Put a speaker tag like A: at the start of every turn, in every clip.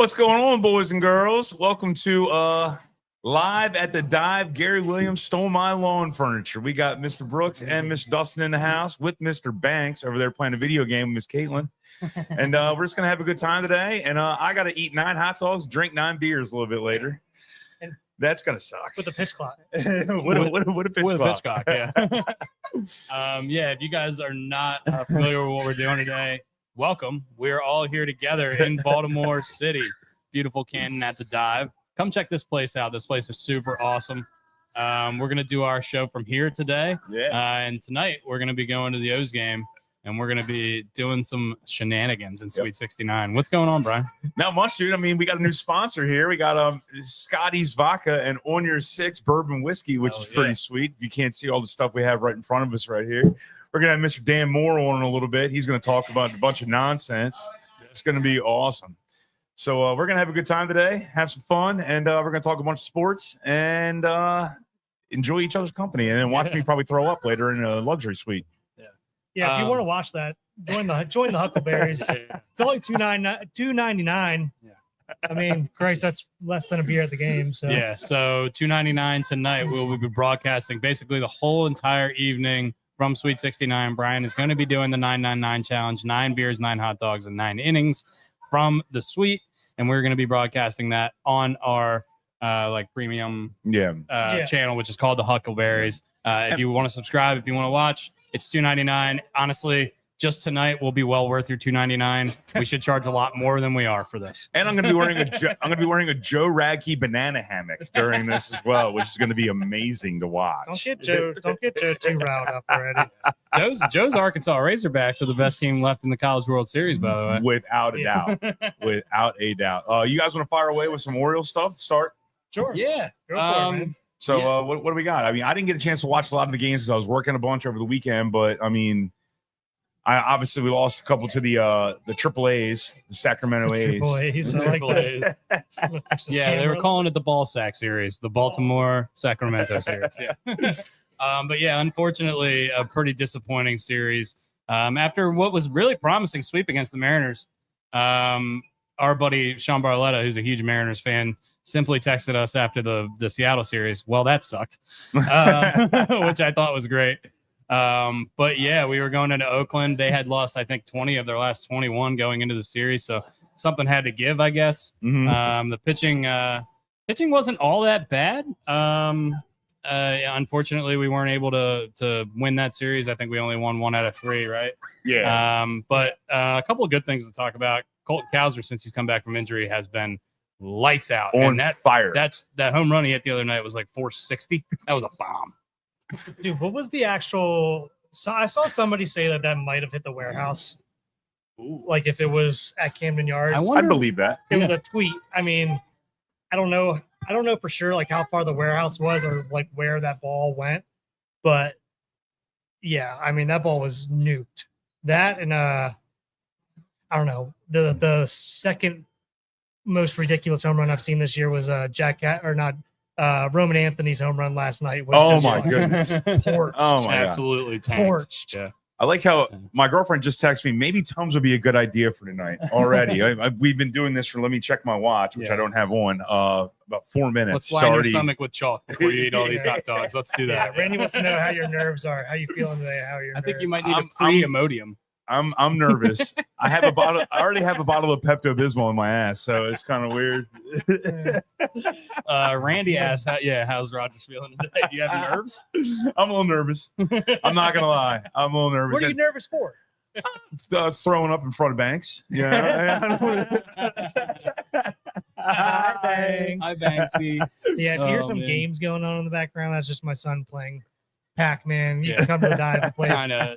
A: What's going on, boys and girls? Welcome to Live at the Dive. Gary Williams stole my lawn furniture. We got Mr. Brooks and Mr. Dustin in the house with Mr. Banks over there playing a video game with Miss Caitlin. And we're just going to have a good time today. And I got to eat 9 hot dogs, drink 9 beers a little bit later. That's going to suck.
B: With a pitch clock.
A: What a pitch
C: with
A: clock.
C: a pitch clock, yeah. If you guys are not familiar with what we're doing today, welcome. We're all here together in Baltimore City. Beautiful Canton at the Dive. Come check this place out. This place is super awesome. We're going to do our show from here today.
A: Yeah.
C: And tonight we're going to be going to the O's game, and we're going to be doing some shenanigans in Sweet 69. What's going on, Brian?
A: Not much, dude. I mean, we got a new sponsor here. We got Scotty's Vodka and On Your 6 Bourbon Whiskey, which is pretty sweet. You can't see all the stuff we have right in front of us right here. We're going to have Mr. Dan Moore on in a little bit. He's going to talk about a bunch of nonsense. It's going to be awesome. So we're going to have a good time today, have some fun, and we're going to talk a bunch of sports and enjoy each other's company, and then watch me probably throw up later in a luxury suite.
B: Yeah, if you want to watch that, join the Huckleberries. It's only $2.99.
C: Yeah.
B: I mean, Christ, that's less than a beer at the game. So
C: Yeah, so $2.99 tonight. We'll be broadcasting basically the whole entire evening from Sweet 69. Brian is going to be doing the 999 challenge, 9 beers, 9 hot dogs, and 9 innings from the suite, and we're going to be broadcasting that on our premium channel, which is called the Huckleberries. If you want to subscribe, if you want to watch, it's $2.99. Honestly, just tonight will be well worth your $2.99. We should charge a lot more than we are for this.
A: And I'm going to be wearing a Joe Radke banana hammock during this as well, which is going to be amazing to watch.
B: Don't get Joe too riled up already.
C: Joe's Arkansas Razorbacks are the best team left in the College World Series, by the way.
A: Without a doubt. Without a doubt. You guys want to fire away with some Orioles stuff to start?
B: Sure.
C: Yeah.
B: Go for it, man.
A: So what do we got? I mean, I didn't get a chance to watch a lot of the games because I was working a bunch over the weekend, but I mean, we lost a couple to the Triple A's, the Sacramento A's.
B: Triple A's. I like that.
C: Yeah, they were calling it the Ball Sack series, the Baltimore Sacramento series. Yeah. But yeah, unfortunately, a pretty disappointing series. After what was really promising sweep against the Mariners, our buddy Sean Barletta, who's a huge Mariners fan, simply texted us after the Seattle series. Well, that sucked, which I thought was great. But yeah, we were going into Oakland. They had lost, I think, 20 of their last 21 going into the series. So something had to give, I guess.
A: Mm-hmm.
C: The pitching wasn't all that bad. Unfortunately, we weren't able to win that series. I think we only won 1 out of 3, right?
A: Yeah.
C: But a couple of good things to talk about. Colton Cowser, since he's come back from injury, has been lights out.
A: On fire.
C: That home run he hit the other night was like 460. That was a bomb.
B: Dude, what was the actual? So I saw somebody say that might have hit the warehouse.
A: Ooh.
B: Like if it was at Camden Yards.
A: I believe that.
B: It was a tweet. I mean, I don't know for sure like how far the warehouse was or like where that ball went, but yeah, I mean that ball was nuked. That and I don't know, the second most ridiculous home run I've seen this year was Roman Anthony's home run last night. Was
A: Goodness.
B: Torched.
A: Oh my
C: Absolutely
A: God.
B: Torched.
C: Yeah.
A: I like how my girlfriend just texted me. Maybe Tums would be a good idea for tonight already. We've been doing this for, let me check my watch, which I don't have on, about 4 minutes.
C: Let's line your stomach with chalk before you eat all these hot dogs. Let's do that.
B: Yeah, Randy wants to know how your nerves are. How you feeling today?
C: I think you might need a pre-Imodium.
A: I'm nervous. I already have a bottle of Pepto-Bismol in my ass, so it's kind of weird.
C: Randy asked, how's Rogers feeling today? Do you have nerves?
A: I'm a little nervous. I'm not gonna lie. I'm a little nervous.
B: What are you nervous for?
A: Throwing up in front of Banks. Yeah.
B: Hi,
C: Banksy.
B: Yeah, if you hear some games going on in the background, that's just my son playing Pac-Man. You can come to the dive and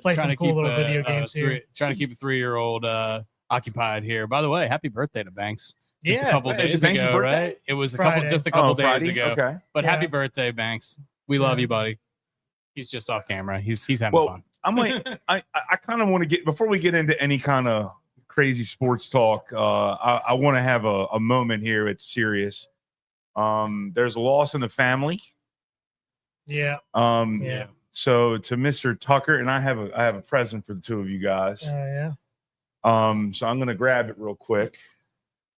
B: play some cool little video games here.
C: Trying to keep a 3-year-old occupied here. By the way, happy birthday to Banks. Just a couple days ago, right? It was a couple days
A: Friday?
C: ago.
A: Okay.
C: But happy birthday, Banks. We love you, buddy. He's just off camera. He's having fun.
A: I'm like, I kind of want to get, before we get into any kind of crazy sports talk, I want to have a moment here. It's serious. There's a loss in the family.
B: Yeah.
A: So to Mr. Tucker, and I have a present for the two of you guys.
B: Yeah.
A: So I'm gonna grab it real quick.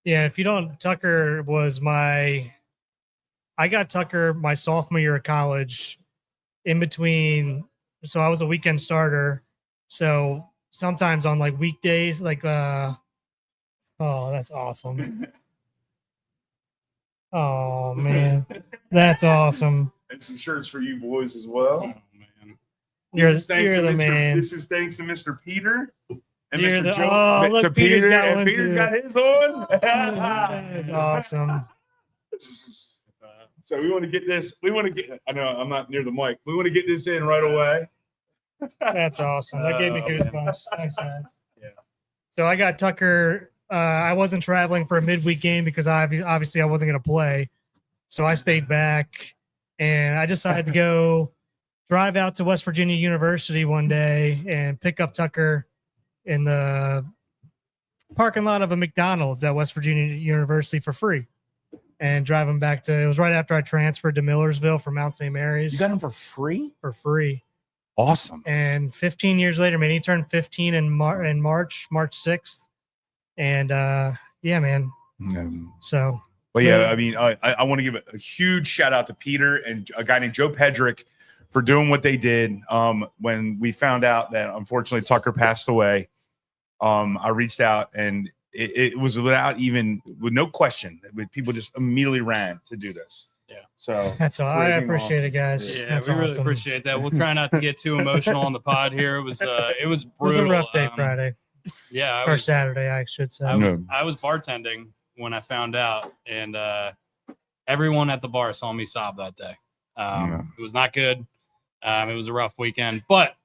B: Yeah, if you don't, Tucker was I got Tucker my sophomore year of college in between. So I was a weekend starter. So sometimes on like weekdays, oh, that's awesome. Oh man, that's awesome.
A: And some shirts for you boys as well.
C: Oh, man.
B: You're
A: This is thanks
B: the
A: to Mr.
B: man.
A: This is thanks to Mr. Peter. And
B: You're
A: Mr.
B: the-
A: Joe,
B: oh, look,
A: to
B: Peter's
A: Peter,
B: got
A: and
B: one
A: Peter's
B: too.
A: got his on.
B: That's awesome.
A: So we want to get this. I know I'm not near the mic. We want to get this in right away.
B: That's awesome. That gave me
C: Oh, man.
B: goosebumps. Thanks, guys.
C: Yeah.
B: So I got Tucker. I wasn't traveling for a midweek game because obviously I wasn't going to play. So I stayed back, and I decided to go drive out to West Virginia University one day and pick up Tucker in the parking lot of a McDonald's at West Virginia University for free, and drive him back to. It was right after I transferred to Millersville from Mount St. Mary's.
A: You got him for free?
B: For free.
A: Awesome.
B: And 15 years later, man, he turned 15 in March 6th. And yeah, man. So,
A: but yeah, I mean, I want to give a huge shout out to Peter and a guy named Joe Pedrick for doing what they did. When we found out that unfortunately Tucker passed away, I reached out, and it was with no question. People just immediately ran to do this.
C: Yeah.
B: So that's all. I appreciate it, guys.
C: Yeah,
B: that's
C: we really
B: awesome.
C: appreciate that. We'll try not to get too emotional on the pod here. It was brutal.
B: It was a rough day Friday.
C: Yeah,
B: or Saturday, I should say.
C: I was bartending when I found out, and everyone at the bar saw me sob that day. It was not good. It was a rough weekend, but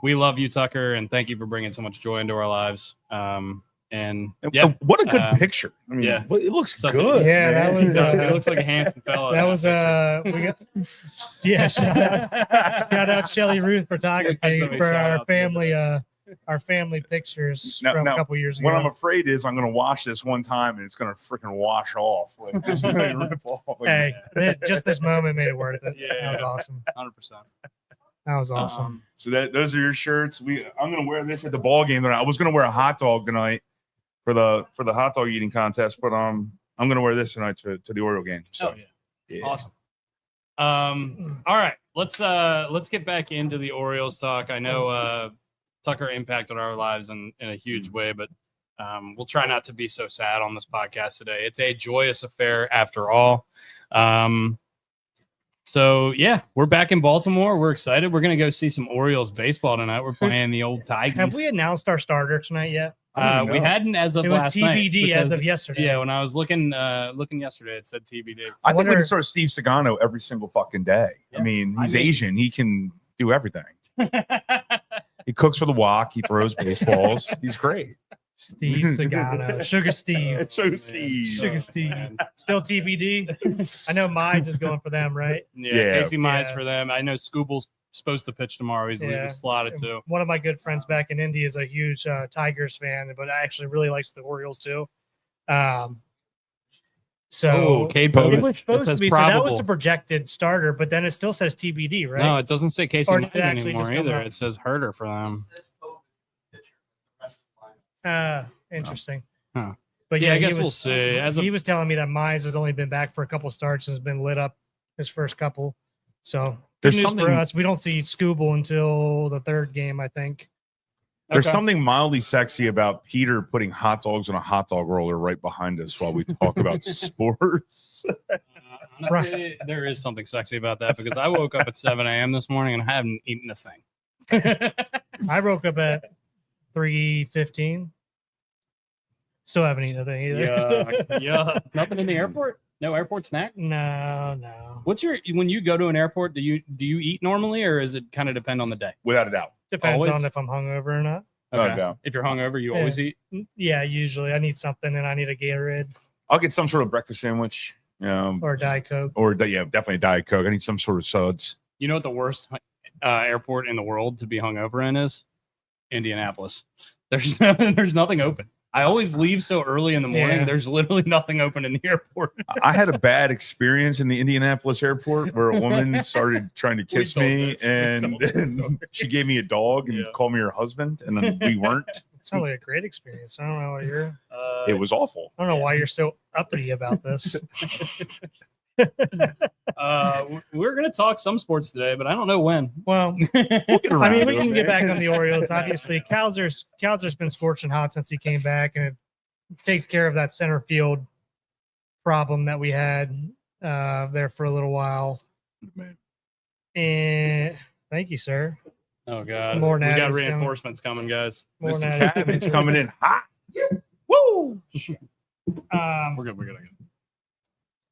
C: we love you, Tucker, and thank you for bringing so much joy into our lives. And yeah,
A: what a good picture. I mean,
C: yeah,
A: it looks good.
B: Yeah, that was.
C: He looks like a handsome fella.
B: That was we got. Yeah, shout out Shelly Ruth Photography for our family pictures from a couple years ago.
A: What I'm afraid is I'm going to watch this one time and it's going to freaking wash off. Like, this is gonna rip off.
B: Hey, just this moment made it worth it.
C: Yeah,
B: that was awesome.
C: 100%.
B: That was awesome.
A: So those are your shirts. I'm going to wear this at the ball game tonight. I was going to wear a hot dog tonight for the hot dog eating contest, but I'm going to wear this tonight to the Oriole game. So
C: yeah. Awesome. All right, let's get back into the Orioles talk. I know Tucker impacted our lives in a huge way, but we'll try not to be so sad on this podcast today. It's a joyous affair after all. So yeah, we're back in Baltimore. We're excited. We're gonna go see some Orioles baseball tonight. We're playing the old Tigers.
B: Have we announced our starter tonight yet?
C: We hadn't as of last night.
B: It was TBD as of yesterday.
C: Yeah, when I was looking yesterday, it said TBD.
A: I think we can start Steve Sagano every single fucking day. Yeah. I mean, he's Asian. He can do everything. He cooks for the Wok. He throws baseballs. He's great.
B: Steve Sagano. Sugar Steve.
A: Sugar Steve.
B: Sugar Steve. Still TBD. I know Mize is going for them, right?
C: Yeah. Casey Mize for them. I know Scooble's supposed to pitch tomorrow. He's slotted too.
B: One of my good friends back in India is a huge Tigers fan, but actually really likes the Orioles too. So
C: Cade
B: it was supposed to be. So that was the projected starter, but then it still says TBD, right?
C: No, it doesn't say Casey Mize anymore either. It says Herter for them.
B: Interesting.
C: Huh.
B: But
C: yeah, I guess we'll see.
B: He was telling me that Mize has only been back for a couple starts and has been lit up his first couple. So
A: there's
B: news
A: something
B: for us. We don't see Scooble until the third game, I think.
A: There's something mildly sexy about Peter putting hot dogs on a hot dog roller right behind us while we talk about sports.
C: Honestly, there is something sexy about that because I woke up at 7 a.m. this morning and I haven't eaten a thing.
B: I woke up at 3:15. Still haven't eaten a thing either.
C: Yeah. Nothing in the airport? No airport snack?
B: No.
C: When you go to an airport, do you eat normally or is it kind of depend on the day?
A: Without a doubt.
B: Depends on if I'm hungover or not.
C: Okay. No. If you're hungover, you always eat?
B: Yeah, usually. I need something and I need a Gatorade.
A: I'll get some sort of breakfast sandwich.
B: Or a Diet Coke.
A: Or definitely a Diet Coke. I need some sort of suds.
C: You know what the worst airport in the world to be hungover in is? Indianapolis. There's nothing open. I always leave so early in the morning.
B: Yeah.
C: There's literally nothing open in the airport.
A: I had a bad experience in the Indianapolis airport where a woman started trying to kiss
C: told
A: me,
C: this. We
A: and
C: told this story.
A: she gave me a dog and
C: Yeah.
A: called me her husband, and then we weren't.
B: It sounds like a great experience. I don't know why you're.
A: It was awful.
B: I don't know why you're so uppity about this.
C: We're gonna talk some sports today, but I don't know when.
B: Well,
A: We'll get
B: I
A: around
B: mean,
A: to
B: we
A: it,
B: can get
A: man.
B: back on the Orioles. Obviously, Kowser's been scorching hot since he came back, and it takes care of that center field problem that we had there for a little while. And thank you, sir.
C: Oh god,
B: More
C: we got
B: natties
C: reinforcements coming, guys.
B: More
A: Mr.
B: than
A: Cabbage coming in hot. Woo!
C: We're good. We're good.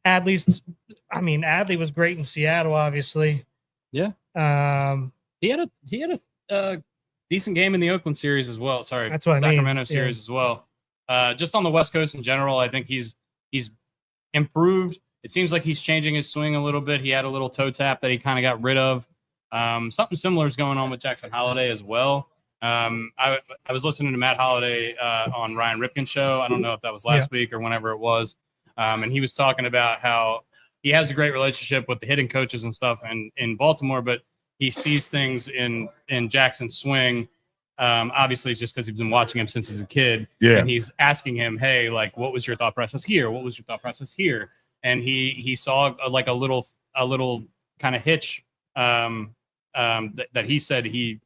B: Adley was great in Seattle, obviously.
C: Yeah. He had a decent game in the Oakland series as well. Sorry,
B: That's what I mean.
C: Sacramento
B: Yeah.
C: series as well. Just on the West Coast in general, I think he's improved. It seems like he's changing his swing a little bit. He had a little toe tap that he kind of got rid of. Something similar is going on with Jackson Holliday as well. I was listening to Matt Holliday on Ryan Ripken's show. I don't know if that was last week or whenever it was. And he was talking about how he has a great relationship with the hitting coaches and stuff in Baltimore, but he sees things in Jackson's swing. Obviously, it's just because he's been watching him since he's a kid.
A: Yeah.
C: And he's asking him, hey, like, what was your thought process here? What was your thought process here? And he saw a little kind of hitch that he said he's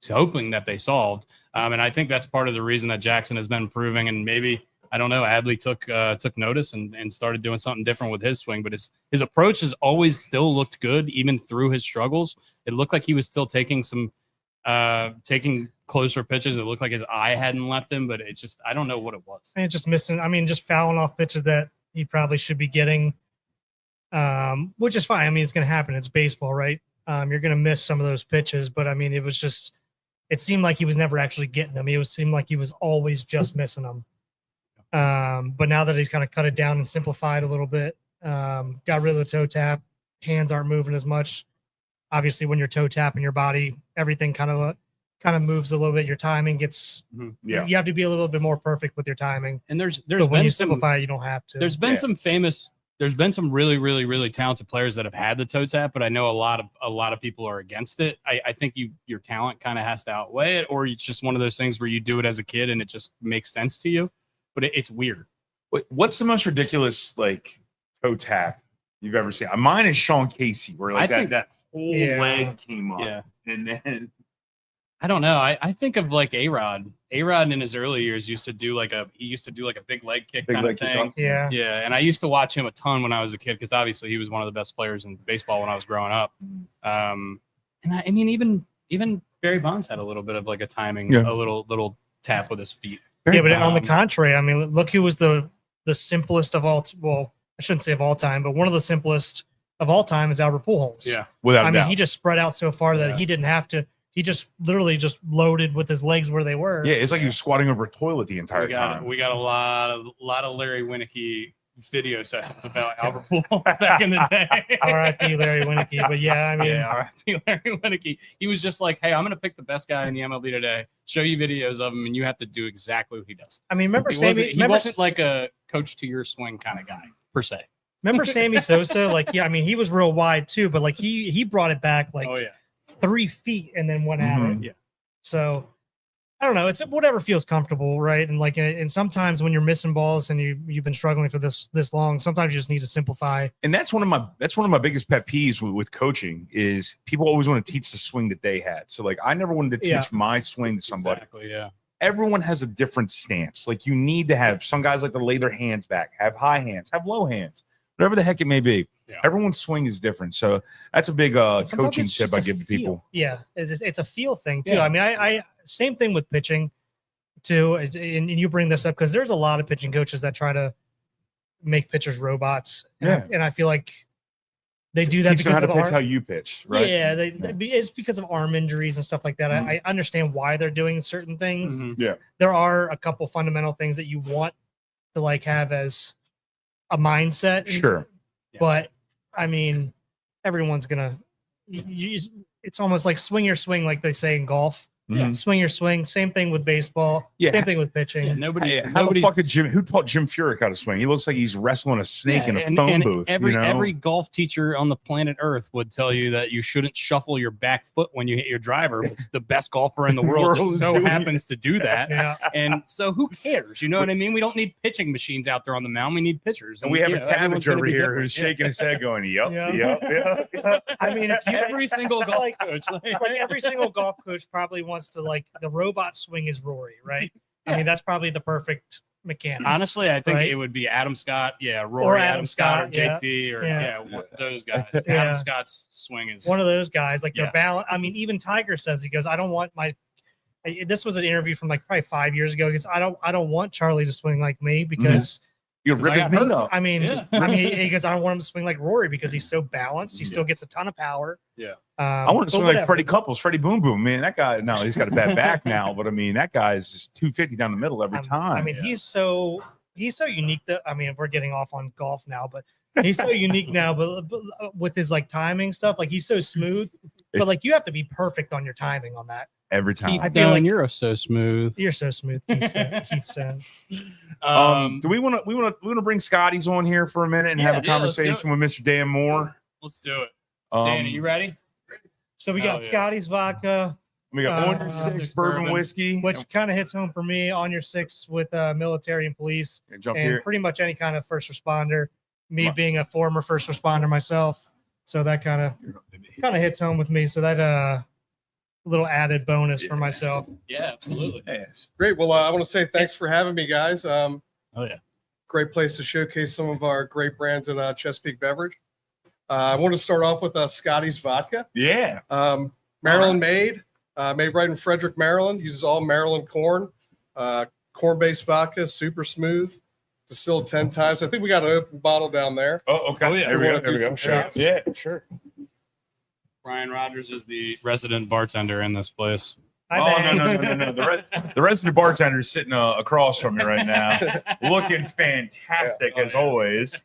C: hoping that they solved. And I think that's part of the reason that Jackson has been improving. And maybe, I don't know, Adley took notice and started doing something different with his swing. But his approach has always still looked good, even through his struggles. It looked like he was still taking closer pitches. It looked like his eye hadn't left him, but it's just, I don't know what it was.
B: And just missing. Just fouling off pitches that he probably should be getting, which is fine. It's going to happen. It's baseball, right? You're going to miss some of those pitches, but it was just, it seemed like he was never actually getting them. It seemed like he was always just missing them. But now that he's kind of cut it down and simplified a little bit, got rid of the toe tap, hands aren't moving as much. Obviously, when you're toe tapping your body, everything kind of moves a little bit. Your timing gets,
A: Yeah.
B: you have to be a little bit more perfect with your timing.
C: And there's
B: But when
C: been
B: you
C: some,
B: simplify it, you don't have to.
C: there's been some really, really, really talented players that have had the toe tap, but I know a lot of people are against it. I think your talent kind of has to outweigh it, or it's just one of those things where you do it as a kid and it just makes sense to you. But it's weird.
A: What's the most ridiculous toe tap you've ever seen? Mine is Sean Casey, where that whole leg came up, and then
C: I don't know. I think of A-Rod. A-Rod in his early years used to do a big leg kick kind of thing.
B: Yeah.
C: Yeah, and I used to watch him a ton when I was a kid because obviously he was one of the best players in baseball when I was growing up. And even Barry Bonds had a little bit of a timing, a little tap with his feet.
B: Yeah, but on the contrary, look who was the simplest of all. Well, I shouldn't say of all time, but one of the simplest of all time is Albert Pujols.
C: Yeah,
A: without a doubt.
B: He just spread out so far that he didn't have to. He just literally just loaded with his legs where they were.
A: Yeah, it's like he was squatting over a toilet the entire time.
C: We got a lot of Larry Winnicky video sessions about Albert Pujols back in the day.
B: R.I.P. Larry Winnicky. But
C: R.I.P. Larry Winnicky. He was just like, hey, I'm going to pick the best guy in the MLB today, show you videos of him, and you have to do exactly what he does.
B: Remember
C: he wasn't like a coach to your swing kind of guy, per se.
B: Remember Sammy Sosa? He was real wide too, but he brought it back 3 feet and then went at it.
C: Yeah.
B: So I don't know. It's whatever feels comfortable, right? And and sometimes when you're missing balls and you've been struggling for this long, sometimes you just need to simplify.
A: And that's one of my biggest pet peeves with coaching is people always want to teach the swing that they had. So I never wanted to teach my swing to somebody.
C: Exactly. Yeah.
A: Everyone has a different stance. You need to have some guys like to lay their hands back, have high hands, have low hands, whatever the heck it may be. Yeah. Everyone's swing is different. So that's a big coaching tip I give to people.
B: Yeah, it's a feel thing too. Yeah. I same thing with pitching too. And you bring this up because there's a lot of pitching coaches that try to make pitchers robots. And I feel like they do that because
A: of how you pitch, right?
B: Yeah, it's because of arm injuries and stuff like that. Mm-hmm. I understand why they're doing certain things.
A: Mm-hmm. Yeah,
B: there are a couple fundamental things that you want to have as a mindset.
A: Sure,
B: but everyone's gonna. It's almost like swing your swing, like they say in golf.
A: Mhm.
B: Swing your swing. Same thing with baseball.
A: Yeah.
B: Same thing with pitching.
C: Yeah, nobody.
A: Hey, how the
C: nobody's-
A: fuck did who taught Jim Furyk how to swing? He looks like he's wrestling a snake in a
C: and-
A: phone
C: and
A: booth.
C: Every
A: you know?
C: every golf teacher on the planet Earth would tell you that you shouldn't shuffle your back foot when you hit your driver. It's the best golfer in the world.
A: World
C: Just
A: is
C: so
A: doing it.
C: happens to do that.
B: Yeah.
C: And so who cares? You know what I mean? We don't need pitching machines out there on the mound. We need pitchers.
A: And we have
C: you
A: a
C: know, everyone's
A: cabbage
C: gonna
A: over
C: be
A: here
C: different.
A: who's shaking his head, going, "Yep,
B: Yeah.
A: yep."
B: I mean, if you
C: Every single golf
B: like,
C: coach.
B: like every single golf coach probably wants to like the robot swing is Rory, right? I mean, that's probably the perfect mechanic.
C: Honestly, I think
B: Right?
C: it would be Adam Scott. Yeah, Rory,
B: Adam
C: Adam Scott, or
B: Scott,
C: JT, or
B: Yeah.
C: those guys.
B: Yeah.
C: Adam Scott's swing is
B: One of those guys, like
C: Yeah.
B: their balance. I mean, even Tiger says, he goes, I don't want my. This was an interview from like probably 5 years ago. Because I don't want Charlie to swing like me because
A: You
C: Because I
A: rip his
C: got
A: knee
C: hurt.
A: up.
B: I mean,
C: Yeah.
B: I mean, he goes, I don't want him to swing like Rory because he's so balanced. He
A: Yeah.
B: still gets a ton of power.
C: Yeah.
A: I want to swing like Freddie Couples, Freddie Boom Boom. Man, that guy. No, he's got a bad back now, but I mean, that guy's just 250 down the middle every time.
B: I mean,
C: Yeah.
B: he's so unique that I mean, we're getting off on golf now, but he's so unique now. But with his like timing stuff, like he's so smooth. But
A: It's-
B: like you have to be perfect on your timing on that.
A: every time.
C: Keith
B: I feel
C: Dunn,
B: like-
C: you're so smooth.
B: You're so smooth, Keith Stone.
A: Do we want to bring Scotty's on here for a minute and have a
C: Yeah, let's do
A: conversation with Mr. Dan Moore?
C: Let's do it.
A: Um,
C: Danny, you ready?
B: So we
C: Hell
B: got
C: yeah.
B: Scotty's vodka,
A: We got on your
B: Uh,
A: six bourbon
C: bourbon,
A: whiskey.
B: which kind of hits home for me on your six with military and police,
A: Jump
B: and
A: here.
B: pretty much any kind of first responder. Me
A: My-
B: being a former first responder myself, so that kind of hits home with me. So that little added bonus for myself.
C: Yeah, absolutely.
A: Yes.
D: Great. Well, I want to say thanks for having me, guys.
C: Oh yeah.
D: Great place to showcase some of our great brands at Chesapeake Beverage. I want to start off with Scotty's Vodka.
A: Yeah.
D: Maryland made right in Frederick, Maryland. Uses all Maryland corn. Corn-based vodka, super smooth. Distilled 10 times. I think we got an open bottle down there.
A: Oh, okay.
C: Oh, yeah.
A: There we
D: You
A: go.
D: wanna
A: There we
D: do
A: go.
D: some shots?
A: Yeah, sure.
C: Brian Rogers is the resident bartender in this place.
B: I
A: Oh
B: bang.
A: no. The resident bartender is sitting across from me right now, looking fantastic
D: Yeah.
A: as always.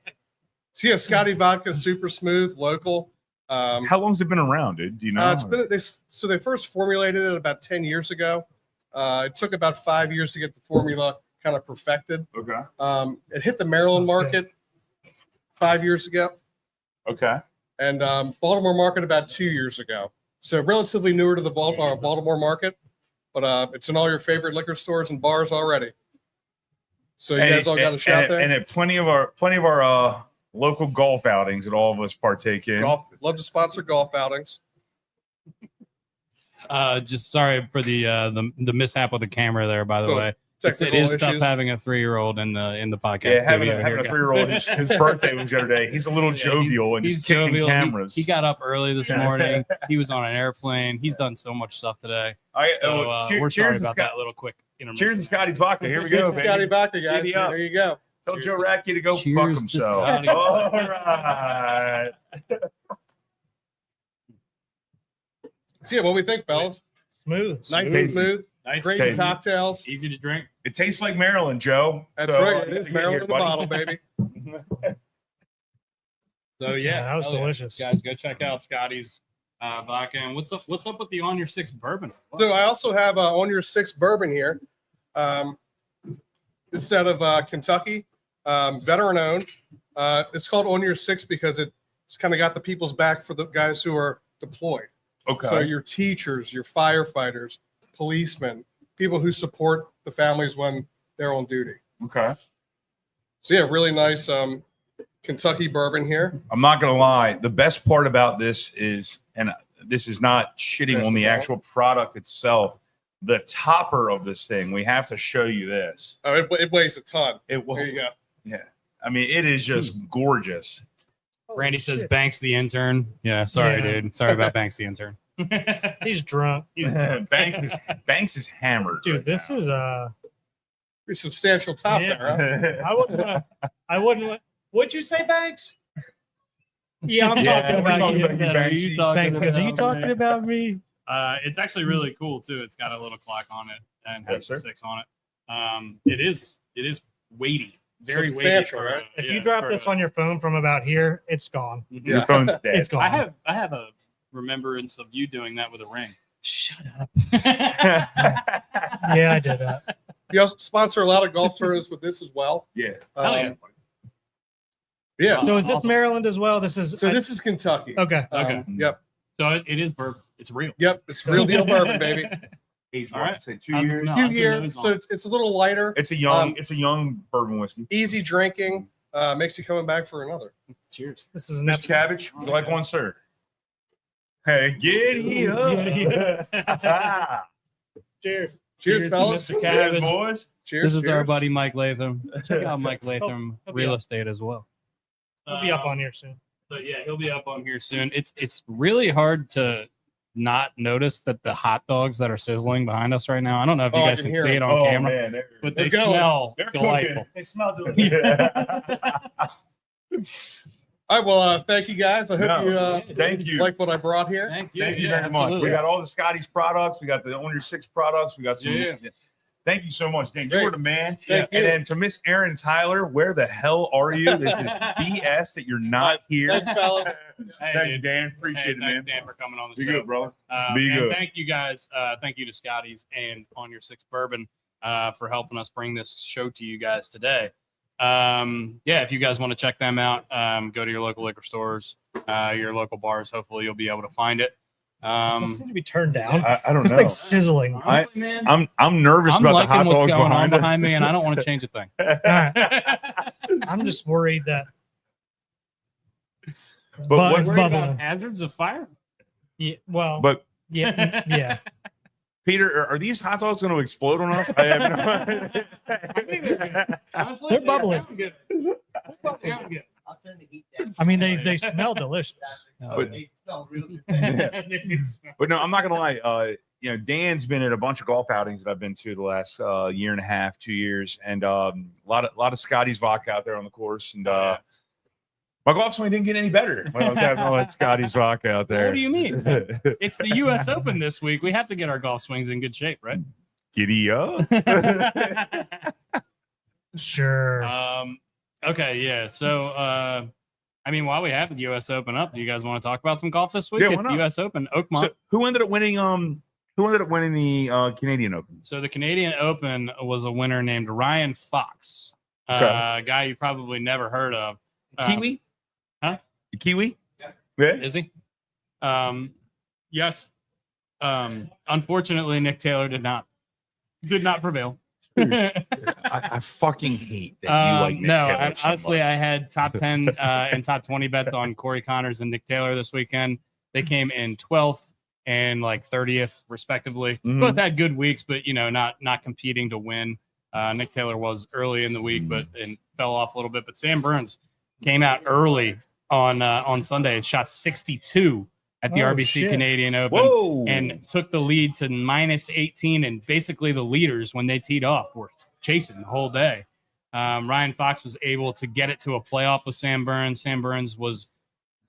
D: So yeah, Scotty Vodka, super smooth, local.
A: How long's it been around, dude? Do you know?
D: They first formulated it about 10 years ago. It took about 5 years to get the formula kind of perfected.
A: Okay.
D: It hit the Maryland
B: Sounds
D: market 5 years ago,
A: Okay.
D: and Baltimore market about 2 years ago. So relatively newer to the Baltimore market, but it's in all your favorite liquor stores and bars already. So you guys all got a shot there.
A: And at plenty of our local golf outings that all of us partake in.
D: Golf, love to sponsor golf outings.
C: Just sorry for the mishap with the camera there, by the
D: Oh,
C: way. It
D: Technical
C: is tough
D: issues.
C: having a 3-year-old in the podcast.
A: Yeah, having
C: studio
A: a
C: here, guys.
A: 3-year-old. His birthday was the other day. He's a little
C: Yeah,
A: jovial and
C: He's
A: just kicking
C: jovial.
A: cameras.
C: He got up early this morning. He was on an airplane. He's done so much stuff today. So we're sorry about that little quick intermission.
A: Cheers to Scotty's vodka. Here we
D: Cheers
A: go,
D: to
A: baby.
D: Scotty Vodka, guys.
A: Giddy up.
D: There you go.
A: Tell
C: Cheers
A: Joe
C: to-
A: Racky to go
C: Cheers
A: fuck
C: to
A: himself.
C: Scotty.
A: All right.
D: So yeah, what do we think, fellas?
B: Smooth.
D: Nice
A: Smooth.
D: and smooth.
C: Nice,
D: Great
A: Tasty.
D: cocktails.
C: easy to drink.
A: It tastes like Maryland, Joe.
D: That's
A: So,
D: right. It is
A: get
D: Maryland
A: here,
D: in the
A: buddy.
D: bottle, baby.
C: So
B: Yeah, that was
C: hell yeah.
B: delicious.
C: Guys, go check out Scotty's vodka. And what's up with the On Your Six bourbon?
D: So I also have On Your Six bourbon here. This is out of Kentucky, veteran owned. It's called On Your Six because it's kind of got the people's back for the guys who are deployed.
A: Okay.
D: So your teachers, your firefighters, policemen, people who support the families when they're on duty.
A: Okay.
D: So yeah, really nice Kentucky bourbon here.
A: I'm not gonna lie. The best part about this is, and this is not shitting on the actual product itself. The topper of this thing. We have to show you this.
D: Oh, it weighs a ton.
A: It will.
D: There you go.
A: Yeah. I mean, it is just gorgeous.
C: Randy says Banks the intern. Yeah, sorry,
B: Yeah.
C: dude. Sorry about Banks the intern.
B: He's drunk.
A: Banks is hammered.
B: Dude,
A: right
B: this
A: now.
B: is
D: Pretty substantial top
B: Yeah.
D: there, huh?
B: I wouldn't. What'd you say, Banks? Yeah, I'm
A: Yeah,
B: talking
A: we're
B: about
A: talking
B: you.
A: about you,
C: Are you
A: Banksy.
C: talking
B: Banks goes, are you
C: about
B: talking
C: me?
B: about me?
C: It's actually really cool too. It's got a little clock on it and
A: Yes,
C: has the
A: sir.
C: 6 on it. It is weighty, very weighty.
D: Substantial,
C: For,
D: right?
B: If you drop this on your phone from about here, it's gone.
A: Your phone's dead.
B: It's gone.
C: I have a remembrance of you doing that with a ring.
B: Shut up.
A: yeah.
B: Yeah, I did that.
D: We also sponsor a lot of golf tournaments with this as well.
C: Hell yeah.
D: Yeah.
B: So is this
C: Awesome.
B: Maryland as well? This is
D: So this is Kentucky.
B: okay.
C: Okay.
D: Yep.
C: So it is bourbon. It's real.
D: Yep. It's real deal bourbon, baby.
C: All right.
A: Say 2
C: How's it
A: years.
C: smell?
D: 2
C: How's the
D: years.
C: nose
D: So
C: on?
D: it's a little lighter.
A: It's a young bourbon whiskey.
D: Easy drinking. Makes you coming back for another.
C: Cheers.
B: This is an
A: Mr. Cabbage, would you like one, sir? Hey, giddy up.
B: Cheers.
D: Cheers,
C: to
D: fellas.
C: Mr.
A: Cheers,
C: Cabbage.
A: boys.
D: Cheers.
C: This is our
D: cheers.
C: buddy Mike Latham. Check out Mike Latham
B: he'll be
C: Real
B: up.
C: Estate as well.
B: He'll be up on here soon.
C: But yeah, he'll be up on here soon. It's really hard to not notice that the hot dogs that are sizzling behind us right now. I don't know if you
D: Oh, I
C: guys
D: can
C: can
D: hear
C: see
D: them.
C: it on
A: Oh,
C: camera,
A: man.
C: but they
D: They're going.
C: smell
A: They're
C: delightful.
B: They smell delicious.
D: All right. Well, thank you guys. I hope
A: No,
D: you
A: thank you.
D: like what I brought here.
C: Thank you.
A: Thank you
C: Yeah,
A: very much.
C: absolutely.
A: We got all the Scotty's products. We got the On Your Six products. We got some.
C: Yeah.
A: Thank you so much, Dan. You
D: Great.
A: were the man.
D: Thank you.
A: And then to Miss Erin Tyler, where the hell are you? This is BS that you're not here.
D: Thanks, fellas.
C: Hey,
A: Thank you,
C: dude.
A: Dan. Appreciate
C: Hey,
A: it, man.
C: thanks, Dan, for coming on the
A: Be
C: show.
A: good, bro.
C: And
A: Be good.
C: thank you guys. Thank you to Scotty's and On Your Six Bourbon for helping us bring this show to you guys today. If you guys want to check them out, go to your local liquor stores, your local bars. Hopefully, you'll be able to find it.
B: This seem to be turned down.
A: I don't
B: This
A: know.
B: thing's sizzling.
C: Honestly, man,
A: I'm nervous
C: I'm
A: about the
C: liking
A: hot
C: what's
A: dogs
C: going on
A: behind us.
C: behind me, and I don't want to change a thing.
B: All right. I'm just worried that.
A: But
B: But
A: what-
B: it's
C: Worried about
B: bubbling.
C: hazards of fire.
B: Yeah, well,
A: But
B: yeah, yeah.
A: Peter, are these hot dogs going to explode on us? I have no
C: Honestly,
B: They're
C: they
B: bubbling.
C: sound good. They sound good.
E: I'll turn the heat down.
B: I mean, they smell delicious.
A: But-
E: They smell really good.
C: They do smell-
A: But no, I'm not gonna lie. Dan's been at a bunch of golf outings that I've been to the last year and a half, 2 years, and a lot of Scotty's vodka out there on the course. And
C: Yeah.
A: my golf swing didn't get any better when I was having all that Scotty's vodka out there.
C: What do you mean? It's the U.S. Open this week. We have to get our golf swings in good shape, right?
A: Giddy up.
B: Sure.
C: Okay, yeah. So, I mean, while we have the U.S. Open up, do you guys want to talk about some golf this week?
A: Yeah, why
C: It's the
A: not?
C: U.S. Open, Oakmont.
A: So who ended up winning? Who ended up winning the Canadian Open?
C: So the Canadian Open was a winner named Ryan Fox,
A: Okay.
C: a guy you probably never heard of.
A: Kiwi?
C: huh?
A: The Kiwi? Yeah.
C: Is he? Yes. Unfortunately, Nick Taylor did not prevail.
A: I fucking hate that you like Nick
C: no,
A: Taylor so
C: honestly,
A: much.
C: I had top 10 and top 20 bets on Corey Connors and Nick Taylor this weekend. They came in 12th and like 30th, respectively.
A: Mhm.
C: Both had good weeks, but not competing to win. Nick Taylor was early in the week, but and fell off a little bit. But Sam Burns came out early on Sunday and shot 62 at the
B: Oh,
C: RBC
B: shit.
C: Canadian Open.
A: Whoa.
C: And took the lead to minus 18, and basically the leaders when they teed off were chasing the whole day. Ryan Fox was able to get it to a playoff with Sam Burns. Sam Burns was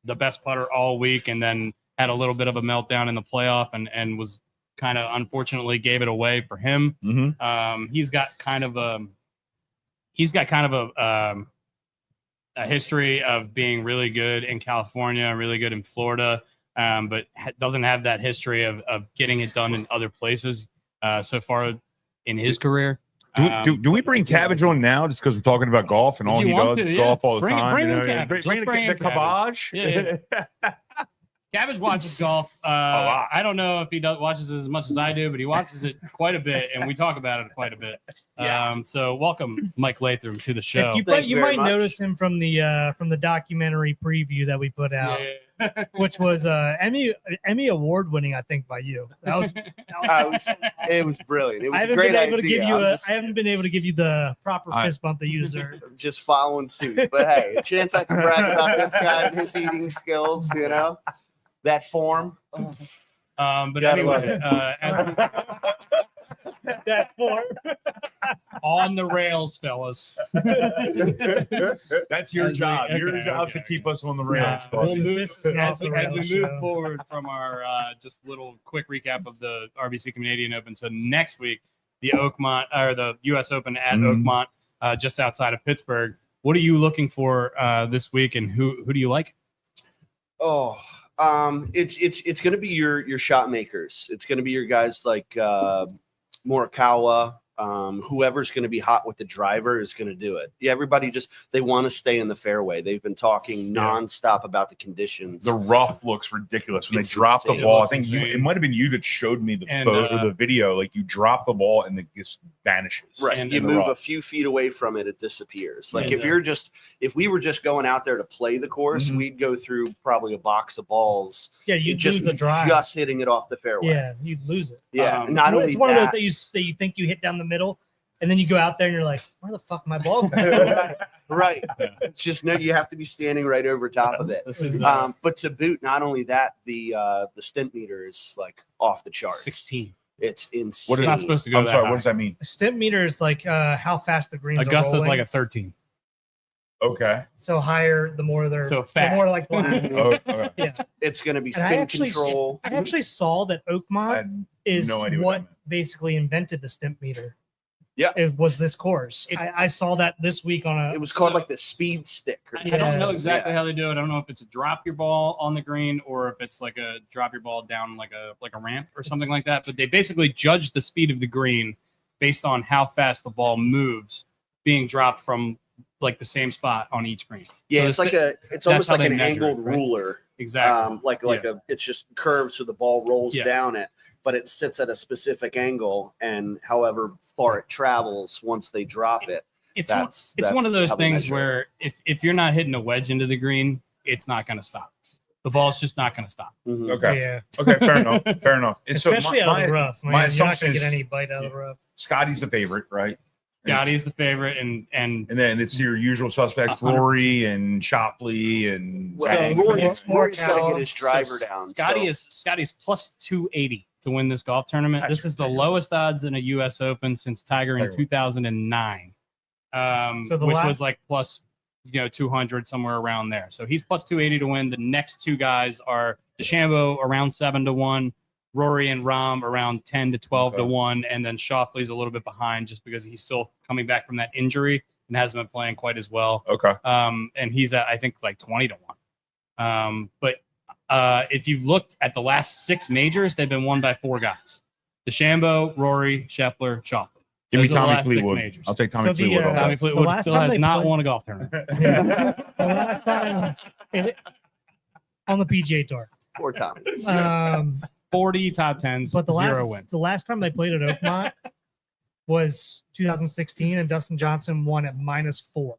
C: the best putter all week, and then had a little bit of a meltdown in the playoff, and was kind of unfortunately gave it away for him.
A: Mhm.
C: He's got kind of a history of being really good in California, really good in Florida, but doesn't have that history of getting it done in other places so far in his career.
A: Do we bring Cabbage on now just because we're talking about golf and
C: If
A: all
C: you
A: he
C: want
A: does
C: to,
A: is
C: yeah.
A: golf all the
C: Bring it-
A: time?
C: bring
A: you
C: in
A: know?
C: Cabbage.
A: Bring
C: Let's bring
A: the
C: in Cabbage.
A: cabbage.
C: Yeah. Cabbage watches golf.
A: lot.
C: I don't know if he watches it as much as I do, but he watches it quite a bit, and we talk about it quite a bit.
E: Yeah.
C: So welcome, Mike Latham, to the show.
B: If you
E: Thank you
B: you
E: very
B: might
E: much.
B: notice him from the documentary preview that we put out,
C: Yeah.
B: which was Emmy award winning, I think, by you. That was.
E: It was brilliant. It was
B: I
E: a
B: haven't
E: great
B: been able to
E: idea.
B: give you
E: I'm just,
B: I haven't been able to give you the proper
A: I-
B: fist bump that you deserve.
E: just following suit. But hey, a chance I can brag about this guy and his eating skills, that form.
C: But
E: Gotta love
C: anyway,
B: That form.
C: on the rails, fellas.
A: That's your
C: As we-
A: job. Your
C: okay,
A: job's
C: okay.
A: to keep us on the rails,
C: Yeah.
A: boss.
B: This is- this is an
C: as
B: off the
C: we
B: rails
C: move
B: show.
C: forward from our just little quick recap of the RBC Canadian Open. So next week, the Oakmont or the U.S. Open at
A: Mhm.
C: Oakmont, just outside of Pittsburgh. What are you looking for this week, and who do you like?
E: Oh, It's going to be your shot makers. It's going to be your guys like Morikawa. Whoever's going to be hot with the driver is going to do it. Yeah, everybody they want to stay in the fairway. They've been talking nonstop about the conditions.
A: The rough looks ridiculous when
E: It's
A: they drop the
E: insane.
A: ball. I
C: It
A: think
C: looks
A: it
C: insane.
A: might have been you that showed me the
C: And,
A: photo, the video. Like you drop the ball and it just vanishes.
E: Right.
C: And
E: You
A: in the
E: move a
A: rough.
E: few feet away from it, it disappears. Like
C: And,
E: if we were just going out there to play the course,
A: Mhm.
E: we'd go through probably a box of balls.
B: Yeah, you
E: just
B: lose the drive.
E: just hitting it off the fairway.
B: Yeah, you'd lose it.
E: Yeah.
C: Um,
E: And not only
B: It's one of
E: that,
B: those that you think you hit down the middle, and then you go out there and you're like, where the fuck my ball going?
E: right.
C: Yeah.
E: It's just you have to be standing right over top of it.
C: This is
E: But to boot, not only that, the stent meter is like off the charts.
C: 16.
E: It's insane.
A: What is
C: Not supposed to go
A: I'm
C: that
A: sorry.
C: high.
A: What does that mean?
B: A stent meter is like how fast the greens are
C: Augusta's
B: rolling.
C: like a 13.
A: Okay.
B: So higher, the more they're
C: So
B: the
C: fast.
B: more like black.
A: Oh, okay.
B: Yeah.
E: It's going to be
B: And I
E: spin
B: actually-
E: control.
B: I actually saw that
A: I
B: Oakmont
A: had
B: is
A: no idea
B: what,
A: what that meant.
B: basically invented the stent meter.
E: Yeah.
B: It was this course.
C: It's-
B: I saw that this week on a.
E: It was called
C: So-
E: like the speed stick. Or
C: I don't know
B: Yeah.
C: exactly how they do it. I don't know if it's a drop your ball on the green or if it's like a drop your ball down like a ramp or something like that. But they basically judge the speed of the green based on how fast the ball moves being dropped from like the same spot on each green.
E: Yeah,
C: So
E: it's
C: it's
E: like it's almost
C: how
E: like
C: they
E: an
C: measure
E: angled
C: it, right?
E: ruler.
C: Exactly.
E: It's just curved so the ball rolls
C: Yeah.
E: down it, but it sits at a specific angle, and however far it travels once they drop it.
C: It's
E: That's
C: one of those
E: how they
C: things
E: measure it.
C: where if you're not hitting a wedge into the green, it's not going to stop. The ball's just not going to stop.
E: Mhm.
A: Okay.
B: Yeah,
A: Okay. Fair enough. Fair enough. And so
B: especially out of the rough.
A: my
B: Man, you're not
A: assumption
B: gonna get
A: is-
B: any bite out of the rough.
A: Scotty's the favorite, right?
C: Scotty's the favorite, and
A: And then it's your usual suspects,
C: 100%.
A: Rory and Shopley and
E: Well,
A: Zhang.
E: Rory's got to
B: Morikawa.
E: get his driver
C: So
E: down.
C: Scotty's plus 280 to win this golf tournament.
A: That's
C: This is the
A: ridiculous.
C: lowest odds in a U.S. Open since Tiger in
A: Tiger.
C: 2009,
B: So the
C: which
B: last-
C: was like plus 200 somewhere around there. So he's plus 280 to win. The next two guys are DeChambeau around 7-1, Rory and Rahm around 10 to 12 to
A: Okay.
C: 1, and then Schauffele's a little bit behind just because he's still coming back from that injury and hasn't been playing quite as well.
A: Okay.
C: And he's at, I think, like 20 to 1. But if you've looked at the last 6 majors, they've been won by 4 guys: DeChambeau, Rory, Scheffler, Schauffele.
A: Give me
C: Those are the
A: Tommy
C: last 6
A: Fleetwood.
C: majors.
A: I'll take Tommy
B: So the,
A: Fleetwood.
B: uh,
A: over
C: Tommy
A: that.
C: Fleetwood
B: last
C: still
B: time
C: has
B: they
C: not
B: played-
C: won a golf tournament.
B: Yeah. The last time on the PGA Tour.
E: Poor Tommy.
C: 40 top 10s,
B: But the
C: 0
B: last,
C: wins.
B: the last time they played at Oakmont was 2016, and Dustin Johnson won at -4.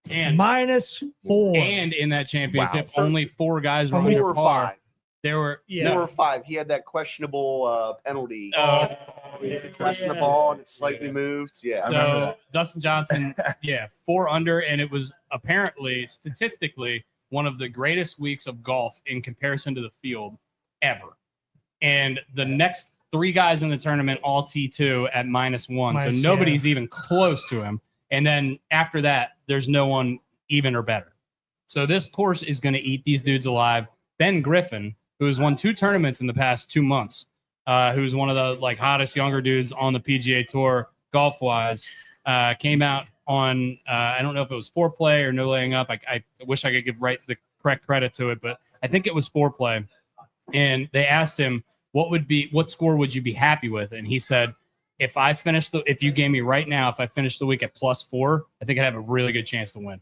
C: And,
B: -4.
C: and in that championship,
A: Wow.
C: only 4 guys were
B: 4
C: under
E: or
C: par.
E: 5.
C: There were
B: Yeah.
E: 4 or 5. He had that questionable penalty.
C: Oh,
E: He's pressing the ball and it's slightly moved. Yeah.
A: I remember
C: So
A: that.
C: Dustin Johnson, 4 under, and it was apparently statistically one of the greatest weeks of golf in comparison to the field ever. And the next 3 guys in the tournament all T2 at -1, so
B: Minus,
C: nobody's even close to him. And then after that, there's no one even or better. So this course is going to eat these dudes alive. Ben Griffin, who has won 2 tournaments in the past 2 months, who's one of the hottest younger dudes on the PGA Tour golf wise, came out on I don't know if it was foreplay or no laying up. I wish I could give the correct credit to it, but I think it was foreplay. And they asked him what score would you be happy with, and he said, if you gave me right now, if I finish the week at +4, I think I'd have a really good chance to win.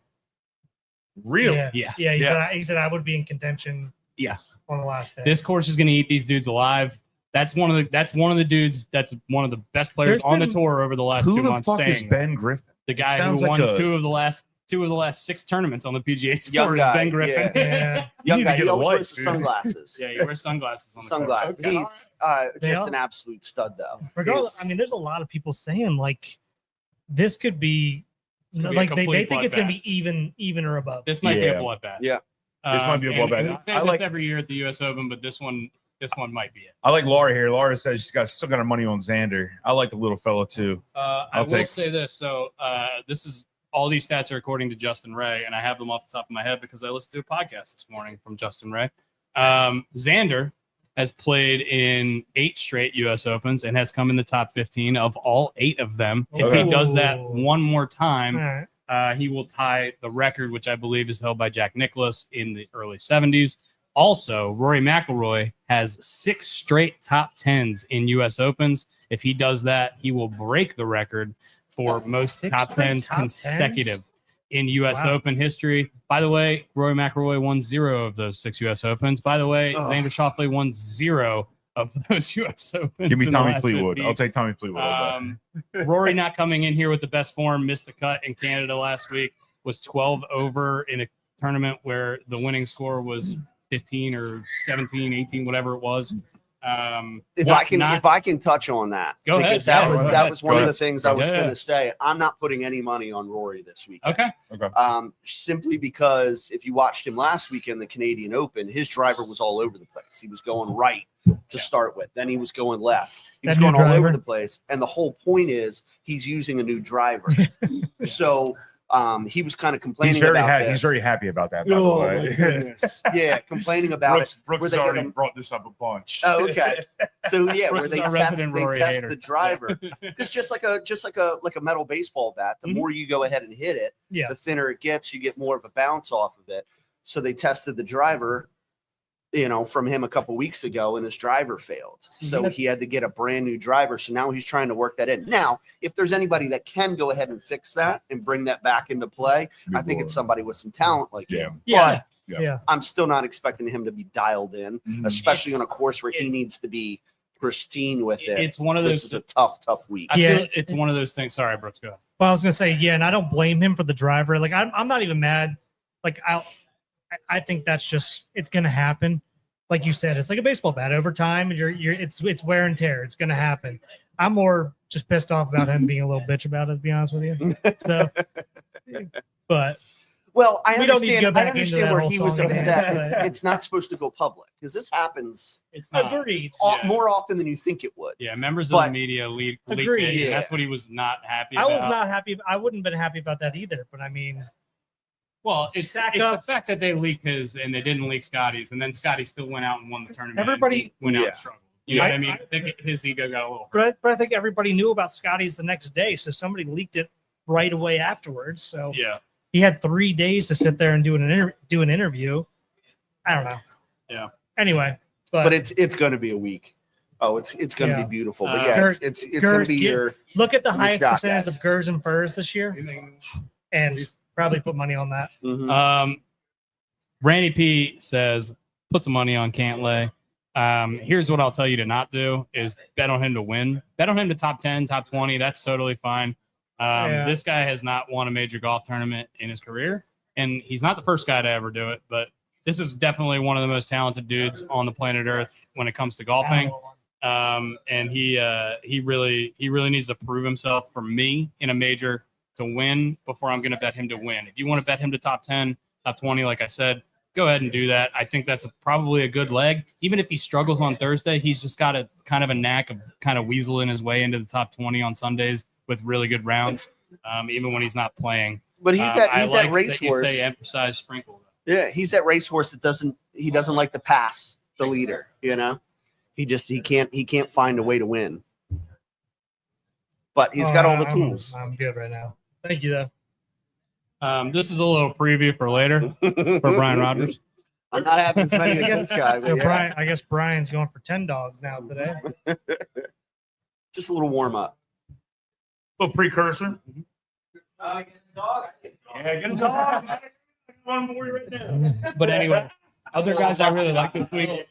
A: Really?
B: Yeah.
C: Yeah.
B: He said I would be in contention.
C: Yeah.
B: On the last day.
C: This course is going to eat these dudes alive. That's one of the dudes. That's one of the best players
B: There's
C: on the
B: been-
C: tour over the last
A: Who
C: 2
A: the
C: months.
A: fuck is
C: saying
A: Ben Griffin?
C: the guy who
A: sounds like
C: won
A: a-
C: 2 of the last 6 tournaments on the PGA Tour
E: Young
C: is
E: guy,
C: Ben Griffin.
B: Yeah.
A: You
E: Young
A: need to
E: guy.
A: get
E: He
A: a
E: always
A: life,
E: wears the
A: dude.
E: sunglasses.
C: Yeah, he wears sunglasses on the
E: Sunglasses.
A: Okay.
E: He's
B: They
E: just
B: all-
E: an absolute stud, though.
B: Regardless,
E: He's-
B: I mean, there's a lot of people saying this could be
C: It's gonna be a
B: they
C: complete
B: think it's going to
C: bloodbath.
B: be even or above.
C: This might be a
A: Yeah.
C: bloodbath.
E: Yeah.
A: This might be a bloodbath.
C: and we say
A: I
C: this
A: like-
C: every year at the U.S. Open, but this one might be it.
A: I like Laura here. Laura says she's still got her money on Xander. I like the little fella too.
C: I
A: I'll
C: will
A: take-
C: say this. So this is all these stats are according to Justin Ray, and I have them off the top of my head because I listened to a podcast this morning from Justin Ray. Xander has played in 8 straight U.S. Opens and has come in the top 15 of all 8 of them. If he does that
B: Ooh.
C: one more time,
B: All right.
C: he will tie the record, which I believe is held by Jack Nicklaus in the early 70s. Also, Rory McIlroy has 6 straight top 10s in U.S. Opens. If he does that, he will break the record for most top 10s consecutive in U.S. Open history. By the way, Rory McIlroy won 0 of those 6 U.S. Opens. By the way, Xander Schauffele won 0 of those U.S. Opens.
A: Give me Tommy Fleetwood. I'll take Tommy Fleetwood.
C: Rory not coming in here with the best form, missed the cut in Canada last week, was 12 over in a tournament where the winning score was 15 or 17, 18, whatever it was.
E: If I can touch on that,
C: go
E: because
C: ahead.
E: That was one of the things I was going to say. I'm not putting any money on Rory this week.
C: Okay.
E: Simply because if you watched him last week in the Canadian Open, his driver was all over the place. He was going right to start with, then he was going left. He was going all over the place, and the whole point is he's using a new driver. So he was kind of complaining about this.
A: He's very happy about that, by the way.
E: Yeah, complaining about it.
A: Brooks has already brought this up a bunch.
E: Oh, okay. So yeah,
C: Brooks
E: where they test the driver. It's just like a metal baseball bat. The more you go ahead and hit it, the thinner it gets. You get more of a bounce off of it. So they tested the driver, from him a couple weeks ago, and his driver failed. So he had to get a brand new driver. So now he's trying to work that in. Now, if there's anybody that can go ahead and fix that and bring that back into play, I think it's somebody with some talent like him.
B: Yeah.
E: But I'm still not expecting him to be dialed in, especially on a course where he needs to be pristine with it.
C: It's one of those.
E: This is a tough week.
C: I feel it's one of those things. Sorry, Brooks, go ahead.
B: Well, I was gonna say, and I don't blame him for the driver. Like, I'm not even mad. Like, I think that's just, it's gonna happen. Like you said, it's like a baseball bat. Over time, it's wear and tear. It's gonna happen. I'm more just pissed off about him being a little bitch about it, to be honest with you. So, but
E: well, I
B: don't need to go back
E: understand
B: into that
E: where
B: whole
E: he was
B: song
E: at
B: again.
E: that. It's not supposed to go public because this happens.
C: It's not.
B: Agreed.
E: More often than you think it would.
C: Yeah, members of the media leaked it.
B: Agreed.
C: And that's what he was not happy about.
B: I was not happy. I wouldn't have been happy about that either. But I mean,
C: well, it's the fact that they leaked his and they didn't leak Scotty's, and then Scotty still went out and won the tournament.
B: Everybody
C: went out and struggled. You know what I mean? I think his ego got a little hurt.
B: But I think everybody knew about Scotty's the next day, so somebody leaked it right away afterwards. So he had 3 days to sit there and do an interview. I don't know.
C: Yeah.
B: Anyway,
E: but it's going to be a week. Oh, it's going to be beautiful. But it's going to be your
B: look at the highest percentage of Gers and Furs this year, and probably put money on that.
C: Randy P says, put some money on Cantlay. Here's what I'll tell you to not do is bet on him to win. Bet on him to top 10, top 20. That's totally fine. This guy has not won a major golf tournament in his career, and he's not the first guy to ever do it, but this is definitely one of the most talented dudes on the planet Earth when it comes to golfing. And he really needs to prove himself for me in a major to win before I'm going to bet him to win. If you want to bet him to top 10, top 20, like I said, go ahead and do that. I think that's probably a good leg. Even if he struggles on Thursday, he's just got a kind of a knack of kind of weaseling his way into the top 20 on Sundays with really good rounds, even when he's not playing.
E: But he's that racehorse.
C: They emphasize sprinkle.
E: Yeah, he's that racehorse that doesn't like to pass the leader. He can't find a way to win. But he's got all the tools.
B: I'm good right now. Thank you, though.
C: This is a little preview for later for Brian Rogers.
E: I'm not having as many against guys.
B: So Brian, I guess Brian's going for 10 dogs now today.
E: Just a little warm up.
A: A little precursor.
E: Get a dog.
A: Yeah, get a dog. One for you right now.
C: But anyway, other guys I really like this week.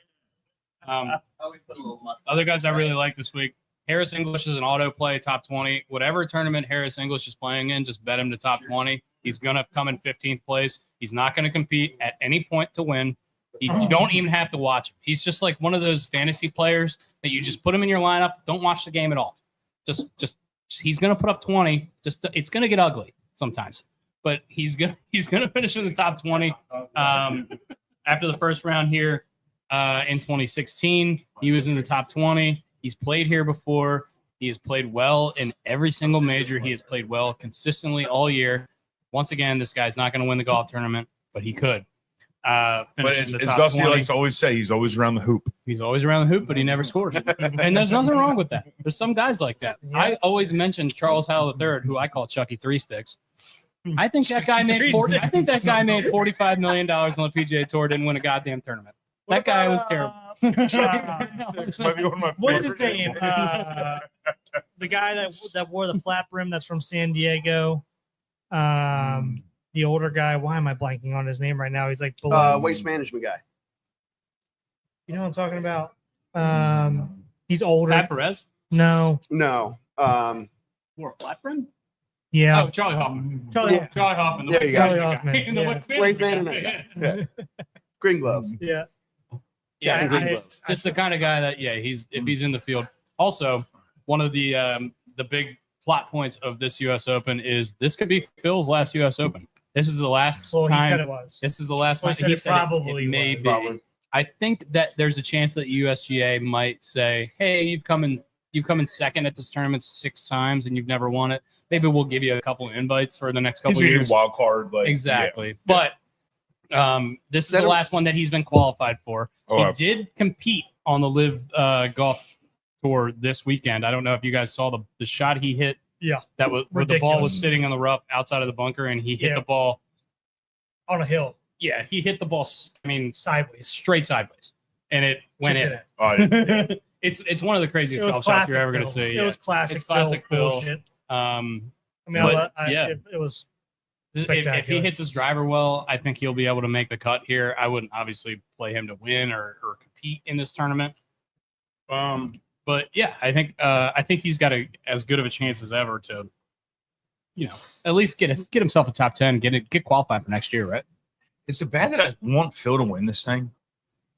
C: Other guys I really like this week. Harris English is an auto play top 20. Whatever tournament Harris English is playing in, just bet him to top 20. He's going to come in 15th place. He's not going to compete at any point to win. You don't even have to watch him. He's just like one of those fantasy players that you just put him in your lineup. Don't watch the game at all. Just he's going to put up 20. It's going to get ugly sometimes, but he's going to finish in the top 20. After the first round here in 2016, he was in the top 20. He's played here before. He has played well in every single major. He has played well consistently all year. Once again, this guy's not going to win the golf tournament, but he could.
A: But as Dusty likes to always say, he's always around the hoop.
C: He's always around the hoop, but he never scores. And there's nothing wrong with that. There's some guys like that. Yeah. I always mention Charles Howell III, who I call Chucky Three Sticks. I think that guy made $45 million on the PGA Tour, didn't win a goddamn tournament. That guy was terrible.
A: Might be one of my
B: What's his
A: favorites.
B: name? The guy that wore the flap rim that's from San Diego. The older guy. Why am I blanking on his name right now? He's like below.
E: Waste management guy.
B: You know what I'm talking about? He's older.
C: Pat Perez
B: No.
E: No.
C: wore a flat brim.
B: Yeah.
C: Oh, Charlie Hoffman.
B: Charlie.
C: Charlie Hoffman.
E: There you go.
B: Charlie Hoffman,
C: In the
B: yeah.
E: Waste
C: Waste
E: management guy. Yeah. Green gloves.
B: Yeah.
E: Jack and green
C: I-
E: gloves.
C: just the kind of guy that he's if he's in the field. Also, one of the big plot points of this U.S. Open is this could be Phil's last U.S. Open. This is the last
B: Well, he said
C: time.
B: it was.
C: This is the last
B: Well,
C: time.
B: he said it probably
C: may
B: was.
C: be.
E: Probably.
C: I think that there's a chance that USGA might say, "Hey, you've come in second at this tournament 6 times and you've never won it. Maybe we'll give you a couple of invites for the next couple
A: He's
C: of
A: a
C: years."
A: wild card, like
C: Exactly. But this is
E: That
C: the
E: a-
C: last one that he's been qualified for.
A: Oh,
C: He did compete on the Live Golf Tour this weekend. I don't know if you guys saw the shot he hit.
B: Yeah.
C: That was where the ball was
B: Ridiculous.
C: sitting on the rough outside of the bunker, and he hit
B: Yeah.
C: the ball.
B: On a hill.
C: Yeah, he hit the ball. I mean,
B: Sideways.
C: straight sideways, and it went
B: Chipped
C: in.
B: it.
A: Oh, yeah.
C: It's one of the craziest
B: It was
C: golf shots you're
B: classic
C: ever going to
B: Phil.
C: see.
B: It was classic.
C: It's classic Phil.
B: bullshit.
C: Yeah.
B: I mean,
C: But,
B: I,
C: yeah.
B: it was
C: If he
B: spectacular.
C: hits his driver well, I think he'll be able to make the cut here. I wouldn't obviously play him to win or compete in this tournament. But yeah, I think he's got as good of a chance as ever to, at least get himself a top 10, get qualified for next year, right?
A: Is it bad that I want Phil to win this thing?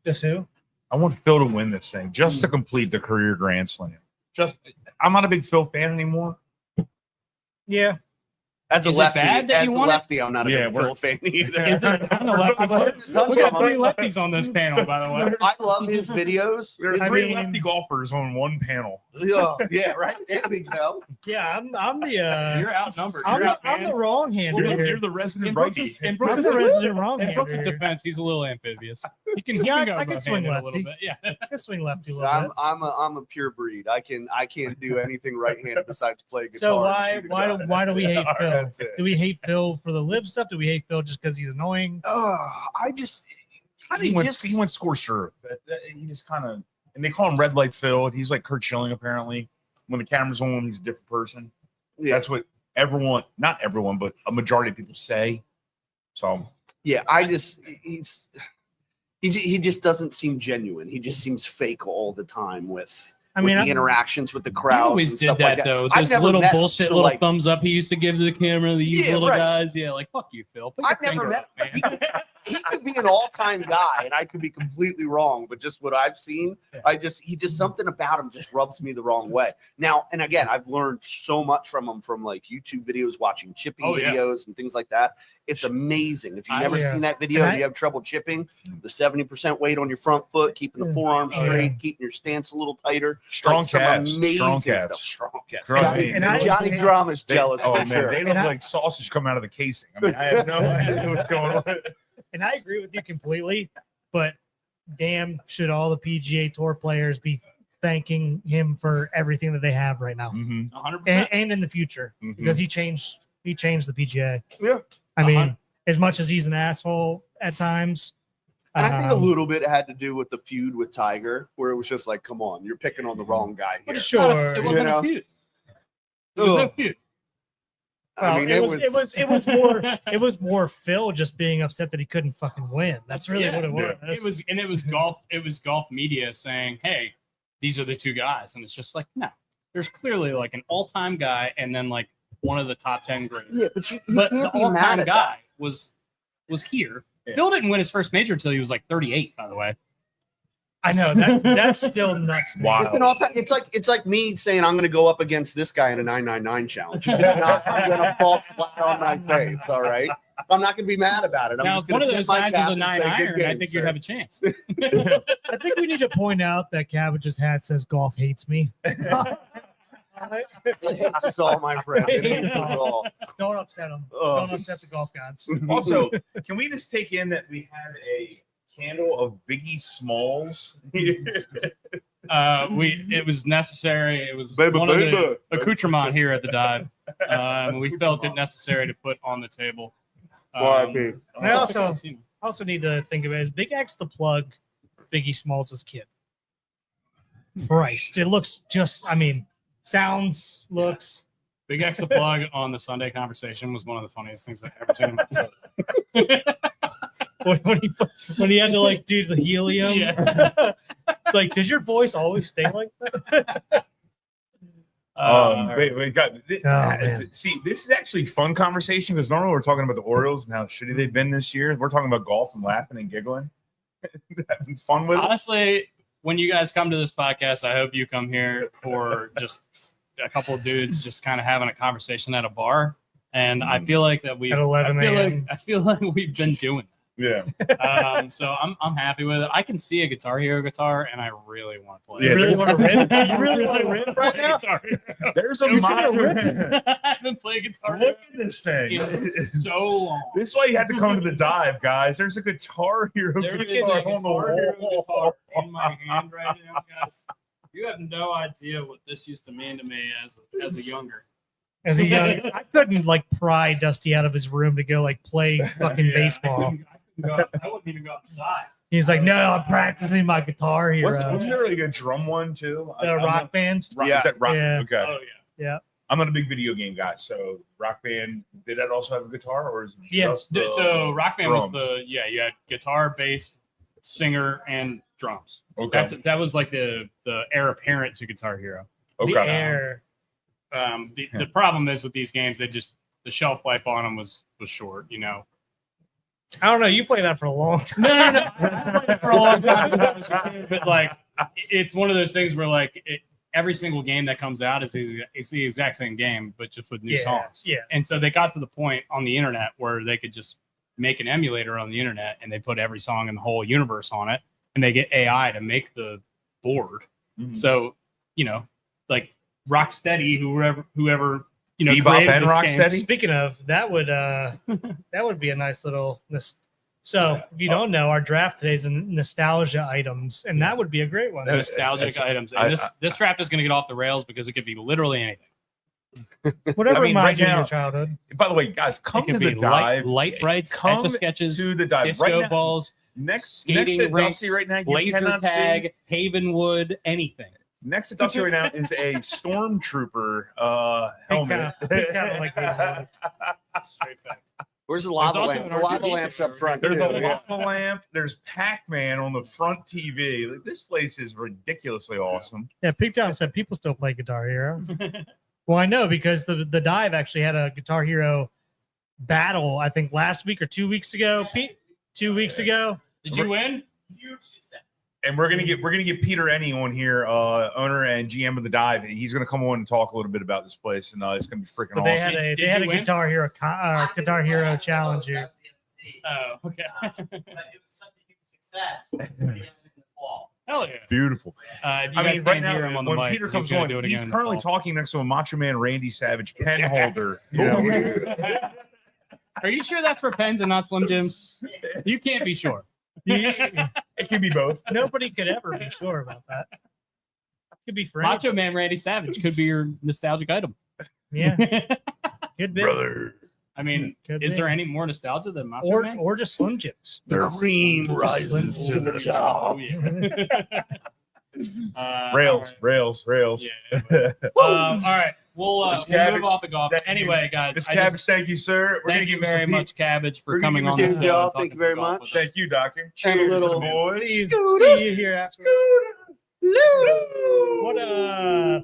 B: Just who?
A: I want Phil to win this thing just to complete the career Grand Slam. I'm not a big Phil fan anymore.
B: Yeah.
E: That's a
C: Is it
E: lefty.
C: bad that
E: As
C: you
E: a
C: want it?
E: lefty, I'm not a
A: Yeah,
E: big
A: we're-
E: Phil fan either.
C: Is it? I don't know, lefties. We got 3 lefties on this panel, by the way.
E: I love his videos.
A: There are
B: I
A: 3
B: mean-
A: lefty golfers on one panel.
E: Yeah, right. There we go.
B: Yeah. I'm the
C: You're outnumbered.
B: I'm,
C: You're
B: the, I'm the wrong hander.
A: You're,
B: here.
A: you're the resident
C: In
A: righty.
C: Brooks' in
B: I'm
C: Brooks'
B: the resident wrong
C: in
B: hander.
C: Brooks' defense, he's a little amphibious. He can
B: Yeah,
C: go
B: I can
C: both
B: swing
C: handed a little
B: lefty.
C: bit. Yeah.
B: I can swing lefty a little bit.
E: I'm a pure breed. I can't do anything right-handed besides play guitar.
B: So
E: and shoot a gun.
B: why do we hate Phil?
E: That's it.
B: Do we hate Phil for the live stuff? Do we hate Phil just because he's annoying?
E: I just
A: He went scorched earth. He just kind of, and they call him Red Light Phil. He's like Kurt Schilling apparently. When the camera's on him, he's a different person.
E: yeah.
A: That's what not everyone, but a majority of people say. So
E: Yeah, he just doesn't seem genuine. He just seems fake all the time with the interactions with the
C: He
E: crowds.
C: always
E: and
C: did
E: stuff
C: that
E: like
C: though.
E: I've
C: Those
E: never
C: little
E: met him,
C: bullshit
E: so,
C: little
E: like,
C: thumbs up he used to give to the camera. These
E: Yeah,
C: little
E: right.
C: guys. Yeah, like fuck you, Phil. Put your
E: I've never
C: finger
E: met
C: up,
E: him.
C: man.
E: He could be an all-time guy, and I could be completely wrong. But just what I've seen, he just something about him just rubs me the wrong way. Now, and again, I've learned so much from him from like YouTube videos, watching chipping
C: Oh, yeah.
E: videos, and things like that. It's amazing. If you've never
B: Yeah.
E: seen that video
B: And
E: and you have trouble chipping, the 70% weight on your front foot, keeping the forearm
B: Oh,
E: straight, keeping your stance a little tighter.
A: strong
E: Like, some
A: calves.
E: amazing
A: Strong
E: stuff.
A: calves.
E: Strong calves.
A: Strong-
E: Johnny,
B: And I-
E: Johnny Drama's jealous
A: Oh
E: for
A: man,
E: sure.
A: they look
B: And I-
A: like sausage coming out of the casing. I mean, I have no idea what's going on.
B: And I agree with you completely, but damn, should all the PGA Tour players be thanking him for everything that they have right now
C: 100%.
B: and in the future
A: Mhm.
B: because he changed the PGA.
E: Yeah.
B: I mean, as much as he's an asshole at times,
E: And I think a
B: um,
E: little bit had to do with the feud with Tiger, where it was just like, come on, you're picking on the wrong guy here.
B: sure.
C: It wasn't
E: You know?
C: a feud. It was no feud.
B: Well,
E: I mean,
B: it was more Phil just being upset that he couldn't fucking win. That's really
C: Yeah.
B: what it was.
C: It was golf. It was golf media saying, "Hey, these are the 2 guys," and it's just like, no, there's clearly like an all-time guy, and then like one of the top 10 greats.
E: Yeah, but you
C: But
E: can't
C: the
E: be mad
C: all-time
E: at
C: guy was here.
A: Yeah.
C: Phil didn't win his first major until he was like 38. By the way,
B: I know that's still nuts. to me.
A: Wow.
E: It's an all-time. It's like me saying I'm going to go up against this guy in a 999 challenge. I'm going to fall flat on my face. All right, I'm not going to be mad about it. I'm
C: now
E: just
C: if one
E: going
C: of
E: to
C: those
E: tip my
C: guys is
E: cap
C: a
E: and
C: 9
E: say, "Good
C: iron,
E: game,
C: I think
E: sir."
C: you'd have a chance.
B: I think we need to point out that Cabbage's hat says "Golf hates me."
E: It hates us all, my friend. It hates us all.
B: Don't upset him.
E: Oh.
B: Don't upset the golf gods.
A: Also, can we just take in that we had a candle of Biggie Smalls?
C: It was necessary. It was
E: Baby,
C: one of the
E: baby.
C: accoutrement here at the dive. We felt it necessary to put on the table.
E: R.I.P.
B: I also need to think of it as Big X the plug Biggie Smalls' kid. Christ, it looks just. I mean, sounds, looks.
C: Big X the plug on the Sunday conversation was one of the funniest things I've ever seen.
B: When he had to like do the helium.
C: Yeah.
B: It's like, does your voice always stay like that?
A: We got,
B: man.
A: see, this is actually fun conversation because normally we're talking about the Orioles and how shitty they've been this year. We're talking about golf and laughing and giggling, having fun with it.
C: Honestly, when you guys come to this podcast, I hope you come here for just a couple of dudes just kind of having a conversation at a bar. And I feel like that we
B: At 11 a.m.
C: I feel like we've been doing
A: Yeah,
C: that. So I'm happy with it. I can see a Guitar Hero guitar, and I really want to play.
A: Yeah,
B: You really
A: there's-
B: want to rip? You really want to rip right now?
C: Guitar Hero.
A: there's a
C: I
A: mod.
C: haven't played Guitar Hero
A: Look at this thing.
C: in so long.
A: This is why you had to come to the dive, guys. There's a Guitar Hero
C: There is a
A: guitar
C: Guitar
A: on the
C: Hero
A: wall.
C: guitar in my hand right now, guys. You have no idea what this used to mean to me as a younger.
B: As a young, I couldn't like pry Dusty out of his room to go like play fucking
C: Yeah,
B: baseball.
C: I wouldn't even go outside.
B: He's like, no, I'm practicing my Guitar Hero.
A: Wasn't there like a drum one too?
B: The Rock Band.
A: Rock,
E: Yeah.
A: is that rock?
B: Yeah.
A: Okay.
C: Oh yeah.
A: I'm not a big video game guy, so Rock Band, did that also have a guitar or is it
B: Yeah.
A: just the
C: So Rock Band was
A: drums?
C: you had guitar, bass, singer, and drums.
A: Okay.
C: That was like the heir apparent to Guitar Hero.
B: The
A: Okay.
B: Air.
C: The problem is with these games, the shelf life on them was short. You know.
B: I don't know. You play that for a long time.
C: No. I played it for a long time because I was a kid, but like it's one of those things where like every single game that comes out is it's the exact same game, but just with new songs.
B: Yeah.
C: And so they got to the point on the internet where they could just make an emulator on the internet and they put every song in the whole universe on it, and they get AI to make the board.
A: Mhm.
C: So like Rocksteady, whoever
A: Bebop
C: created
A: and
C: this
A: Rocksteady?
C: game.
B: Speaking of, that would be a nice little. So if you don't know, our draft today is in nostalgia items, and that would be a great one.
C: Nostalgic items, and this draft is going to get off the rails because it could be literally anything.
B: Whatever
A: I mean,
B: reminds
A: right
B: you of
A: now-
B: your childhood.
A: By the way, guys, come
C: It
A: to
C: could
A: the
C: be
A: dive.
C: light brights,
A: Come
C: etch a sketches,
A: to the dive.
C: disco
A: Right now,
C: balls,
A: next
C: skating
A: to
C: rinks,
A: Dusty right now, you
C: laser
A: cannot
C: tag, Havenwood, anything.
A: Next to Dusty right now is a stormtrooper helmet.
B: Big Town like Havenwood.
C: Straight fact.
E: Where's the lava
C: also
E: lamp?
C: an
E: The lava
C: RPG
E: lamp's up front.
A: There's
E: too,
A: a
E: yeah.
A: lava lamp. There's Pac-Man on the front TV. Like, this place is ridiculously awesome.
B: Yeah, Big Town said people still play Guitar Hero. Well, I know because the dive actually had a Guitar Hero battle. I think last week or 2 weeks ago. 2 weeks ago.
C: Did you win?
A: And we're gonna get Peter Ennie on here, owner and GM of the dive. He's gonna come on and talk a little bit about this place, and it's gonna be freaking
B: But they
A: awesome.
B: had a
C: Did you win?
B: Guitar Hero challenge here.
C: Oh, okay.
F: But it was such a huge success. We did it in the fall.
C: Hell yeah.
A: Beautiful.
C: If you
A: I
C: guys
A: mean, right
C: can't hear him
A: now
C: on the
A: when
C: mic,
A: Peter
C: he's
A: comes
C: gonna
A: on,
C: do it
A: he's
C: again in the
A: currently
C: fall.
A: talking next to a Macho Man Randy Savage pen holder. You know?
C: Are you sure that's for pens and not Slim Jims? You can't be sure.
A: It can be both.
B: Nobody could ever be sure about that. Could be for
C: Macho Man Randy Savage could be your nostalgic item.
B: Yeah, could be.
A: Brother.
C: I mean,
B: Could
C: is
B: be.
C: there any more nostalgia than Macho Man?
B: or just Slim Jims?
E: The cream rises to the top.
C: Oh, yeah.
A: Rails, rails.
C: Yeah. All right. We'll
A: Miss
C: move
A: Cabbage,
C: off the golf.
A: thank you.
C: Anyway, guys,
A: Miss
C: I just-
A: Cabbage, thank you, sir. We're
C: thank
A: gonna
C: you
A: give
C: very
A: Mr.
C: much, Cabbage, for
A: we're gonna
C: coming
A: give
C: on
A: Mr.
C: the
E: Pete-
C: show.
E: y'all,
C: and
E: thank
C: talking
E: you very
C: some golf
E: much.
C: with us.
A: Thank you, Doctor.
E: And a little-
A: boys.
B: See you here after. What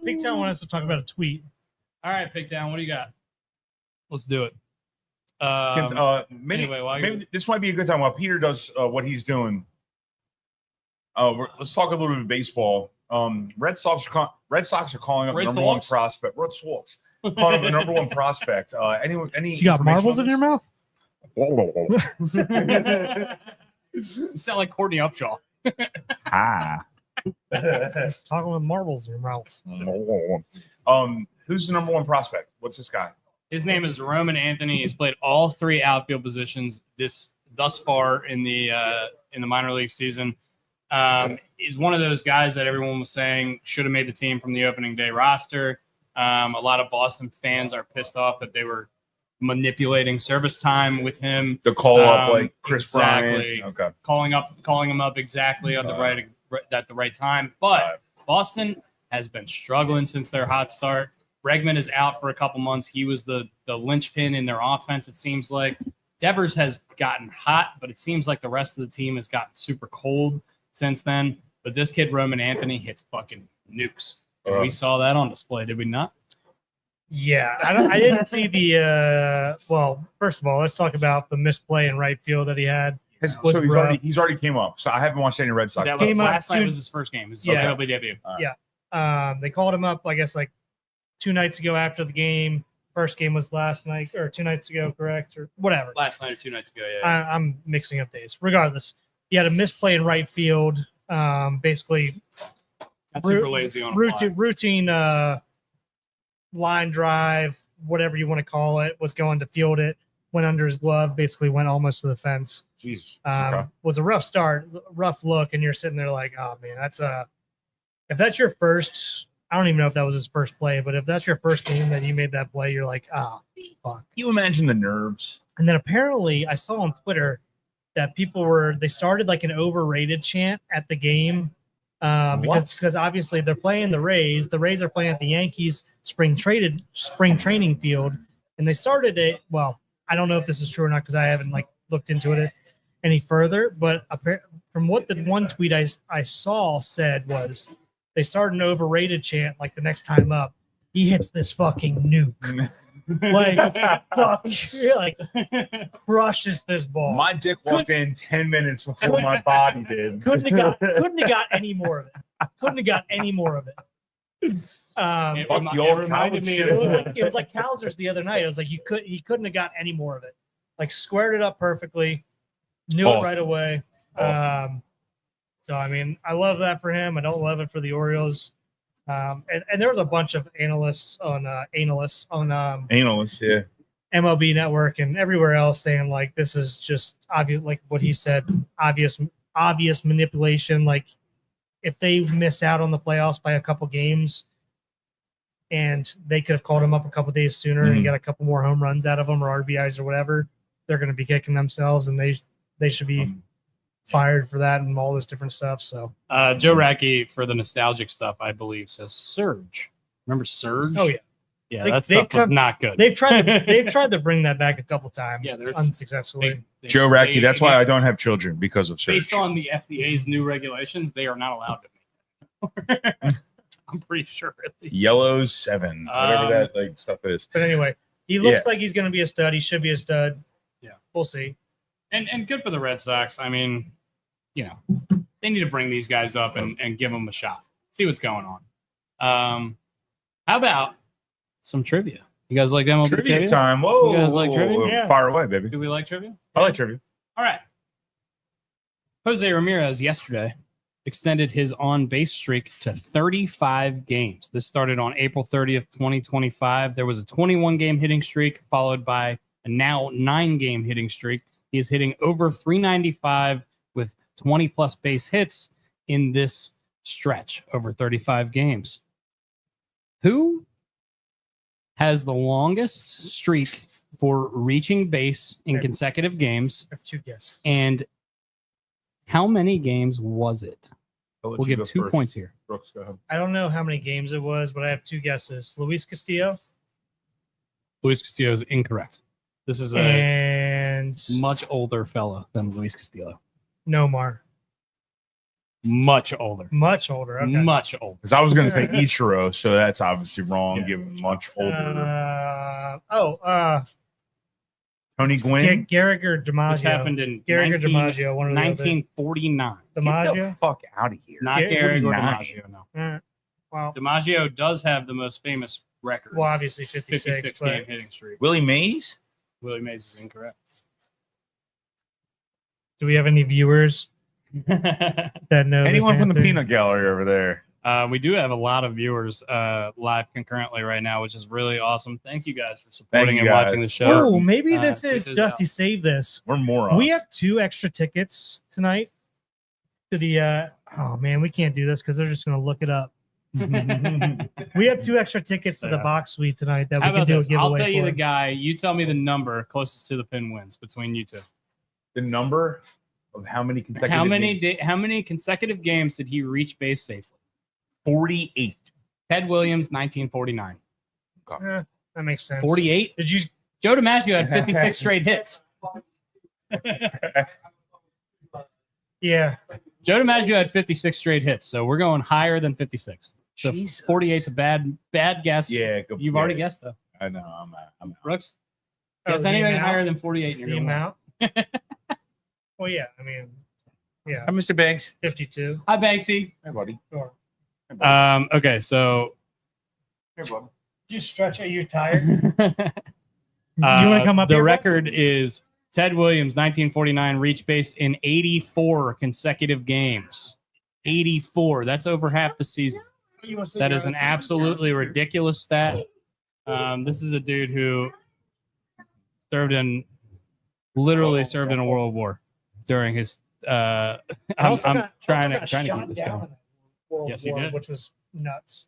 B: Pigtown wants us to talk about a tweet.
C: All right, Pigtown, what do you got? Let's do it.
A: Maybe
C: while you're-
A: this might be a good time while Peter does what he's doing. Let's talk a little bit of baseball. Red Sox are calling up the
C: Red
A: number one
C: Sox?
A: prospect. Red Sox calling up the number one prospect. Any
B: You got
A: information
B: marbles
A: on
B: in your mouth?
C: You sound like Courtney Upshaw.
A: Ah.
B: Talking with marbles in your mouth.
A: Who's the number one prospect? What's this guy?
C: His name is Roman Anthony. He's played all three outfield positions thus far in the minor league season. He's one of those guys that everyone was saying should have made the team from the opening day roster. A lot of Boston fans are pissed off that they were manipulating service time with him,
A: The call up like Chris
C: exactly.
A: Bryant. Okay.
C: calling him up exactly on the right time. But Boston has been struggling since their hot start. Bregman is out for a couple months. He was the linchpin in their offense, it seems like. Devers has gotten hot, but it seems like the rest of the team has gotten super cold since then. But this kid, Roman Anthony, hits fucking nukes. And we saw that on display, did we not?
B: Yeah, I didn't see the. Well, first of all, let's talk about the misplay in right field that he had.
A: So he's already came up. So I haven't watched any Red Sox.
C: That
B: Came up
C: last night
B: soon-
C: was his first game. His
B: Yeah.
C: MLB debut.
B: They called him up, I guess, like 2 nights ago after the game. First game was last night or 2 nights ago, correct? Or whatever.
C: Last night or 2 nights ago, yeah.
B: I'm mixing up days. Regardless, he had a misplay in right field. Basically,
C: Got super lazy on a fly.
B: routine line drive, whatever you want to call it, was going to field it. Went under his glove, basically went almost to the fence.
A: Jesus.
B: Was a rough start, rough look, and you're sitting there like, oh man, if that's your first. I don't even know if that was his first play, but if that's your first game that you made that play, you're like, fuck.
A: You imagine the nerves.
B: And then apparently I saw on Twitter that they started like an overrated chant at the game because obviously they're playing the Rays. The Rays are playing at the Yankees spring training field. And they started it. Well, I don't know if this is true or not because I haven't like looked into it any further. But from what the one tweet I saw said was, they started an overrated chant like the next time up, he hits this fucking nuke. Crushes this ball.
A: My dick walked in 10 minutes before my body did.
B: Couldn't have got any more of it. Couldn't have got any more of it.
C: It
A: reminded me of
B: It was like Cowsers the other night. It was like he couldn't have got any more of it. Like squared it up perfectly, knew it right away. So, I mean, I love that for him. I don't love it for the Orioles. And there was a bunch of analysts on MLB Network and everywhere else saying, like, this is just obvious, like what he said, obvious manipulation. Like, if they miss out on the playoffs by a couple games and they could have called him up a couple days sooner and get a couple more home runs out of him or RBIs or whatever, they're going to be kicking themselves and they should be fired for that and all this different stuff. So
C: Joe Racky, for the nostalgic stuff, I believe, says Surge. Remember Surge?
B: Oh yeah,
C: that stuff was not good.
B: They've tried to bring that back a couple times, unsuccessfully.
A: Joe Racky. That's why I don't have children, because of Surge.
C: Based on the FDA's new regulations, they are not allowed to make that. I'm pretty sure. At least.
A: Yellow 7, whatever that stuff is.
B: But anyway, he looks like he's going to be a stud. He should be a stud.
C: Yeah,
B: we'll see. And
C: good for the Red Sox. I mean, they need to bring these guys up and give them a shot. See what's going on. How about some trivia? You guys like MLB
A: trivia time? Whoa!
C: You guys like trivia?
A: Yeah. Fire away, baby.
C: Do we like trivia?
A: I like trivia.
C: All right. Jose Ramirez yesterday extended his on-base streak to 35 games. This started on April 30th, 2025. There was a 21-game hitting streak followed by a now 9-game hitting streak. He is hitting over 395 with 20-plus base hits in this stretch over 35 games. Who has the longest streak for reaching base in consecutive games?
B: I have 2 guesses.
C: And how many games was it? We'll give 2 points here.
A: Brooks, go ahead.
B: I don't know how many games it was, but I have 2 guesses. Luis Castillo.
C: Luis Castillo is incorrect. This is a much older fella than Luis Castillo.
B: Nomar.
C: Much older.
B: Much older. Okay.
C: Much older.
A: Because I was going to say Ichiro, so that's obviously wrong. Given much older. Tony Gwynn.
B: Garrick or DiMaggio.
C: This happened in
B: Garrick or DiMaggio.
C: 1949.
B: DiMaggio.
A: Get the fuck out of here.
C: Not Garrick or DiMaggio. No.
B: Wow.
C: DiMaggio does have the most famous record.
B: Well, obviously 56
C: game hitting streak.
A: Willie Mays.
C: Willie Mays is incorrect.
B: Do we have any viewers that know?
A: Anyone
B: this
A: from the
B: answer?
A: peanut gallery over there?
C: We do have a lot of viewers live concurrently right now, which is really awesome. Thank you guys for supporting and watching the show.
B: Oh, maybe this is Dusty. Save this.
A: We're morons.
B: We have 2 extra tickets tonight to the. Oh man, we can't do this because they're just going to look it up. We have 2 extra tickets to the box suite tonight that we
C: How
B: can
C: about
B: do a
C: this?
B: giveaway
C: I'll tell you
B: for.
C: the guy. You tell me the number closest to the pin wins between you two.
A: The number of how many consecutive
C: How many consecutive games did he reach base safely?
A: 48.
C: Ted Williams, 1949.
B: That makes sense.
C: 48.
B: Did you?
C: Joe DiMaggio had 56 straight hits.
B: Yeah.
C: Joe DiMaggio had 56 straight hits, so we're going higher than 56. So
A: Jesus.
C: 48's a bad guess.
A: Yeah,
C: You've already guessed though.
A: I know. I'm out.
C: Brooks,
B: Oh,
C: guess
B: the
C: anything
B: amount?
C: higher than 48, and you're
B: The
C: going to win.
B: amount? Well, yeah. I mean, yeah.
A: Hi, Mr. Banks.
B: 52.
C: Hi, Banksy.
A: Hey, buddy.
B: Sure.
A: Hey, buddy.
C: Okay, so
A: Hey, buddy.
B: Just stretch out. You're tired.
C: you
B: want to come up
C: the
B: here, Brett?
C: record is Ted Williams, 1949, reached base in 84 consecutive games. 84. That's over half the season. That is an absolutely ridiculous stat. This is a dude who literally served in a world war during his. I'm trying to keep this going. Yes, he did.
B: Which was nuts.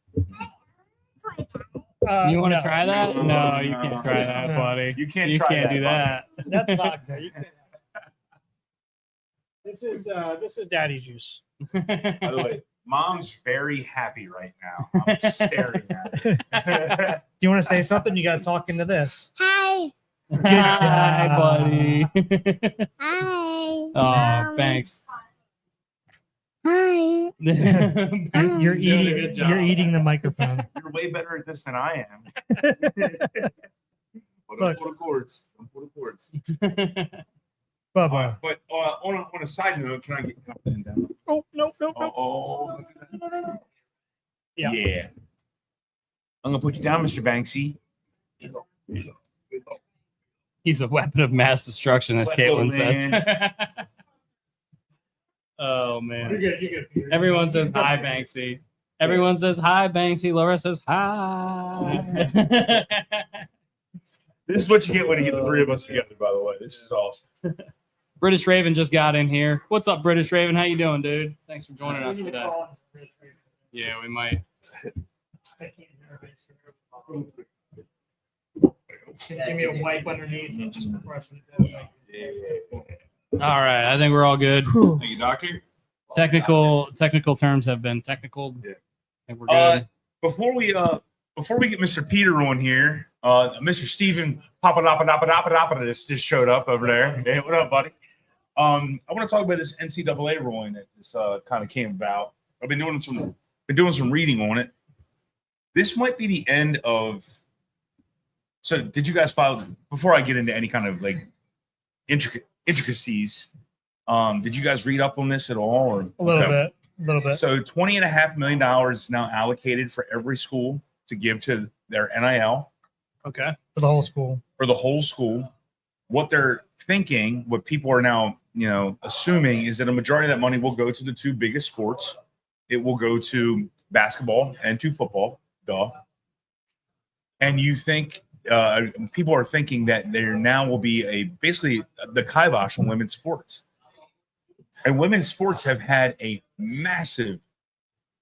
C: You want to
B: no.
C: try that? No, you can't try that,
B: No.
C: buddy.
A: You can't
C: You
A: try
C: can't
A: that,
C: do that.
B: That's vodka. You can't- This is daddy juice.
A: By the way, Mom's very happy right now. I'm staring at her.
B: Do you want to say something? You got to talk into this.
G: Hi.
B: Good
C: Hi,
B: job.
C: buddy.
G: Hi.
C: Oh, thanks.
G: Hi.
B: You're eating the microphone.
A: You're way better at this than I am. But
B: Look.
A: I'm chords.
B: Bubba.
A: But on a side note, can I get something down?
B: Oh, no.
A: Oh,
B: Yeah.
A: yeah. I'm gonna put you down, Mr. Banksy.
C: He's a weapon of mass destruction, as Caitlin
A: man.
C: says. Oh, man.
B: You're good, Peter.
C: Everyone says hi, Banksy. Everyone says hi, Banksy. Laura says hi.
A: This is what you get when you get the 3 of us together, by the way. This is awesome.
C: British Raven just got in here. What's up, British Raven? How you doing, dude? Thanks for joining us today. Yeah, we might.
B: Give me a wipe underneath and just brush it.
C: All right, I think we're all good.
A: Thank you, doctor.
C: Technical terms have been technical.
A: Yeah.
C: I think we're good.
A: Before we get Mr. Peter on here, Mr. Steven Papadopoulos just showed up over there. Hey, what up, buddy? I want to talk about this NCAA ruling that this kind of came about. I've been doing some reading on it. This might be the end of. So, did you guys file before I get into any kind of like intricacies? Did you guys read up on this at all? Or
B: A little bit.
A: So $20.5 million is now allocated for every school to give to their NIL
C: Okay.
B: For the whole school.
A: for the whole school. What they're thinking, what people are now, assuming is that a majority of that money will go to the 2 biggest sports. It will go to basketball and to football. Duh. And you think people are thinking that there now will be basically the kibosh on women's sports. And women's sports have had a massive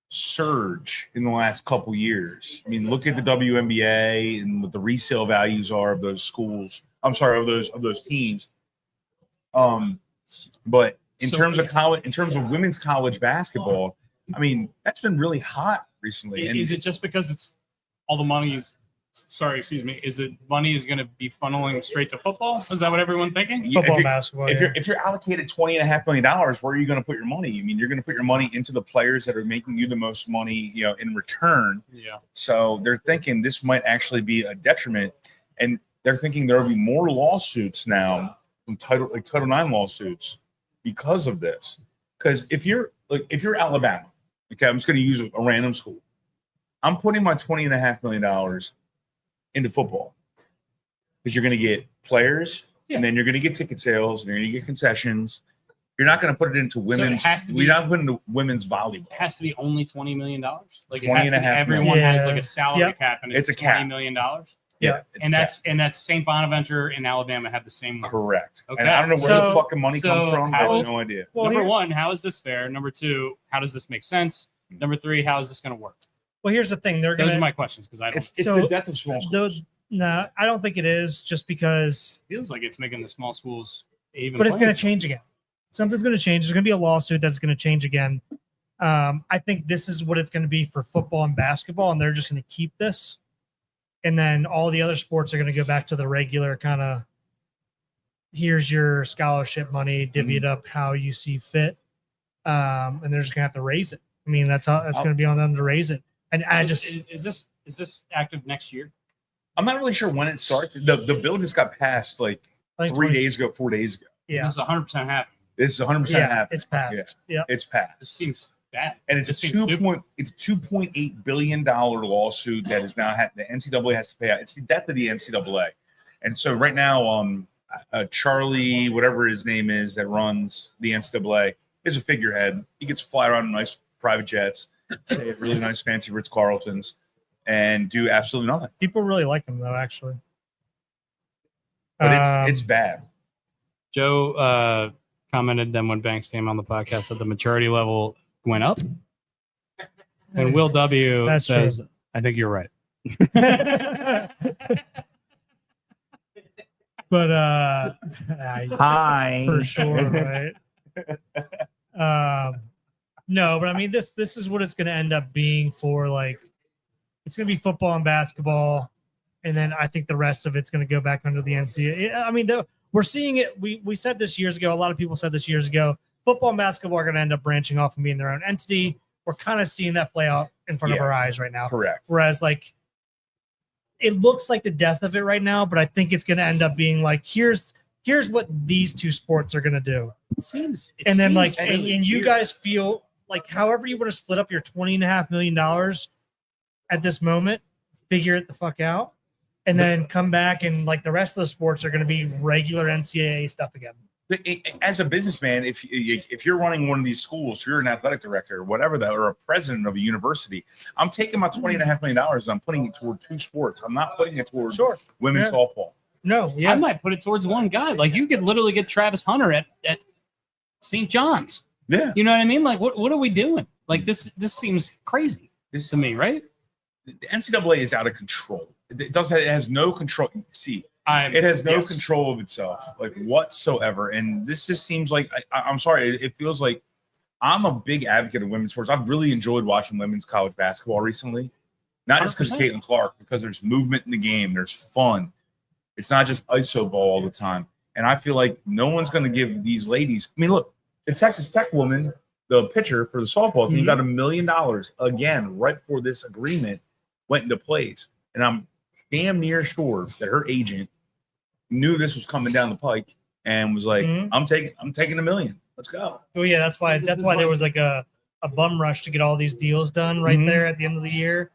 A: surge in the last couple years. I mean, look at the WNBA and what the resale values are of those schools. I'm sorry, of those teams. But in terms of college, in terms of women's college basketball, I mean, that's been really hot recently. And
C: Is it just because it's all the money is? Sorry, excuse me. Is it money is going to be funneling straight to football? Is that what everyone's thinking?
B: Football,
A: if
B: basketball.
A: if you're allocated $20.5 million, where are you going to put your money? I mean, you're going to put your money into the players that are making you the most money, in return.
C: Yeah.
A: So they're thinking this might actually be a detriment, and they're thinking there will be more lawsuits now from Title IX lawsuits because of this. Because if you're Alabama, okay, I'm just going to use a random school. I'm putting my $20.5 million into football because you're going to get players, and then you're going to get ticket sales, and you're going to get concessions. You're not going to put it into women's. We're not putting into women's volleyball.
C: It has to be only $20 million. Like it
A: 20
C: has
A: and
C: to
A: a
C: be,
A: half
C: everyone
B: million.
C: has
B: Yeah.
C: like a salary
B: Yep.
C: cap, and
A: It's
C: it's
A: a cap.
C: $20 million.
A: Yeah, it's
C: And
A: capped.
C: that's St. Bonaventure and Alabama have the same one.
A: Correct.
C: Okay.
A: And I don't know where the
B: So-
A: fucking money comes from. I
C: how
A: have
C: is-
A: no idea.
B: Well,
C: Number
B: here-
C: one, how is this fair? Number two, how does this make sense? Number three, how is this going to work?
B: Well, here's the thing. They're
C: Those
B: gonna.
C: are my questions because I don't.
A: It's
B: So,
A: the death of small schools.
B: Those. No, I don't think it is. Just because.
C: feels like it's making the small schools even.
B: But it's going
C: playing.
B: to change again. Something's going to change. There's going to be a lawsuit that's going to change again. I think this is what it's going to be for football and basketball, and they're just going to keep this. And then all the other sports are going to go back to the regular kind of, here's your scholarship money, divvy it up how you see fit. And they're just going to have to raise it. I mean, that's going to be on them to raise it. And I
C: So
B: just
C: is this active next year?
A: I'm not really sure when it starts. The bill just got passed like
B: I think
A: 4 days ago.
B: yeah,
C: This is 100% happening.
A: This is 100%
B: yeah,
A: happening.
B: it's passed. Yeah.
A: It's passed.
C: This seems bad.
A: And it's a
C: This seems stupid.
A: $2.8 billion lawsuit that is now the NCAA has to pay out. It's the death of the NCAA. And so right now, Charlie, whatever his name is, that runs the NCAA, is a figurehead. He gets to fly around in nice private jets, stay at really nice fancy Ritz Carltons, and do absolutely nothing.
B: People really like him though, actually.
A: But it's bad.
C: Joe commented then when Banks came on the podcast that the maturity level went up. And Will W
B: That's
C: says,
B: true.
C: I think you're right.
B: But
A: Hi.
B: for sure, right? No, but I mean this is what it's going to end up being for, like, it's going to be football and basketball, and then I think the rest of it's going to go back under the NCAA. I mean, we're seeing it. We said this years ago. A lot of people said this years ago. Football and basketball are going to end up branching off and being their own entity. We're kind of seeing that play out in front of our eyes right now.
A: Correct.
B: Whereas, like, it looks like the death of it right now, but I think it's going to end up being like, here's what these two sports are going to do.
C: It seems
B: And then, like,
C: really
B: and you
C: weird.
B: guys feel like however you want to split up your $20.5 million at this moment, figure it the fuck out, and then come back and, like, the rest of the sports are going to be regular NCAA stuff again.
A: As a businessman, if you're running one of these schools, if you're an athletic director or whatever that, or a president of a university, I'm taking my $20.5 million and I'm putting it toward two sports. I'm not putting it towards women's
B: Yeah.
A: softball.
B: No, yeah.
C: I might put it towards one guy. Like, you could literally get Travis Hunter at St. John's.
A: Yeah.
C: You know what I mean? Like, what are we doing? Like, this seems crazy to me, right?
A: The NCAA is out of control. It has no control. See, it has no
C: yes.
A: control of itself, like, whatsoever. And this just seems like, I'm sorry, it feels like I'm a big advocate of women's sports. I've really enjoyed watching women's college basketball recently. Not just because
C: 100%.
A: Caitlin Clark, because there's movement in the game. There's fun. It's not just ISO ball all the time. And I feel like no one's going to give these ladies. I mean, look, the Texas Tech woman, the pitcher for the softball team, got $1 million again right before this agreement went into place. And I'm damn near sure that her agent knew this was coming down the pike and was like, I'm taking $1 million. Let's go.
B: Oh yeah, that's why there was like a bum rush to get all these deals done right there at the end of the year,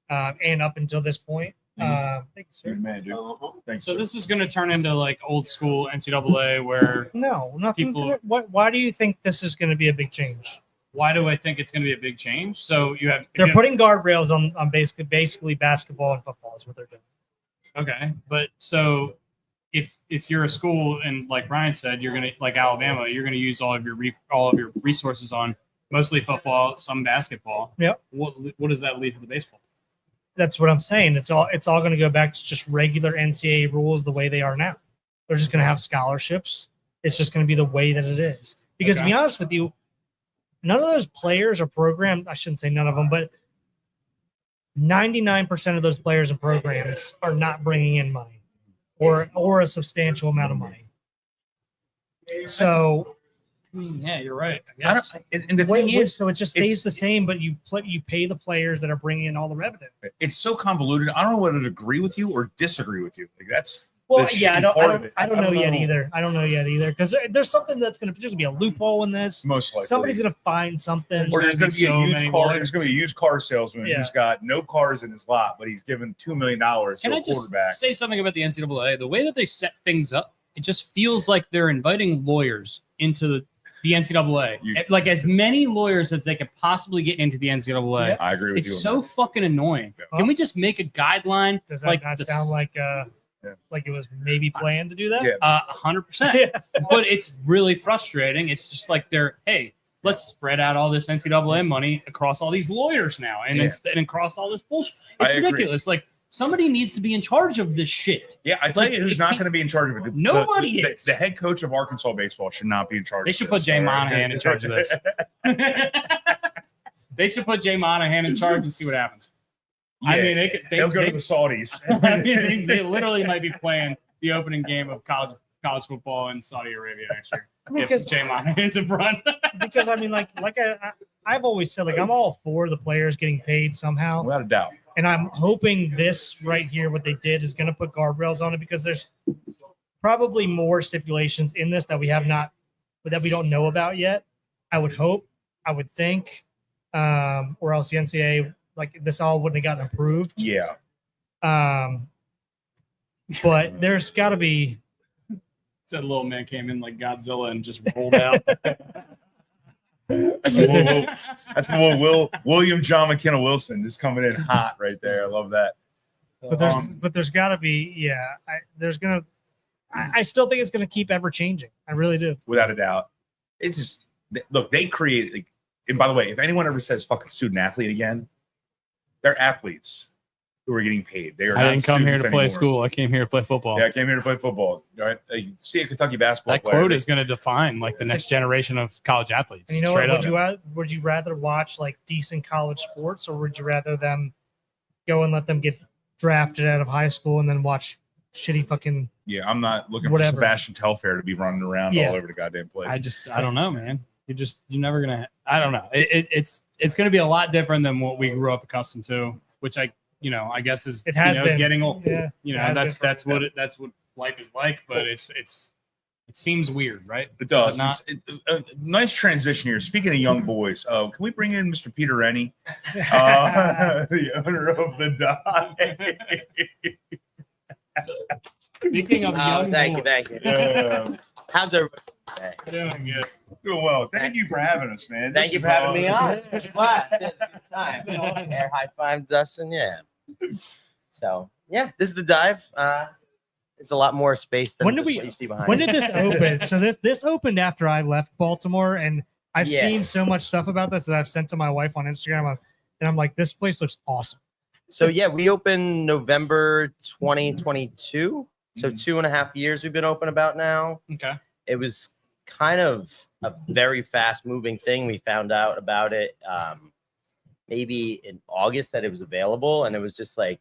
B: and up until this point. Thank you, sir.
A: You're the man, dude. Thanks.
C: So
A: sir.
C: this is going to turn into like old school NCAA where
B: No, nothing.
C: People-
B: Why do you think this is going to be a big change?
C: why do I think it's going to be a big change? So you have
B: They're putting guardrails on basically basketball and football is what they're doing.
C: okay, but so if you're a school and like Ryan said, you're gonna like Alabama, you're gonna use all of your resources on mostly football, some basketball.
B: Yep.
C: What does that leave for the baseball?
B: That's what I'm saying. It's all going to go back to just regular NCAA rules the way they are now. They're just going to have scholarships. It's just going to be the way that it is. Because to be honest with you, none of those players are programmed. I shouldn't say none of them, but 99% of those players and programs are not bringing in money or a substantial amount of money. So
C: Yeah, you're right.
A: I don't, and the thing is,
B: so it just stays the same, but you pay the players that are bringing in all the revenue.
A: it's so convoluted. I don't know whether to agree with you or disagree with you. Like, that's
B: Well,
A: the
B: yeah,
A: shitty
B: I don't know yet either. I don't know yet either because there's something that's going to be a loophole in this.
A: most likely.
B: Somebody's going to find something.
A: Or there's going to be
C: so
A: a
C: many
A: used car.
C: lawyers.
A: There's going to be a used car salesman
B: Yeah.
A: who's got no cars in his lot, but he's given $2 million to
C: Can
A: a
C: I just
A: quarterback.
C: say something about the NCAA? The way that they set things up, it just feels like they're inviting lawyers into the NCAA. Like as many lawyers as they could possibly get into the NCAA.
A: I agree with
C: It's
A: you.
C: so fucking annoying.
A: Yeah.
C: Can we just make a guideline?
B: Does that
C: like
B: not
C: the-
B: sound like like it was maybe planned to do that?
A: Yeah.
C: 100%. But it's really frustrating. It's just like hey, Let's spread out all this NCAA money across all these lawyers now, and instead and across all this bullshit. It's ridiculous. Like somebody needs to be in charge of this shit.
A: Yeah, I tell you who's not going to be in charge of it.
C: Nobody is.
A: The head coach of Arkansas baseball should not be in charge.
C: They should put Jay Monahan in charge of this. They should put Jay Monahan in charge and see what happens.
A: Yeah, I mean, they'll go to the Saudis.
C: I mean, they literally might be playing the opening game of college football in Saudi Arabia next year. Because Jay Monahan's in front.
B: Because I mean, like I've always said, like I'm all for the players getting paid somehow,
A: without a doubt.
B: And I'm hoping this right here, what they did, is going to put guardrails on it because there's probably more stipulations in this that we don't know about yet. I would hope, I would think, or else the NCAA, like this all wouldn't have gotten approved.
A: Yeah.
B: But there's got to be.
C: Said little man came in like Godzilla and just rolled out.
A: That's William John McKenna Wilson is coming in hot right there. I love that.
B: But there's got to be, I still think it's going to keep ever changing. I really do.
A: Without a doubt. It's just, look, they created, like, and by the way, if anyone ever says fucking student athlete again, they're athletes who are getting paid. They are.
C: I didn't come here to
A: anymore.
C: play school. I came here to play football.
A: Yeah, I came here to play football. All right. You see a Kentucky basketball
C: that
A: player.
C: Quote is going to define like the next generation of college athletes.
B: And you know what? Would you rather watch like decent college sports, or would you rather them go and let them get drafted out of high school and then watch shitty fucking?
A: Yeah, I'm not looking
B: whatever.
A: for Sebastian Telfair to be running around all over the goddamn place.
C: I don't know, man. You're never gonna. I don't know. It's going to be a lot different than what we grew up accustomed to, which I guess is
B: been
C: getting old.
B: Yeah,
C: that's what life is like. But it seems weird, right?
A: It does. Nice transition here. Speaking of young boys, can we bring in Mr. Peter Rennie, the owner of the Dive?
C: Speaking of young boys.
F: Thank you. How's everybody?
C: Doing good.
A: Doing well. Thank you for having us, man.
F: Thank you for having me on. Wow, it's a good time. Air high five, Dustin. Yeah. So yeah, this is the Dive. It's a lot more space than what you see behind.
B: When did this open? So this opened after I left Baltimore, and I've seen so much stuff about this that I've sent to my wife on Instagram, and I'm like, this place looks awesome.
F: So yeah, we opened November 2022. So 2.5 years we've been open about now.
C: Okay.
F: It was kind of a very fast moving thing. We found out about it maybe in August that it was available, and it was just like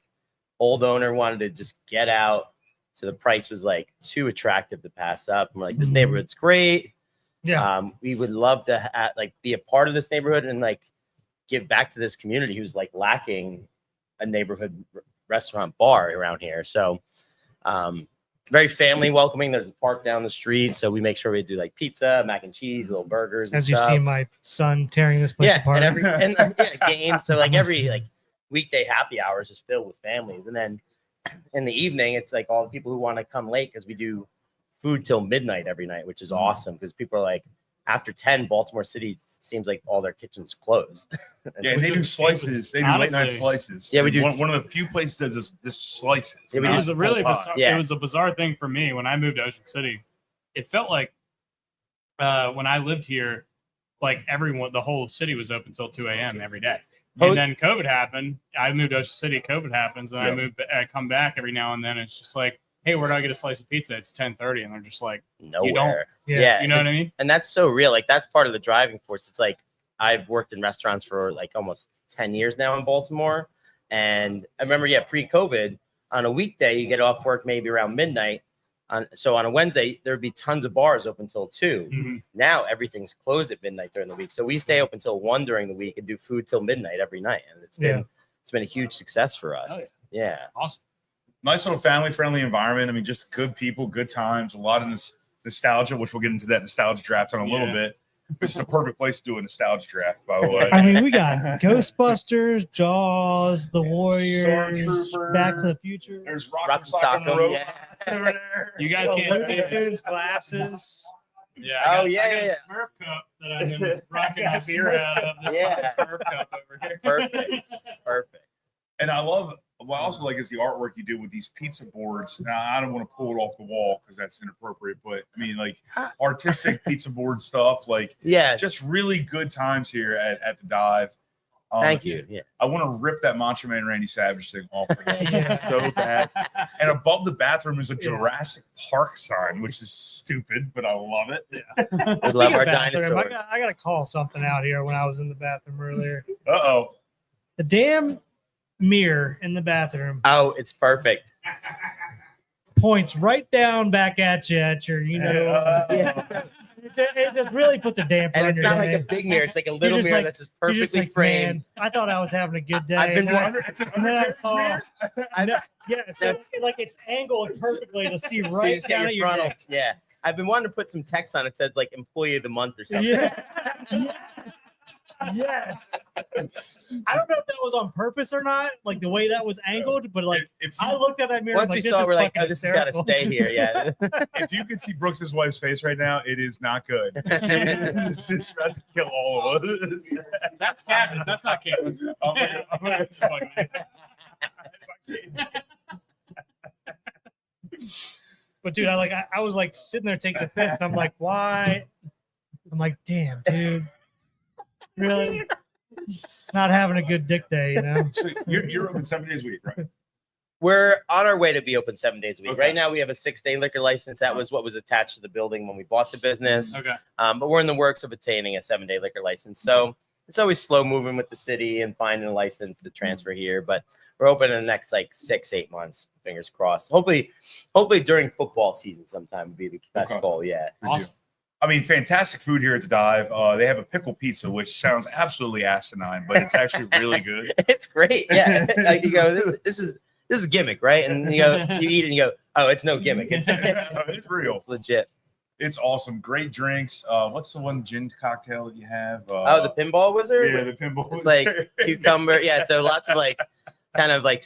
F: old owner wanted to just get out. So the price was like too attractive to pass up. I'm like, this neighborhood's great.
B: Yeah.
F: We would love to be a part of this neighborhood and like give back to this community who's like lacking a neighborhood restaurant bar around here. So very family welcoming. There's a park down the street, so we make sure we do like pizza, mac and cheese, little burgers.
B: As you've seen my son tearing this place apart.
F: And games. So like every like weekday happy hours is filled with families, and then in the evening it's like all the people who want to come late because we do food till midnight every night, which is awesome because people are like, after 10, Baltimore City seems like all their kitchens close.
A: Yeah, and they do slices. They do late night slices.
F: Yeah, we do.
A: One of the few places that does this slices.
F: Yeah,
C: it was a really bizarre. Yeah. It was a bizarre thing for me when I moved to Ocean City. It felt like when I lived here, like the whole city was open till 2 a.m. every day. And then COVID happened. I moved to Ocean City. COVID happens, and I come back every now and then. It's just like, hey, where do I get a slice of pizza? It's 10:30, and they're just like,
F: nowhere.
C: You don't.
F: Yeah.
C: You know what I mean?
F: And that's so real. Like that's part of the driving force. It's like I've worked in restaurants for like almost 10 years now in Baltimore. And I remember, pre-COVID, on a weekday, you get off work maybe around midnight. So on a Wednesday, there'd be tons of bars open till 2.
C: Mm-hmm.
F: Now everything's closed at midnight during the week. So we stay open till 1 during the week and do food till midnight every night. And it's been a huge success for us.
C: Oh,
F: yeah.
C: Awesome.
A: Nice little family-friendly environment. I mean, just good people, good times, a lot of nostalgia, which we'll get into that nostalgia draft in a little bit. It's the perfect place to do a nostalgia draft, by the way.
B: I mean, we got Ghostbusters, Jaws, The Warriors, Back to the Future.
A: There's
F: Rock
A: Sock on the road.
F: Yeah.
A: Over there.
C: You guys can't see it.
B: Glasses.
C: Yeah.
F: I got
C: a Smurf cup that I've been rocking my beer out of. This Smurf cup over here.
F: Perfect.
A: And I love what I also like is the artwork you do with these pizza boards. Now, I don't want to pull it off the wall because that's inappropriate, but I mean, like artistic pizza board stuff, like just really good times here at the Dive.
F: Thank you. Yeah,
A: I want to rip that Macho Man Randy Savage thing off the wall so bad. And above the bathroom is a Jurassic Park sign, which is stupid, but I love it.
B: Yeah.
F: we love our
B: bathroom,
F: dinosaurs.
B: I got to call something out here when I was in the bathroom earlier.
A: Uh-oh.
B: The damn mirror in the bathroom
F: Oh, it's perfect.
B: points right down back at you
F: Yeah.
B: It just really puts a damper
F: And
B: on
F: it's
B: your
F: not like
B: day.
F: a big mirror. It's like a little
B: just
F: mirror
B: like-
F: that's just
B: You're
F: perfectly
B: just like,
F: framed.
B: man, I thought I was having a good day.
F: I've been
B: and then,
F: wondering-
B: and then I saw, so like it's angled perfectly to see
F: So you
B: right
F: just get
B: down
F: your
B: at your
F: frontal.
B: neck.
F: Yeah. I've been wanting to put some text on it. Says like employee of the month or something.
B: Yes. I don't know if that was on purpose or not, like the way that was angled, but like
A: if
B: I
A: you,
B: look at that mirror,
F: Once
B: like,
F: we
B: this
F: saw,
B: is
F: we're like,
B: fucking
F: oh, this has got to
B: hysterical.
F: stay here. Yeah.
A: if you could see Brooks's wife's face right now, it is not good. It's about to kill all of us.
C: That's Cabbage. That's not Caitlin.
A: I'm gonna just fucking-
B: But dude, I was like sitting there taking a piss, and I'm like, why? I'm like, damn, dude, really not having a good dick day, you know?
A: So you're open 7 days a week, right?
F: We're on our way to be open 7 days a week.
A: Okay.
F: Right now, we have a 6-day liquor license. That was what was attached to the building when we bought the business.
C: Okay.
F: But we're in the works of attaining a 7-day liquor license. So it's always slow moving with the city and finding a license to transfer here. But we're open in the next like 6-8 months. Fingers crossed. Hopefully during football season sometime would be the best
A: Okay.
F: goal. Yeah.
C: Awesome.
A: I mean, fantastic food here at the Dive. They have a pickle pizza, which sounds absolutely asinine, but it's actually really good.
F: It's great. Yeah. Like you go, this is a gimmick, right? And you go, you eat it and you go, oh, it's no gimmick.
A: It's real.
F: It's legit.
A: It's awesome. Great drinks. What's the one gin cocktail that you have?
F: Oh, the pinball wizard?
A: Yeah, the pinball.
F: It's like cucumber. Yeah. So lots of like kind of like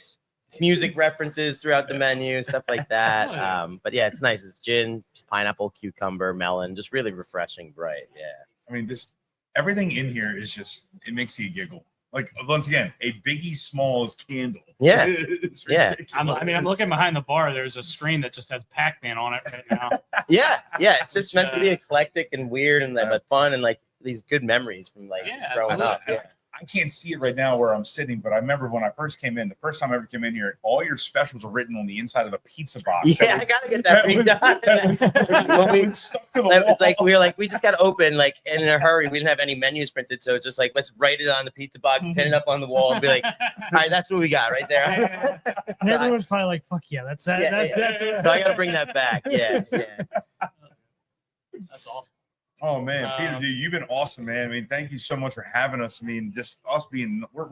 F: music references throughout the menu, stuff like that.
C: Oh, yeah.
F: But yeah, it's nice. It's gin, pineapple, cucumber, melon, just really refreshing, bright. Yeah.
A: I mean, everything in here is just, it makes you giggle. Like, once again, a Biggie Smalls candle.
F: Yeah.
A: It's
F: Yeah.
A: ridiculous.
C: I'm looking behind the bar. There's a screen that just has Pac-Man on it right now.
F: Yeah. Yeah. It's just meant to be eclectic and weird and but fun and like these good memories from like growing up. Yeah.
A: I can't see it right now where I'm sitting, but I remember when I first came in, the first time I ever came in here, all your specials were written on the inside of the pizza box.
F: Yeah, I gotta get that redone. When we-
A: stuck to the wall.
F: It's like we just got to open like in a hurry. We didn't have any menus printed, so it's just like let's write it on the pizza box, pin it up on the wall, and be like, all right, that's what we got right there.
B: And everyone's probably like, fuck yeah, that's that.
F: Yeah,
B: That's
F: So I got to bring that back. Yeah, yeah.
C: That's awesome.
A: Oh man, Peter, dude, you've been awesome, man. I mean, thank you so much for having us. I mean, just us being we're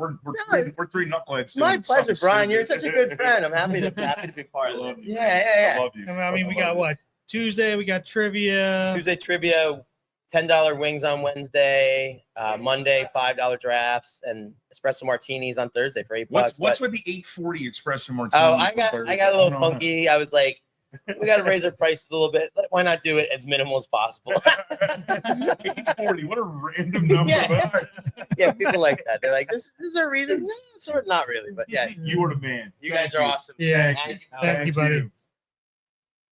A: three knuckleheads.
F: My
A: doing
F: pleasure,
A: something
F: Brian. You're
A: stupid.
F: such a good friend. I'm happy to be part
A: I
F: of
A: love
F: this.
A: you.
F: Yeah.
A: I love you.
B: I mean, we
A: I
B: got
A: love
B: what? Tuesday, we got trivia.
F: Tuesday trivia, $10 wings on Wednesday. Monday, $5 drafts, and espresso martinis on Thursday for $8.
A: What's
F: But-
A: with the 840 espresso martini?
F: Oh, I got a little funky. I was like, we got to raise our prices a little bit. Why not do it as minimal as possible?
A: 840. What a random number.
F: Yeah. Yeah, people like that. They're like, this is a reason. No, sort of not really, but yeah,
A: You were the man.
F: you guys are awesome.
B: Yeah.
F: Thank you.
B: Thank you, buddy.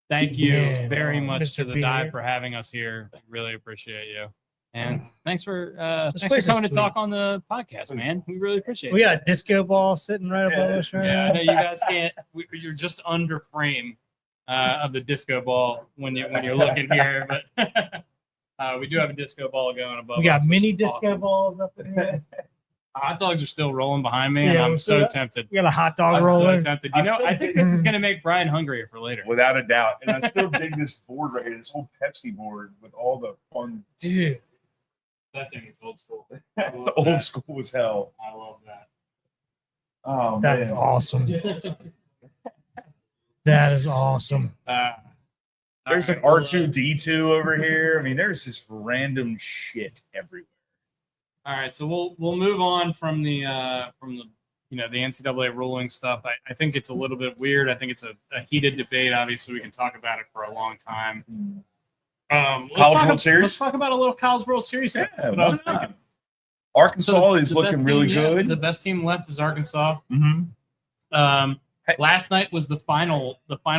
C: Thank you
B: Yeah.
C: very much
B: Mr.
C: to the
B: Peter.
C: Dive for having us here. Really appreciate you. And thanks for
B: This
C: thanks for
B: place is
C: coming to
B: sweet.
C: talk on the podcast, man. We really appreciate
B: We
C: it.
B: got a disco ball sitting right above us right
C: Yeah, I
B: now.
C: know you guys can't. You're just under frame of the disco ball when you're looking here, but we do have a disco ball going above.
B: We got
C: us, which
B: mini
C: is
B: disco
C: awesome.
B: balls up in here.
C: Hot dogs are still rolling behind me, and
B: Yeah,
C: I'm so
B: so-
C: tempted.
B: We got a hot dog
A: I'm
C: So
B: roller.
C: tempted. You know, I think this is going to make Brian hungrier for later.
A: Without a doubt. And I still dig this board right here, this whole Pepsi board with all the fun,
B: Dude,
C: That thing is old school. I love
A: old
C: that.
A: school as hell.
C: I love that.
A: Oh,
B: that
A: man.
B: is awesome. That is awesome.
A: There's an R2D2 over here. I mean, there's just random shit everywhere.
C: All right, so we'll move on from the the NCAA ruling stuff. I think it's a little bit weird. I think it's a heated debate. Obviously, we can talk about it for a long time.
A: College World Series?
C: Let's talk about a little College World Series stuff. That's what I
A: why
C: was
A: not?
C: thinking.
A: Arkansas
C: So
A: is
C: the
A: looking
C: best
A: really
C: team, yeah,
A: good.
C: the best team left is Arkansas.
A: Mm-hmm.
C: Last night was the final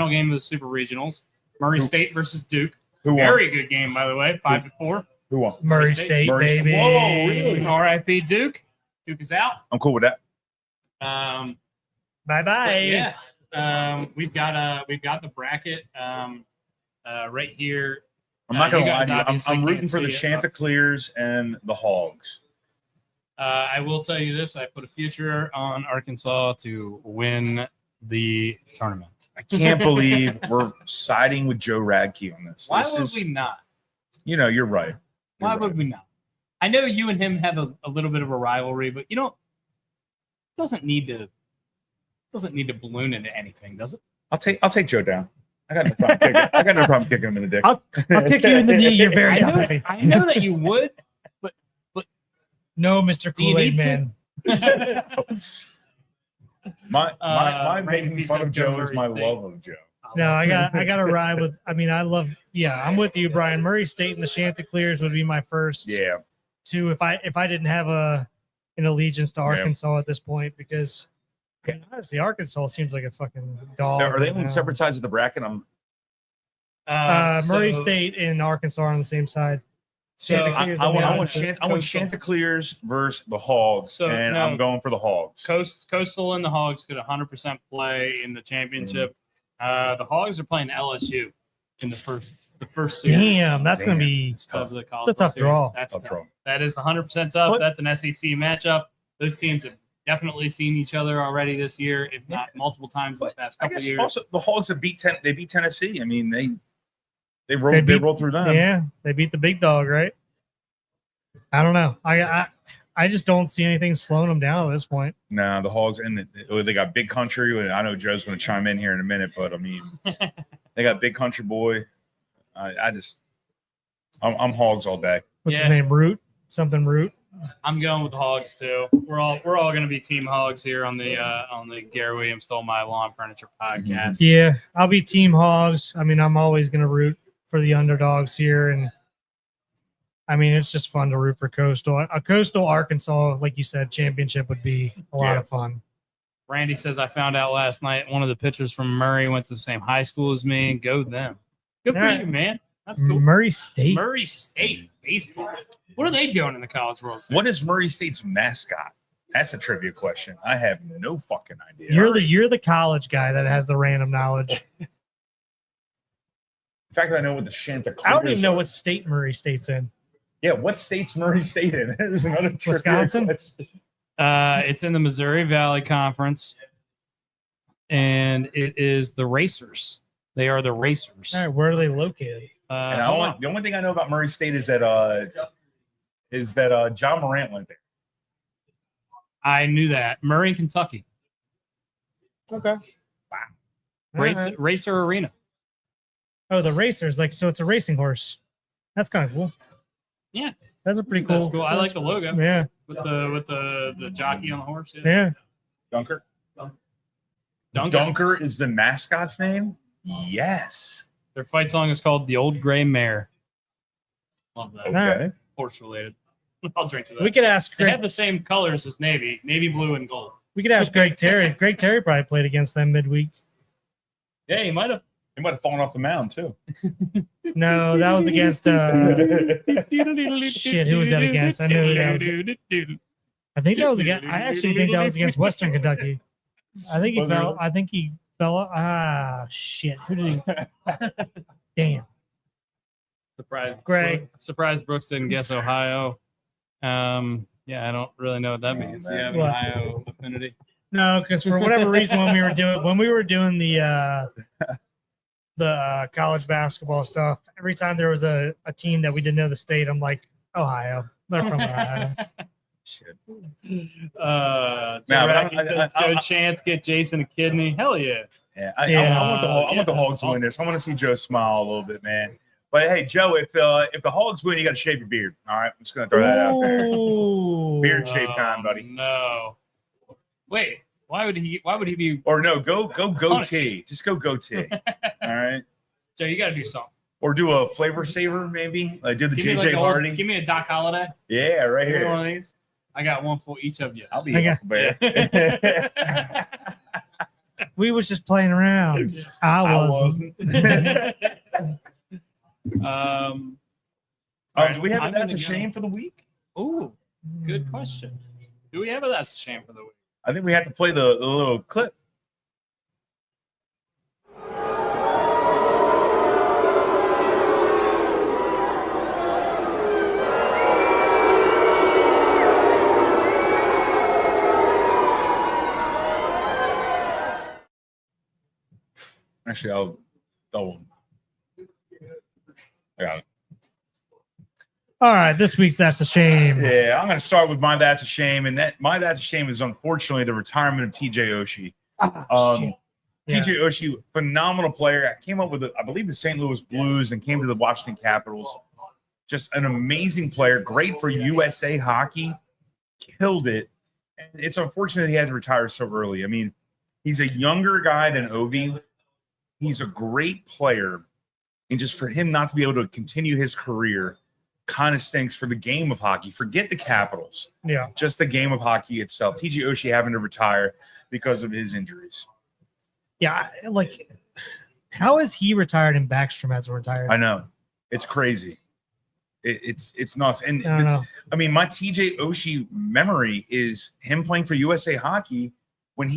C: game of the Super Regionals. Murray State versus Duke.
A: Who won?
C: Very good game, by the way. 5-4.
A: Who won?
B: Murray State,
A: Murray State.
B: baby.
A: Whoa, really?
C: R.I.P. Duke. Duke is out.
A: I'm cool with that.
C: Um,
B: Bye-bye.
C: yeah. We've got the bracket right here.
A: I'm not gonna
C: you
A: lie
C: guys
A: to you.
C: obviously
A: I'm rooting
C: can't
A: for the
C: see it,
A: Chanticleers and the Hogs.
C: I will tell you this: I put a future on Arkansas to win the tournament.
A: I can't believe we're siding with Joe Radke on this.
C: Why
A: This
C: would
A: is-
C: we not?
A: You know, you're right. You're
C: Why
A: right.
C: would we not? I know you and him have a little bit of a rivalry, but you don't. Doesn't need to balloon into anything, does it?
A: I'll take Joe down. I got no problem kicking. I got no problem kicking him in the dick.
B: I'll kick you in the knee. You're very happy.
C: I know that you would.
B: No, Mr.
C: Do you
B: Kool-Aid
C: need to?
B: Man.
A: my
C: Randy
A: making
C: piece
A: fun
C: of
A: of
C: Joe
A: Joe is
C: Murray
A: my
C: State.
A: love of Joe.
B: No, I got to ride with. I mean, I love. Yeah, I'm with you, Brian. Murray State and the Chanticleers would be my first
A: Yeah.
B: two if I didn't have an allegiance to
A: Yeah.
B: Arkansas at this point because honestly, Arkansas seems like a fucking dog.
A: Now, are they
B: right
A: on
B: now.
A: separate sides of the bracket?
B: Murray
C: So-
B: State and Arkansas are on the same side.
C: So
B: Chanticleers
A: I
B: on the
A: want
B: opposite.
A: Chanticleers versus the Hogs,
C: So,
A: and
C: no.
A: I'm going for the Hogs.
C: Coastal and the Hogs could 100% play in the championship. The Hogs are playing LSU in the first series.
B: Damn, that's gonna
A: Damn,
B: be
A: it's
C: Of
A: tough.
C: the college
B: It's a tough
C: series.
B: draw.
C: That's
A: Tough
C: tough.
A: draw.
C: That is 100% tough.
A: But-
C: That's an SEC matchup. Those teams have definitely seen each other already this year, if not multiple times in the
A: But
C: past
A: I
C: couple
A: guess
C: years.
A: also the Hogs have beat Tennessee. I mean, they
B: They
A: rolled
B: beat-
A: through them.
B: Yeah, they beat the big dog, right? I don't know. I just don't see anything slowing them down at this point.
A: No, the Hogs and they got Big Country. And I know Joe's going to chime in here in a minute, but I mean, they got Big Country Boy. I'm Hogs all day.
B: What's his
C: Yeah.
B: name? Root? Something Root?
C: I'm going with the Hogs too. We're all going to be Team Hogs here on the Gary Williams Stole My Lawn Furniture podcast.
B: Yeah, I'll be Team Hogs. I mean, I'm always going to root for the underdogs here. And I mean, it's just fun to root for Coastal. A Coastal Arkansas, like you said, championship would be a lot
A: Yeah.
B: of fun.
C: Randy says I found out last night one of the pitchers from Murray went to the same high school as me. Go them. Good for
B: All right.
C: you, man. That's cool.
B: Murray State.
C: Murray State baseball. What are they doing in the College World Series?
A: What is Murray State's mascot? That's a trivia question. I have no fucking idea.
B: You're the college guy that has the random knowledge.
A: In fact, I know what the Chanticleers
B: I don't even know
A: are.
B: what state Murray State's in.
A: Yeah, what state's Murray State in? There's another trivia
B: Wisconsin?
A: question.
C: It's in the Missouri Valley Conference, and it is the Racers. They are the Racers.
B: All right, where are they located?
A: And
C: Hold on.
A: the only thing I know about Murray State is that John Morant went there.
C: I knew that. Murray, Kentucky.
B: Okay.
C: Racer, Racer Arena.
B: Oh, the racers, like so it's a racing horse. That's kind of cool.
C: Yeah.
B: That's a pretty cool.
C: That's cool. I like the logo
B: Yeah,
C: with the jockey on the horse.
B: yeah.
A: Dunker.
C: Duncan.
A: Dunker is the mascot's name? Yes.
C: Their fight song is called "The Old Gray Mare." Love that.
A: Okay.
C: Horse related. I'll drink to that.
B: We could ask
C: They
B: Greg,
C: have the same colors as navy blue and gold.
B: we could ask Greg Terry. Greg Terry probably played against them midweek.
C: Yeah, he might have.
A: He might have fallen off the mound too.
B: No, that was against shit, who was that against? I know who that was. I think that was against I actually think that was against Western Kentucky. I think he
A: Was it
B: fell.
A: really?
B: I think he fell. Shit. Who did he damn.
C: Surprised Brooks didn't guess Ohio. Yeah, I don't really know what that means. Do you have an
B: What?
C: Ohio affinity?
B: No, because for whatever reason, when we were doing the college basketball stuff, every time there was a team that we didn't know the state, I'm like, Ohio. They're from Ohio.
A: Shit.
C: Joe Chance get Jason a kidney. Hell yeah.
A: Yeah,
B: Yeah.
A: I want the
C: Yeah,
A: Hogs to win this. I want to see Joe smile a little bit, man. But hey, Joe, if the Hogs win, you got to shave your beard. All right, I'm just gonna throw that out there.
B: Ooh.
A: Beard shave time, buddy.
C: No. Wait. Why would he be?
A: Or no, go goatee. Just go goatee. All right.
C: Joe, you got to do something.
A: Or do a flavor saver, maybe. Like do the
C: Give me,
A: JJ
C: like
A: Hardy.
C: give me a Doc Holliday.
A: Yeah, right
C: Give me one
A: here.
C: of these. I got one for each of you.
A: I'll be
B: I got-
A: Huckleberry.
B: We was just playing around. I wasn't.
A: All right, do we have
C: I'm
A: that's a
C: gonna go-
A: shame for the week?
C: Ooh, good question. Do we have a that's a shame for the week?
A: I think we have to play the little clip. Actually, I'll double. I got it.
B: All right, this week's that's a shame.
A: Yeah, I'm going to start with my that's a shame, and that my that's a shame is unfortunately the retirement of TJ Oshie. TJ Oshie, phenomenal player. I came up with, I believe, the St. Louis Blues and came to the Washington Capitals. Just an amazing player, great for USA hockey, killed it. And it's unfortunate he had to retire so early. I mean, he's a younger guy than Ovi. He's a great player, and just for him not to be able to continue his career kind of stinks for the game of hockey. Forget the Capitals.
B: Yeah.
A: Just the game of hockey itself. TJ Oshie having to retire because of his injuries.
B: Yeah, like, how is he retired and Backstrom hasn't retired?
A: I know. It's crazy. It's nuts. And
B: I don't know.
A: I mean, my TJ Oshie memory is him playing for USA Hockey when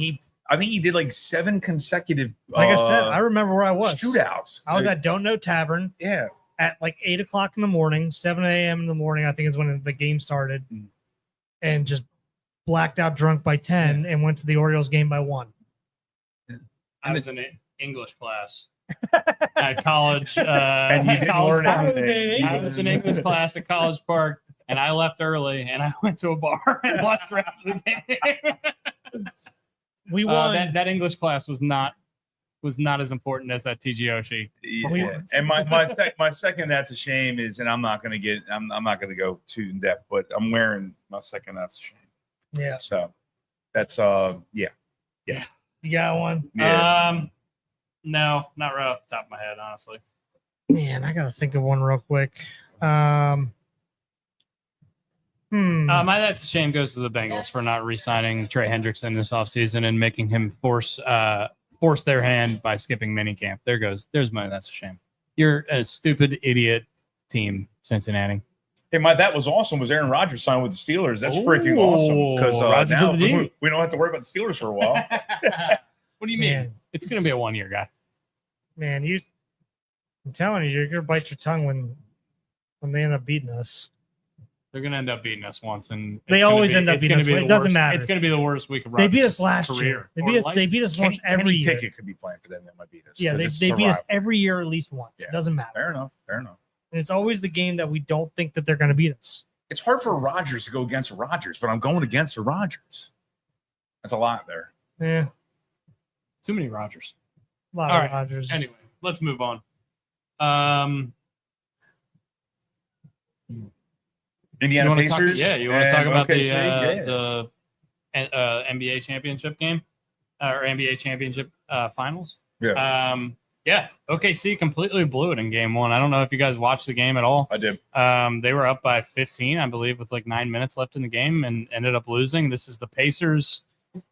A: I think he did like 7 consecutive
B: Like I said, I remember where I was.
A: shootouts.
B: I was at Don't Know Tavern
A: Yeah.
B: at like 8 o'clock in the morning, 7 a.m. in the morning, I think is when the game started, and just blacked out drunk by 10 and went to the Orioles game by 1.
C: I was in an English class at college.
A: And you didn't learn anything.
C: I was in English class at College Park, and I left early, and I went to a bar and watched the rest of the game.
B: We won.
C: That English class was not as important as that TG Oshie.
A: Yeah. And my second that's a shame is, and I'm not gonna go too in depth, but I'm wearing my second that's a shame.
B: Yeah.
A: So that's yeah.
B: You got one?
A: Yeah.
C: No, not right off the top of my head, honestly.
B: Man, I gotta think of one real quick.
C: My that's a shame goes to the Bengals for not re-signing Trey Hendrickson this offseason and making him force their hand by skipping minicamp. There's my that's a shame. You're a stupid idiot team, Cincinnati.
A: Hey, that was awesome. Was Aaron Rodgers signed with the Steelers? That's freaking awesome because now we don't have to worry about the Steelers for a while.
C: What do you mean?
B: Man.
C: It's going to be a 1 year guy.
B: Man, I'm telling you, you're gonna bite your tongue when they end up beating us.
C: They're going to end up beating us once, and
B: They always end up beating us. It doesn't matter.
C: It's going to be the worst week of
B: They beat
C: Rodgers'
B: us last
C: career.
B: year. They beat us once every
A: Kenny
B: year.
A: Pickett could be playing for them. That might beat us.
B: Yeah, they beat us every year at least once.
A: Yeah.
B: It doesn't matter.
A: Fair enough.
B: And it's always the game that we don't think that they're going to beat us.
A: It's hard for Rodgers to go against Rodgers, but I'm going against the Rodgers. That's a lot there.
B: Yeah,
C: Too many Rodgers.
B: a lot
C: All
B: of
C: right.
B: Rodgers.
C: Anyway, let's move on.
A: Indiana
C: you
A: Pacers.
C: You want to talk about
A: OKC?
C: the NBA championship game or NBA championship finals?
A: Yeah.
C: OKC completely blew it in game 1. I don't know if you guys watched the game at all.
A: I did.
C: They were up by 15, I believe, with like 9 minutes left in the game and ended up losing. This is the Pacers'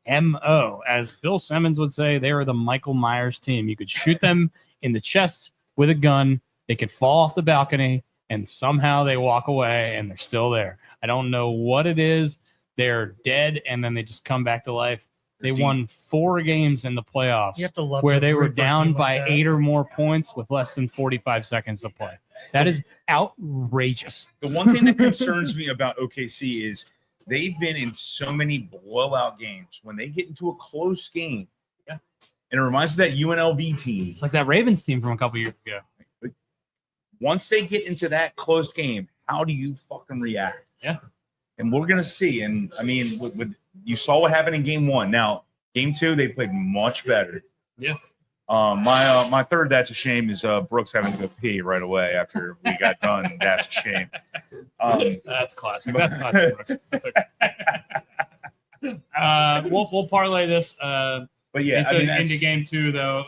C: MO. As Bill Simmons would say, they were the Michael Myers team. You could shoot them in the chest with a gun. They could fall off the balcony, and somehow they walk away, and they're still there. I don't know what it is. They're dead, and then they just come back to life. They won 4 games in the playoffs
B: You have to love
C: where
B: to
C: they were
B: root for a team
C: down
B: like
C: by
B: that.
C: 8 or more points with less than 45 seconds to play. That is outrageous.
A: The one thing that concerns me about OKC is they've been in so many blowout games. When they get into a close game, and it reminds me of that UNLV team.
C: It's like that Ravens team from a couple years ago.
A: Once they get into that close game, how do you fucking react?
C: Yeah.
A: And we're going to see. And, I mean, you saw what happened in game 1. Now, game 2, they played much better.
C: Yeah.
A: My third that's a shame is Brooks having to go pee right away after we got done. That's a shame.
C: That's classic. That's classic. Brooks. That's okay. We'll parlay this.
A: But yeah,
C: into game 2 though.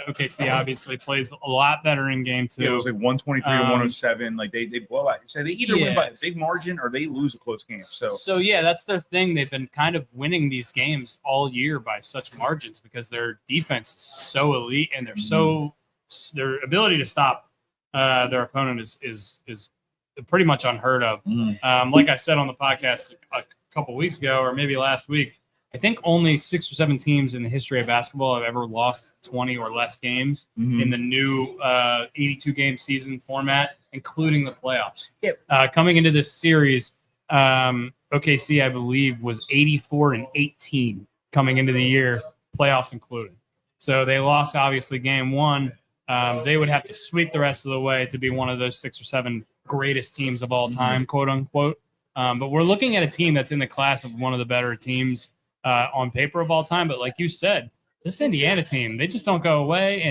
C: OKC obviously plays a lot better in game 2.
A: Yeah, it was like 123 to 107. Like they blow out. So they either win by a big margin or they lose a close game.
C: So yeah, that's their thing. They've been kind of winning these games all year by such margins because their defense is so elite and their ability to stop their opponent is pretty much unheard of. Like I said on the podcast a couple weeks ago, or maybe last week, I think only 6 or 7 teams in the history of basketball have ever lost 20 or less games in the new 82-game season format, including the playoffs. Coming into this series, OKC, I believe, was 84-18 coming into the year, playoffs included. So they lost, obviously, game 1. They would have to sweep the rest of the way to be one of those 6 or 7 greatest teams of all time, quote unquote. But we're looking at a team that's in the class of one of the better teams on paper of all time. But like you said, this Indiana team, they just don't go away.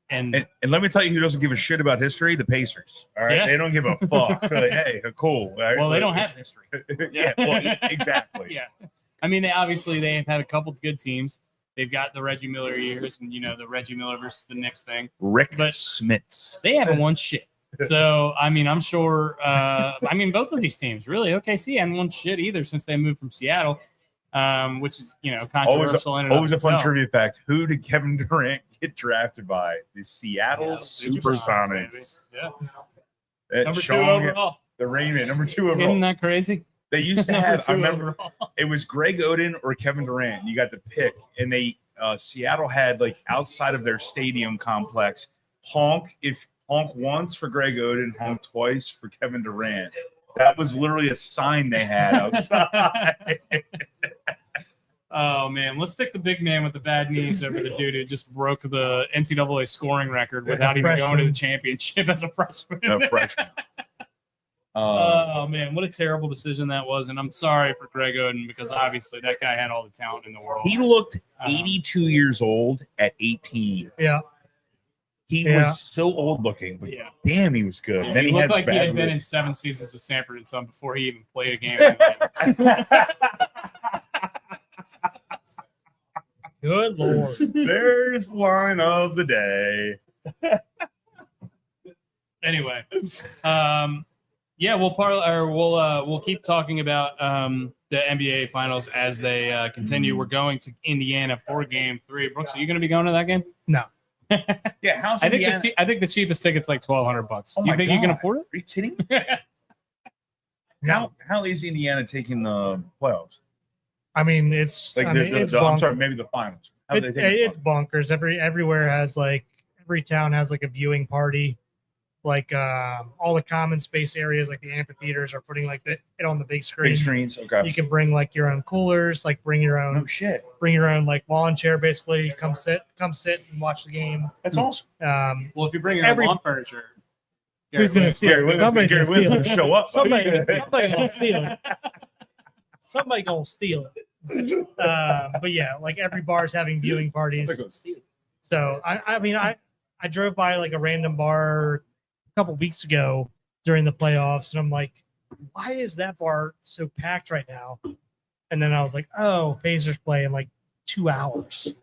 C: And
A: let me tell you who doesn't give a shit about history: the Pacers. All right, they don't give a fuck. They're like, hey, cool. Right?
C: Well, they don't have history.
A: Exactly.
C: Yeah. I mean, they've had a couple of good teams. They've got the Reggie Miller years, and the Reggie Miller versus the Knicks thing.
A: Rick Smits.
C: They haven't won shit. So I mean, I'm sure. Both of these teams really. OKC haven't won shit either since they moved from Seattle. Which is controversial.
A: Always a fun trivia fact. Who did Kevin Durant get drafted by? The Seattle Supersonics.
C: Yeah. Number 2 overall.
A: The Raymond, number 2 overall.
C: Isn't that crazy?
A: They used to have. I remember it was Greg Oden or Kevin Durant. You got to pick, and Seattle had like outside of their stadium complex honk once for Greg Oden, honk twice for Kevin Durant. That was literally a sign they had outside.
C: Oh, man. Let's pick the big man with the bad knees over the dude who just broke the NCAA scoring record without even going to the championship as a freshman. Oh, man. What a terrible decision that was. And I'm sorry for Greg Oden because obviously that guy had all the talent in the world.
A: He looked 82 years old at 18.
B: Yeah.
A: He was so old looking, but damn, he was good.
C: Yeah,
A: Then
C: he looked like he had been in 7 seasons of Sanford and Son before he even played a game.
B: Good Lord.
A: There's line of the day.
C: Anyway, we'll keep talking about the NBA Finals as they continue. We're going to Indiana for Game 3. Brooks, are you going to be going to that game?
B: No.
A: Yeah, how's
C: I
A: Indiana?
C: I think the cheapest ticket's like $1,200.
A: Oh
C: you think you can afford it?
A: Are you kidding? How is Indiana taking the playoffs?
B: I mean, it's
A: like I'm sorry, maybe the finals.
B: It's bonkers. Everywhere has every town has like a viewing party. Like all the common space areas, like the amphitheaters, are putting it on the big screen.
A: Big screens, okay.
B: You can bring your own coolers, bring your own.
A: No shit.
B: Bring your own lawn chair, basically. Come sit and watch the game.
A: That's awesome.
C: Well, if you bring your own lawn furniture,
B: who's going to steal it? Somebody's going to steal it.
A: Show up.
B: Somebody going to steal it. Somebody going to steal it. But yeah, every bar is having viewing parties. So I drove by a random bar couple weeks ago during the playoffs, and I'm like, why is that bar so packed right now? And then I was like, oh, Pacers play in 2 hours.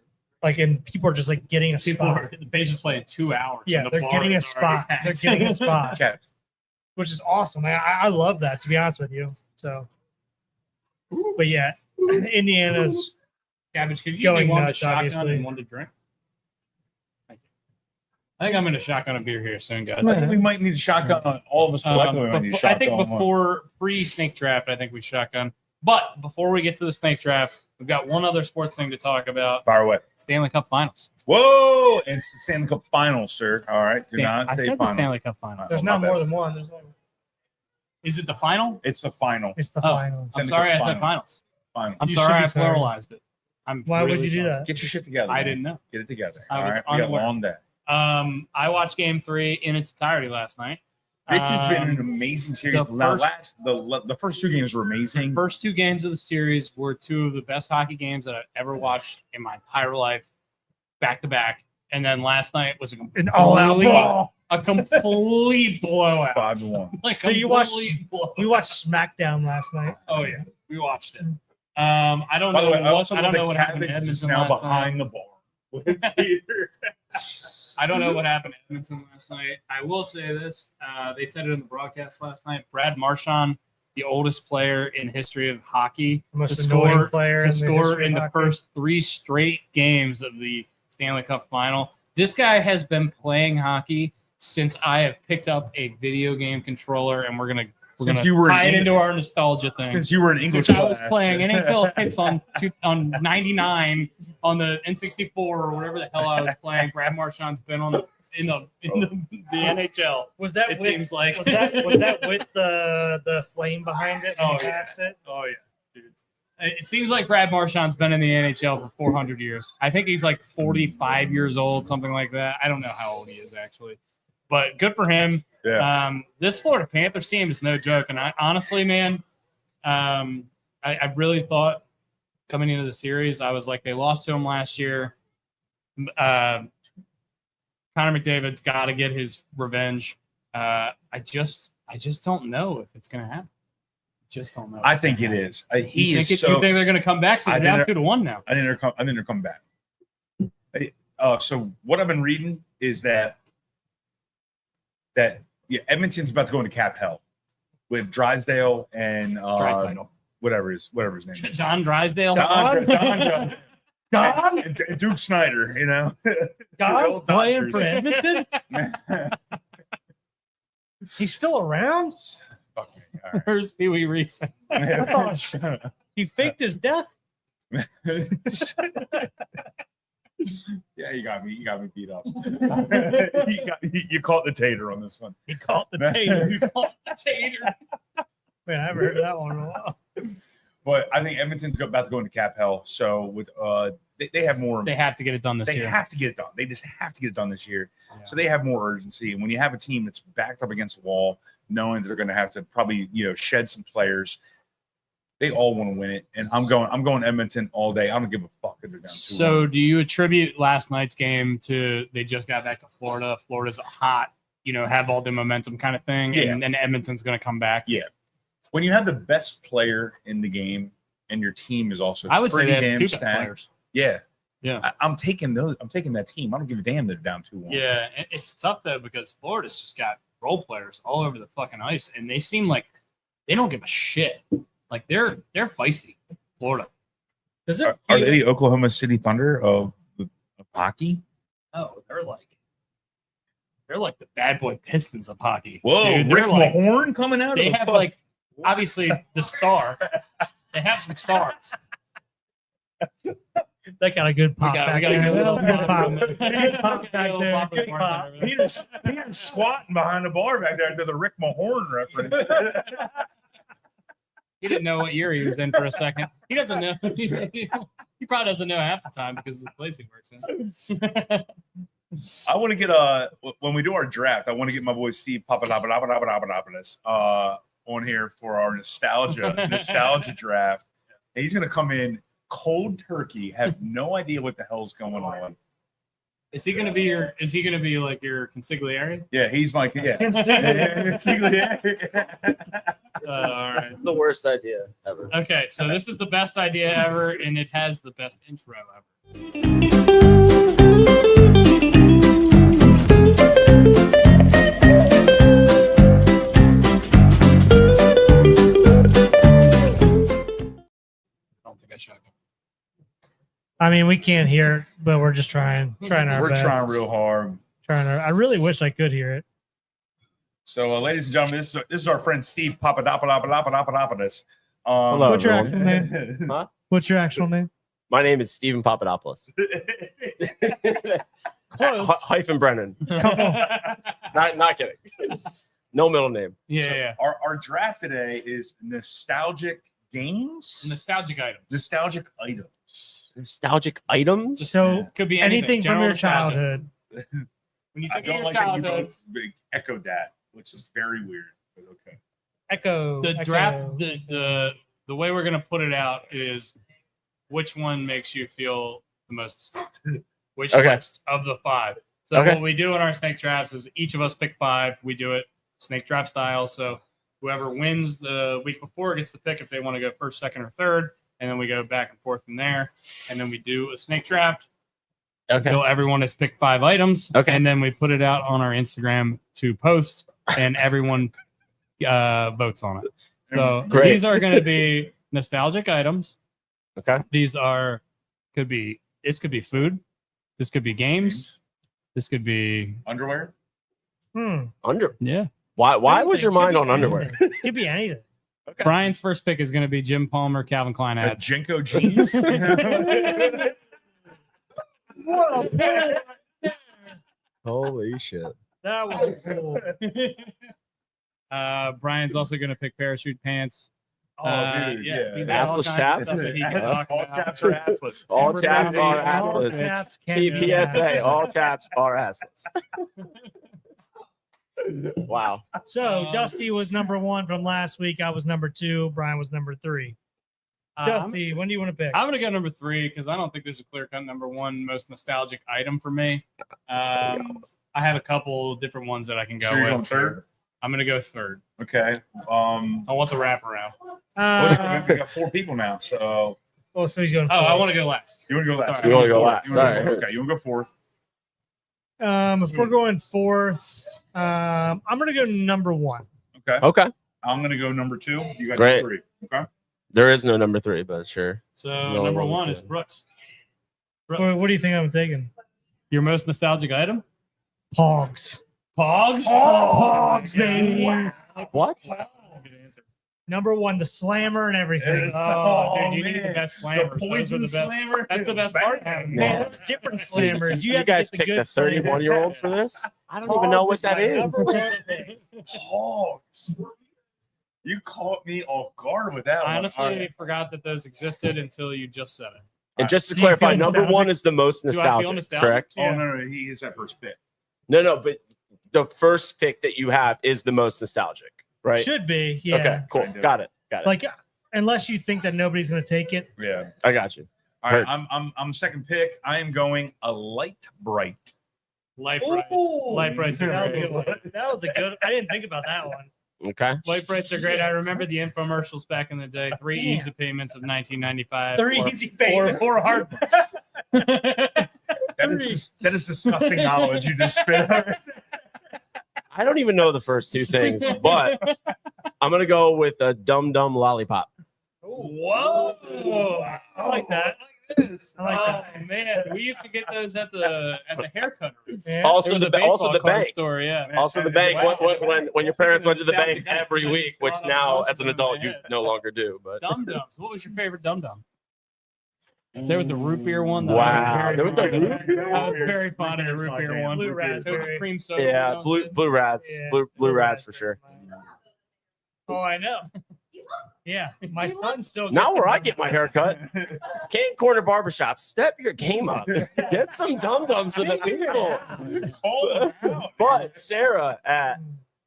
B: And people are just getting a spot.
C: The Pacers play in 2 hours.
B: Yeah, they're getting a spot. They're getting a spot, which is awesome. I love that, to be honest with you. So, but yeah, Indiana's
C: Cabbage. Could you
B: going
C: give me one
B: nuts,
C: to shotgun
B: obviously.
C: and one to drink? I think I'm going to shotgun a beer here soon, guys.
A: I think we might need a shotgun on all of us collectively.
C: I think before pre-snake draft, I think we shotgun. But before we get to the snake draft, we've got one other sports thing to talk about.
A: Fire away.
C: Stanley Cup Finals.
A: Whoa! It's the Stanley Cup Finals, sir. All right. Do not say finals.
C: Stanley Cup Finals.
B: There's not more than one. There's
C: Is it the final?
A: It's the final.
B: It's the final.
C: I'm sorry I said finals.
A: Final.
C: I'm sorry I pluralized it.
B: Why would you do that?
A: Get your shit together.
C: I didn't know.
A: Get it together.
C: I
A: All
C: was
A: right. We got a long day.
C: I watched Game 3 in its entirety last night.
A: This has been an amazing series. The first 2 games were amazing.
C: The first 2 games of the series were 2 of the best hockey games that I've ever watched in my entire life, back to back. And then last night was
B: an all-out ball.
C: A complete blowout.
A: 5-1.
B: So you watched? We watched SmackDown last night.
C: Oh yeah, we watched it. I don't know. I don't know what happened to Edmonton
A: now
C: last
A: behind
C: night.
A: the bar.
C: I don't know what happened to Edmonton last night. I will say this. They said it in the broadcast last night. Brad Marchand, the oldest player in history of hockey,
B: The most
C: to
B: annoying
C: score,
B: player
C: to
B: in the
C: score
B: history
C: in
B: of
C: the
B: hockey.
C: first 3 straight games of the Stanley Cup final. This guy has been playing hockey since I have picked up a video game controller, and we're gonna tie it into our nostalgia thing.
A: Since you were in English
C: Since I was
A: class.
C: playing NHL hits on 99 on the N64 or whatever the hell I was playing, Brad Marchand's been on in the NHL.
B: Was that
C: It
B: with,
C: seems like
B: was that with the flame behind it?
C: Oh,
B: And
C: yeah.
B: passed it?
C: Oh yeah, dude. It seems like Brad Marchand's been in the NHL for 400 years. I think he's like 45 years old, something like that. I don't know how old he is actually, but good for him.
A: Yeah.
C: This Florida Panthers team is no joke, and I honestly, man, I really thought coming into the series, I was like, they lost to him last year. Connor McDavid's got to get his revenge. I just don't know if it's going to happen. Just don't know.
A: I think it is. He
C: you
A: is
C: think
A: so.
C: you think they're going to come back? So
A: I
C: they're down
A: think
C: 2-1 now.
A: I think they're coming back. So what I've been reading is that Edmonton's about to go into cap hell with Drysdale and whatever his name is.
C: Don Drysdale.
A: Don
B: Don?
A: and Duke Snyder, you know.
B: God's
A: Old
B: playing
A: Dodgers.
B: for Edmonton? He's still around?
A: Fuck me. All right.
C: Where's Pee Wee Reese?
B: He faked his death?
A: Yeah, you got me beat up. You caught the tater on this one.
B: He caught the tater.
C: Tater.
B: Man, I haven't heard that one in a while.
A: But I think Edmonton's about to go into cap hell. So with they have more.
C: They have to get it done this
A: They
C: year.
A: have to get it done. They just have to get it done this year.
C: Yeah.
A: So they have more urgency. And when you have a team that's backed up against the wall, knowing that they're going to have to probably shed some players, they all want to win it. And I'm going Edmonton all day. I don't give a fuck if they're down 2-1.
C: So do you attribute last night's game to they just got back to Florida? Florida's a hot, have all the momentum kind of thing,
A: Yeah.
C: and then Edmonton's going to come back.
A: Yeah. When you have the best player in the game and your team is also
C: I would say
A: pretty
C: they have
A: damn
C: two best
A: stacked,
C: players.
A: yeah.
C: Yeah.
A: I'm taking that team. I don't give a damn that they're down 2-1.
C: Yeah, it's tough though because Florida's just got role players all over the fucking ice, and they seem like they don't give a shit. Like they're feisty. Florida.
B: Does it
A: Are they the Oklahoma City Thunder of hockey?
C: Oh, they're like the bad boy Pistons of hocky.
A: Whoa,
C: Dude,
A: Rick
C: they're like,
A: Mahorn coming out.
C: they
A: of the
C: have
A: fuck-
C: like obviously the star. They have some stars.
B: That got a good pop
C: We
B: back
C: got a
B: there.
C: good little
B: Good pop.
C: pop.
B: Good pop back there. Good pop.
A: Peter's squatting behind the bar back there to the Rick Mahorn reference.
C: He didn't know what year he was in for a second. He doesn't know. He probably doesn't know half the time because of the place he works in.
A: I want to get when we do our draft, I want to get my boy Steve Papadopoulos on here for our nostalgia draft. And he's gonna come in cold turkey, have no idea what the hell's going on.
C: Is he gonna be like your consigliere?
A: Yeah, he's my yeah.
C: All right.
F: It's the worst idea ever.
C: Okay, so this is the best idea ever, and it has the best intro ever. I don't think I should.
B: I mean, we can't hear it, but we're just trying our
A: We're
B: best.
A: trying real hard.
B: I really wish I could hear it.
A: So, ladies and gentlemen, this is our friend Steve Papadopoulos.
F: Hello,
B: What's your
F: everyone.
B: actual name?
F: Huh?
B: What's your actual name?
F: My name is Stephen Papadopoulos. Hyphen Brennan. Not kidding. No middle name.
C: Yeah.
A: Our draft today is nostalgic games,
C: Nostalgic item.
A: nostalgic items.
F: Nostalgic items.
B: So
C: Could be
B: anything from
C: General
B: your
C: nostalgia.
B: childhood.
C: When you
A: I
C: think of
A: don't
C: your
A: like that you
C: childhood,
A: both echoed that, which is very weird. But okay.
B: Echo.
C: the
B: Echo.
C: draft, the way we're gonna put it out is which one makes you feel the most distinct. Which
F: Okay.
C: list of the 5? So
F: Okay.
C: what we do in our snake drafts is each of us pick 5. We do it snake draft style. So whoever wins the week before gets to pick if they want to go first, second, or third, and then we go back and forth from there. And then we do a snake draft. until everyone has picked 5 items.
H: Okay.
C: And then we put it out on our Instagram to post, and everyone votes on it. So
H: Great.
C: these are going to be nostalgic items.
H: Okay.
C: These are could be food. This could be games. This could be
A: Underwear.
H: Under.
C: yeah.
H: Why was your mind on underwear?
B: Could be anything.
H: Okay.
C: Brian's first pick is going to be Jim Palmer, Calvin Klein ads.
A: Jinko jeans.
H: Holy shit.
B: That was cool.
C: Brian's also going to pick parachute pants.
A: Oh, dude, yeah.
C: he's got all
H: Assless
C: kinds of
H: chaps?
C: stuff that he can
A: All
C: talk about.
A: caps are assless.
H: All
C: Amber
H: chaps
C: Brown,
H: are
C: all
H: assless.
B: Caps can be
H: PSA, all chaps are assless. Wow.
B: So Dusty was number 1 from last week. I was number 2. Brian was number 3.
C: I'm
B: Dusty, when do you want to pick?
C: going to go number 3 because I don't think there's a clear cut number 1 most nostalgic item for me. I have a couple different ones that I can go
A: So you're
C: with.
A: going third?
C: I'm going to go 3rd.
A: Okay.
C: I want the wraparound.
A: We got 4 people now, so
B: Oh, so he's going.
C: Oh, I
B: fourth.
C: want to go last.
A: you want to go last?
C: Sorry.
H: You wanna go
A: fourth.
H: last.
A: You wanna go
H: Sorry.
A: fourth. Okay, you want to go fourth?
B: If we're going 4th, I'm gonna go number 1.
A: Okay.
H: Okay.
A: I'm gonna go number 2. You got
H: Great.
A: number 3. Okay.
H: There is no number 3, but sure.
C: So
H: No,
C: number
H: no,
C: 1
H: no.
C: is Brooks.
B: What do you think I'm taking?
C: Your most nostalgic item?
B: Pogs.
C: Pogs?
B: Pogs, baby.
H: What?
B: Number 1, the slammer and everything.
C: Oh, dude, you need the best slammers.
A: The
C: Those are
A: poison
C: the best.
A: slammer.
C: That's the best part.
B: Man, there's different slammers. You,
H: You
B: have
H: guys
B: to get
H: picked
B: the
H: a
B: good
H: 31-year-old for this? I don't even know what that is.
A: Hogs. You caught me off guard with that
C: I
A: one.
C: honestly
A: All right.
C: forgot that those existed until you just said it.
H: And just to
B: Do you
H: clarify,
B: feel
H: number
B: nostalgic?
H: 1 is the most
C: Do I feel
H: nostalgic,
C: nostalgic?
H: correct?
A: Oh no, he is that first pick.
H: No, but the first pick that you have is the most nostalgic, right?
B: Should be, yeah.
H: Okay, cool.
A: Kinda.
H: Got it.
B: Like, unless you think that nobody's gonna take it.
A: Yeah.
H: I got you.
A: All right. I'm second pick. I am going a light bright.
C: Light brights.
B: Ooh.
C: Light brights are
B: That was a
C: great.
B: good one. That was a good. I didn't think about that one.
H: Okay.
C: Light brights are great. I remember the infomercials back in the day. 3
B: Damn.
C: easy payments of 1995.
B: 3
C: or-
B: easy payments.
C: Or hard ones.
A: That is disgusting knowledge you just spit out.
H: I don't even know the first 2 things, but I'm gonna go with a Dum Dum Lollipop.
C: Whoa!
B: I like that. I like
C: Oh
B: that.
C: man, we used to get those at the hair cutter.
B: Yeah.
H: Also
C: There was
H: the
C: a
H: ba- also
C: baseball
H: the
C: card
H: bank.
C: store, yeah.
H: Also the bank.
C: Wow.
H: When your parents went to the bank
C: Nostalgic.
H: every
C: I
H: week,
C: just
H: which
C: brought up
H: now
C: most
H: as an
C: of them in
H: adult
C: my
H: you
C: head.
H: no longer do. But
C: Dum Dums. What was your favorite Dum Dum? There was the root beer one. that
H: Wow,
C: I was
H: there was
C: very
H: the
C: fond of.
H: root beer
C: I was
A: one?
C: very fond of the root beer one.
B: Blue
C: There was
B: raspberry.
C: a cream soda.
H: yeah,
C: one that was
H: blue rats,
B: Yeah.
H: blue rats for sure.
B: Oh, I know. Yeah, my son still. Gets
H: Now
B: the
H: where I
B: Dum
H: get my
B: Dum.
H: hair cut, Canton Corner Barbershop, step your game up. Get some Dum Dums for the people.
A: Call them out.
H: But Sarah at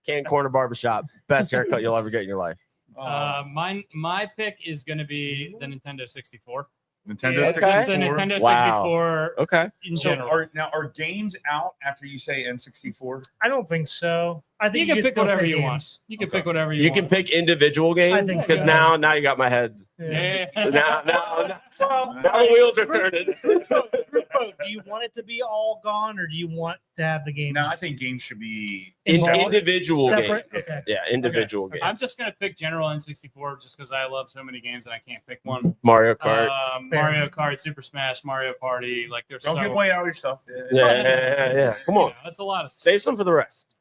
H: Canton Corner Barbershop, best haircut you'll ever get in your life.
C: My pick is going to be the Nintendo 64.
A: Nintendo
B: Yeah,
C: Just
A: 64.
C: the Nintendo
H: Wow.
C: 64
H: Okay.
C: in
A: So
C: general.
A: are games out after you say N64?
B: I don't think so. I think
C: You can pick
B: still
C: whatever
B: say
C: you
B: games.
C: want. You can
A: Okay.
C: pick whatever you
H: You
C: want.
H: can pick individual games
B: think
H: because
B: so.
H: now you got my head.
B: Yeah.
C: Yeah.
H: Now the wheels are turning.
B: Group vote. Do you want it to be all gone, or do you want to have the games?
A: No, I think games should be
H: Individual
B: Separate?
H: games.
B: Okay.
H: Yeah, individual games.
C: I'm just going to pick general N64 just because I love so many games and I can't pick one.
H: Mario Kart.
C: MarioArt, Super Smash, Mario Party. Like there's
A: Don't
C: so
A: give away all your stuff.
H: yeah. Come on.
C: That's a lot of stuff.
H: Save some for the rest.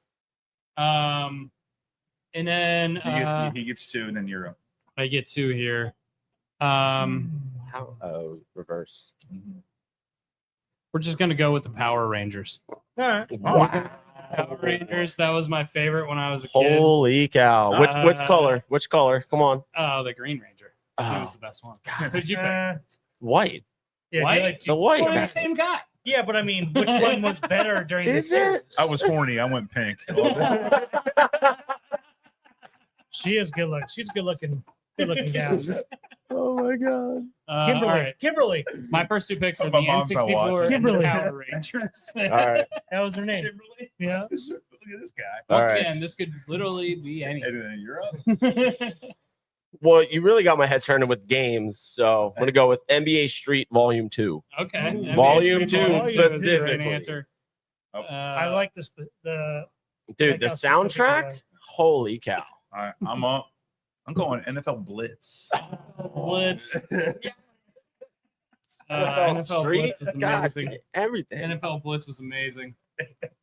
C: And then
A: He gets 2, and then you're up.
C: I get 2 here.
H: How? Oh, reverse.
C: We're just gonna go with the Power Rangers.
B: All right.
H: Wow.
C: Power Rangers. That was my favorite when I was a kid.
H: Holy cow! Which color? Which color? Come on.
C: Oh, the Green Ranger. He was
H: Oh,
C: the best one. Who'd you pick?
H: white.
B: Yeah,
C: White?
B: do you like-
H: The white.
C: Oh, they're
H: guy.
C: the same guy.
B: yeah, but I mean, which one was better during the
H: Is
B: series?
H: it?
A: I was horny. I went pink.
B: She is good looking. She's a good looking gal.
H: Oh my god.
B: Kimberly.
C: All right.
B: Kimberly.
C: My first 2 picks are the
A: My mom's not
C: N64
A: watching.
C: and the
B: Kimberly.
C: Power Rangers.
H: All right.
B: That was her name.
A: Kimberly?
B: Yeah.
A: Look at this guy.
H: All
C: Once
H: right.
C: again, this could literally be anything.
A: And then you're up.
H: Well, you really got my head turning with games, so I'm gonna go with NBA Street Volume 2.
C: Okay.
H: Volume 2
C: Volume 2,
H: specifically.
C: great answer.
B: I like this. The
H: Dude, the
B: Like how specific it
H: soundtrack.
B: was.
H: Holy cow!
A: All right, I'm up. I'm going NFL Blitz.
C: Blitz.
H: NFL
C: NFL
H: Street,
C: Blitz was
H: God,
C: amazing.
H: everything.
C: NFL Blitz was amazing.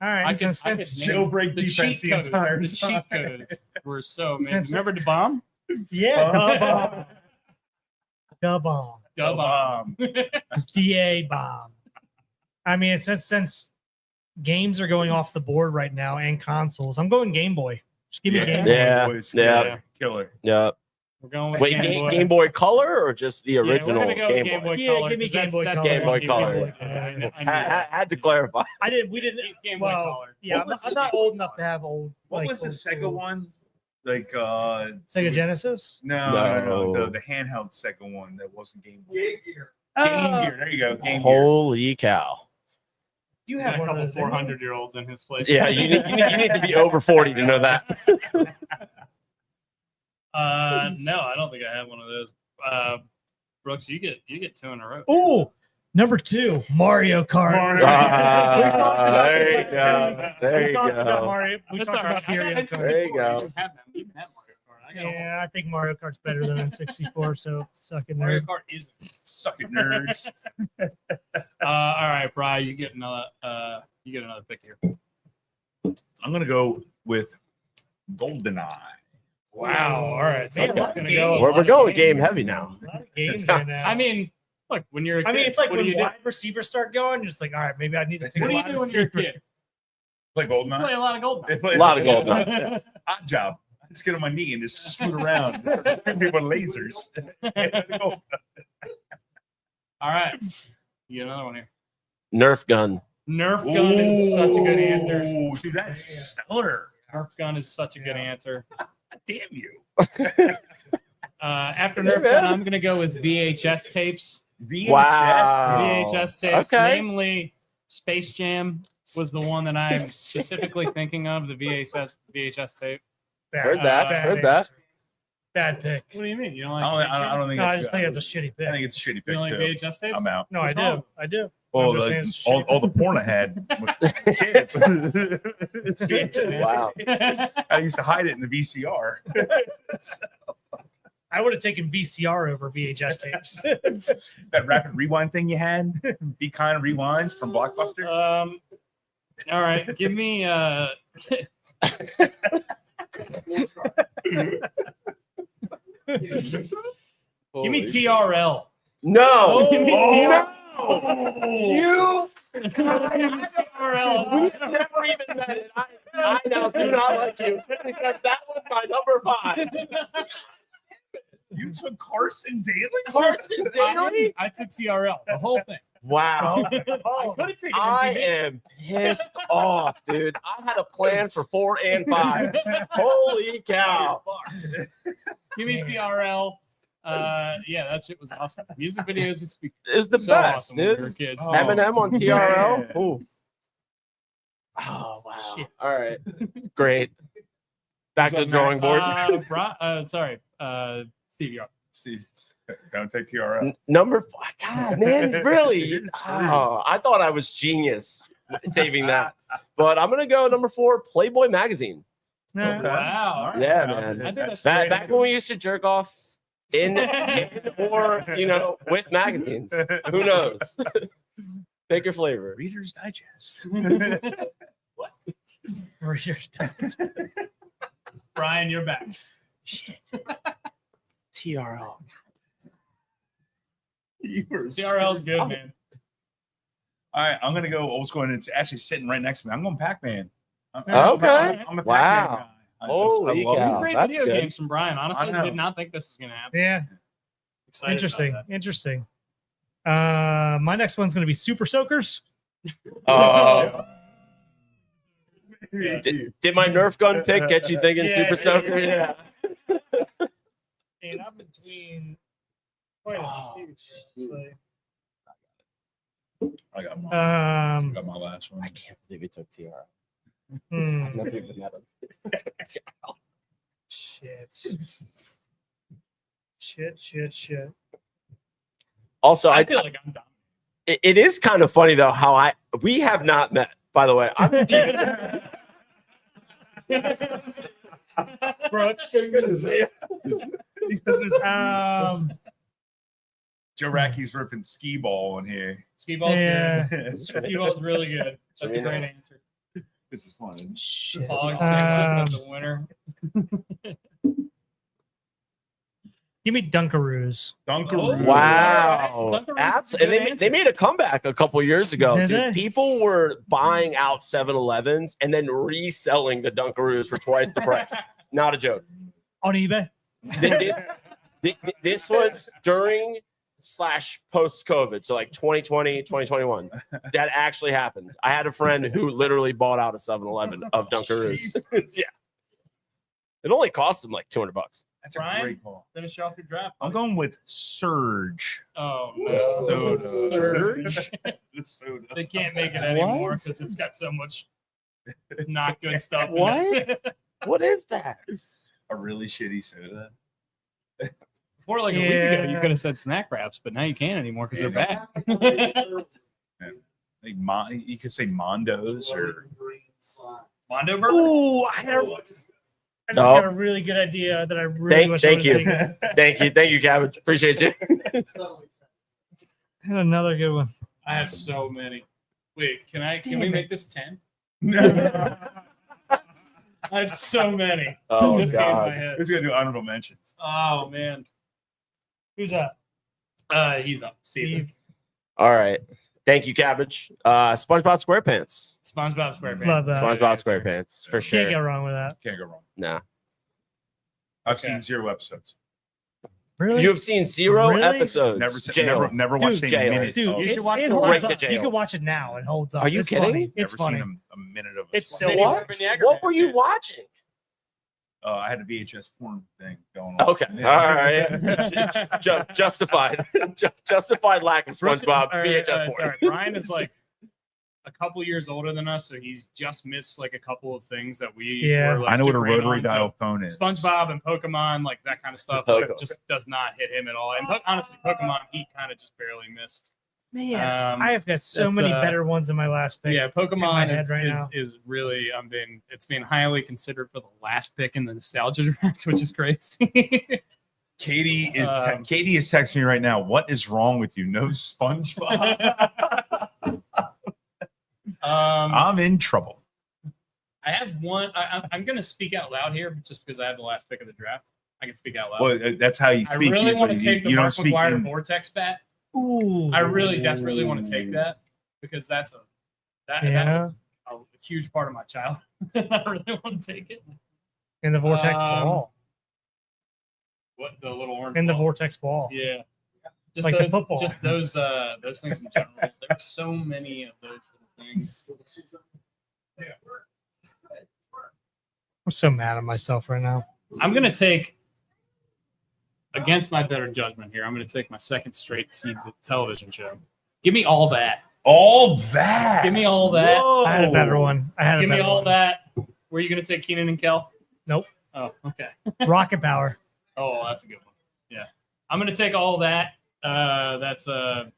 B: all right.
C: I could
B: since-
C: name
A: Jailbreak
C: the
A: defense
C: cheat
A: the
C: codes.
A: entire
C: The
A: time.
C: cheat codes were so amazing.
B: Since-
C: Remember the bomb?
B: yeah, the bomb.
C: The bomb.
B: It's DA bomb. I mean, since games are going off the board right now and consoles, I'm going Game Boy. Just give me Game Boy.
H: Yeah.
A: Boys,
H: Yeah.
A: Killer.
H: Yeah.
C: We're going with
H: Wait,
C: Game Boy.
H: Game Boy Color or just the
C: Yeah, we're
H: original
C: gonna go
H: Game
C: Game
H: Boy?
C: Boy
B: Yeah,
C: Color.
B: give me
C: 'cause
B: Game Boy
C: that's
B: Color.
H: Game Boy
C: the
H: Color.
C: one. Yeah, I knew
H: Had to clarify.
B: We didn't.
C: It's Game Boy
B: Well,
C: Color.
B: yeah,
A: What
B: I'm,
A: was
B: I'm
A: the
B: not
A: Game
B: old
A: Boy
B: enough to
A: Color?
B: have old.
A: What
B: like,
A: was the
B: old
A: Sega
B: school.
A: one? Like
B: Sega Genesis.
A: no,
H: No.
A: the handheld Sega one that wasn't Game Boy. Game Gear.
B: Oh,
A: There you go. Game Gear.
H: Holy cow!
B: you
C: You
B: have
C: had a
B: one of
C: couple
B: those. didn't you?
C: 400-year-olds in his place.
H: Yeah, you need to be over 40 to know that.
C: No, I don't think I have one of those. Brooks, you get 2 in a row.
B: Ooh, number 2, Mario Kart.
A: Mario.
H: There you go. There
B: We
H: you
B: talked about
H: go.
B: Mario. We
C: That's
B: talked
C: all
B: about
C: right. I got
B: Mario
C: N64.
B: Kart.
H: There you go.
C: You have Mario Kart. I got
B: Yeah, I think Mario Kart's better than N64. So suck it,
C: Mario
B: nerd.
C: Kart isn't.
A: Suck it, nerds.
C: All right, Brian, you get another pick here.
A: I'm gonna go with GoldenEye.
C: Wow. All right. So
B: Man,
C: I'm
B: a lot of
C: gonna
B: games.
C: go.
H: We're going game heavy now.
B: A lot of games right now.
C: I mean, look, when you're a kid,
B: I mean, it's like
C: what do
B: when
C: you do?
B: wide receivers start going, you're just like, all right, maybe I need to take
C: What
B: a
C: do you
B: wide
C: do when you're a
B: receiver.
C: kid?
A: Play
C: You play
A: GoldenEye.
C: a lot of gold.
A: A
H: lot of GoldenEye.
A: Odd job. I just get on my knee and just scoot around. People with lasers.
C: All right. You get another one here.
H: Nerf gun.
C: Nerf gun is such a good answer.
A: Ooh, dude, that's stellar.
C: Nerf gun is such a good answer.
A: Damn you.
C: After
H: Hey,
C: Nerf
H: man.
C: gun, I'm going to go with VHS tapes.
A: VHS.
H: Wow.
C: VHS tapes,
H: Okay.
C: namely Space Jam was the one that I'm specifically thinking of, the VHS tape.
H: Heard that.
C: Bad
H: Heard that.
B: answer. Bad pick.
C: What do you mean? You don't like
A: I
C: Space
A: don't,
C: Jam?
A: I don't think
B: No, I
A: that's
B: just
A: good.
B: think it's a shitty pick.
A: I think it's a shitty
C: You
A: pick
C: don't like
A: too.
C: VHS tapes?
A: I'm out.
B: No, I
C: What's wrong?
B: do. I do.
A: Well,
B: I'm just saying it's shitty.
A: all the porn I had with kids. It's VHS.
H: Wow.
A: I used to hide it in the VCR.
B: I would have taken VCR over VHS tapes.
A: That rapid rewind thing you had, Be Kind of Rewinds from Blockbuster.
C: All right, give me give me TRL.
H: No.
C: Give me
A: Oh,
H: You.
C: TRL.
H: We've never even met it. I now do not like you because that was my number 5.
A: you took Carson Daly?
H: Carson Daly?
C: I took TRL, the whole thing.
H: Wow.
C: I could have taken
H: I
C: MTV.
H: am pissed off, dude. I had a plan for 4 and 5. Holy cow.
C: Give me TRL. Yeah, that shit was awesome. Music videos used to be
H: It's the
C: so
H: best,
C: awesome when we were
H: dude.
C: kids.
A: Oh,
H: Eminem on TRL.
A: man.
H: Ooh. Oh, wow.
C: Shit.
H: All right. Great. Back to the drawing board.
C: Sorry, Stevie R.
A: Steve, don't take TRL.
H: Number 5. God, man, really? Oh, I thought I was genius saving that. But I'm going to go number 4, Playboy Magazine.
B: Nah.
C: Wow.
A: All right.
H: Yeah,
A: Sounds
H: man.
A: good.
C: I think that's
H: Back,
C: great.
H: back when we used to jerk off in or, with magazines. Who knows? Pick your flavor.
A: Reader's Digest.
C: Brian, you're back.
H: TRL.
A: You were
C: TRL's good, man.
A: All right, I'm gonna go old school, and it's actually sitting right next to me. I'm going Pac-Man.
H: Okay.
A: I'm a Pac-Man
H: Wow.
A: guy.
H: Holy
A: love it.
H: cow.
C: Great
H: that's
C: video
H: good.
C: games from Brian. Honestly,
A: I
C: I
A: know.
C: did not think this was gonna happen.
B: Yeah.
C: Excited
B: Interesting.
C: about
B: Interesting. My next one's going to be Super Soakers.
H: Did my Nerf gun pick get you thinking
B: Yeah,
H: Super Soaker?
B: yeah.
H: Yeah.
B: And I'm between quite a few.
A: I got mine. I
B: Um,
A: got my last one.
H: I can't believe you took TRL.
B: hmm,
H: Never even met him.
B: shit. Shit.
H: Also,
C: I feel like I'm dumb.
H: it is kind of funny though how we have not met. By the way,
B: Brooks.
A: Joe Racky's ripping skee ball in here.
C: Skee ball's
B: Yeah.
C: good. Skee ball's really good. That's a great answer.
A: This is fun.
B: Shit.
C: Hog sandwich is the winner.
B: Give me Dunkaroos.
A: Dunkaroo.
H: Wow.
C: Dunkaroos
H: Abs-
C: is a
H: and
C: good
H: they made a comeback a couple years ago.
B: Did
H: Dude,
B: they?
H: people were buying out 7-Elevens and then reselling the Dunkaroos for twice the price. Not a joke.
B: On eBay?
H: This was during / post-COVID, so like 2020, 2021. That actually happened. I had a friend who literally bought out a 7-Eleven of Dunkaroos. Yeah. It only cost him like $200.
A: That's
C: Brian?
A: a great call.
C: Finish off your draft.
A: I'm going with Surge.
C: Oh no.
A: Surge. The soda.
C: They can't make it anymore because it's got so much not good stuff. in
H: What?
C: it.
H: What is that?
A: A really shitty soda.
C: Before like a week ago, you
B: Yeah.
C: could have said snack wraps, but now you can't anymore because they're back.
A: Like you could say Mondos or
C: Mondo Burger.
B: Ooh, I just got a really good idea that I really wish
H: Thank
B: I
H: you.
B: would have taken.
H: Thank you, Cabbage. Appreciate you.
B: I had another good one.
C: I have so many. Wait, can we make this 10? I have so many.
H: Oh,
C: This came in my
H: God.
C: head.
A: Who's gonna do honorable mentions?
C: Oh man.
B: Who's that?
C: He's up. Steve.
H: All right. Thank you, Cabbage. SpongeBob SquarePants.
C: SpongeBob SquarePants.
B: Love that.
H: SpongeBob SquarePants for
B: Can't go
H: sure.
B: wrong with that.
A: Can't go wrong.
H: Nah.
A: I've
C: Okay.
A: seen 0 episodes.
B: Really?
H: You have seen 0
B: Really?
H: episodes.
A: Never watched
B: Dude,
A: any
H: jail.
A: minutes.
B: Dude,
A: of
C: You
A: it.
C: should watch
B: it
C: the
B: holds
H: Rank
B: up.
H: to Jail.
B: You can watch it now. It holds up.
H: Are you
B: It's
H: kidding
B: funny.
H: me?
B: It's
A: Never
B: funny.
A: seen a minute of it.
B: It's so
C: Maybe
B: funny.
C: Urban Jagger
H: What were
C: fans,
H: you
C: too.
H: watching?
A: I had a VHS porn thing going on.
H: Okay. All right. Justified. Justified lack of
C: Brooks-
H: SpongeBob
C: or,
H: VHS porn.
C: Sorry, Brian is like a couple years older than us, so he's just missed like a couple of things that we
B: Yeah.
C: were like
A: I know what a
C: super in
A: rotary
C: on, so
A: dial phone is.
C: SpongeBob and Pokemon, like that kind of stuff,
H: Poke.
C: like, just does not hit him at all. And honestly, Pokemon, he kind of just barely missed.
B: Man,
C: Um,
B: I have got so
C: that's,
B: many
C: uh,
B: better ones in my last pick.
C: Yeah,
B: my
C: Pokemon
B: head
C: is,
B: right now.
C: is really it's being highly considered for the last pick in the nostalgia draft, which is crazy.
A: Katie is texting me right now. What is wrong with you? No SpongeBob. I'm in trouble.
C: I have one. I'm going to speak out loud here, just because I have the last pick of the draft. I can speak out loud.
A: Well, that's how you
C: I
A: speak.
C: really want to
A: usually.
C: take the
A: You don't
C: Mark
A: speak
C: McGuire
A: in-
C: Vortex bat.
B: Ooh.
C: I really desperately want to take that because that
B: Yeah.
C: was a huge part of my childhood. I really want to take it.
B: In the vortex ball.
C: What the little orange?
B: In the
C: ball.
B: vortex ball.
C: Yeah. Just
B: Like the
C: those,
B: football.
C: Just those things in general. There's so many of those little things.
B: I'm so mad at myself right now.
C: I'm gonna take, against my better judgment here, I'm gonna take my second straight television show. Give me all that.
A: All that.
C: Give me all that.
A: Whoa.
B: I had a better one.
C: Give me all that. Were you gonna take Keenan and Kel?
B: Nope.
C: Oh, okay.
B: Rocket Power.
C: Oh, that's a good one. Yeah, I'm gonna take all that. That's the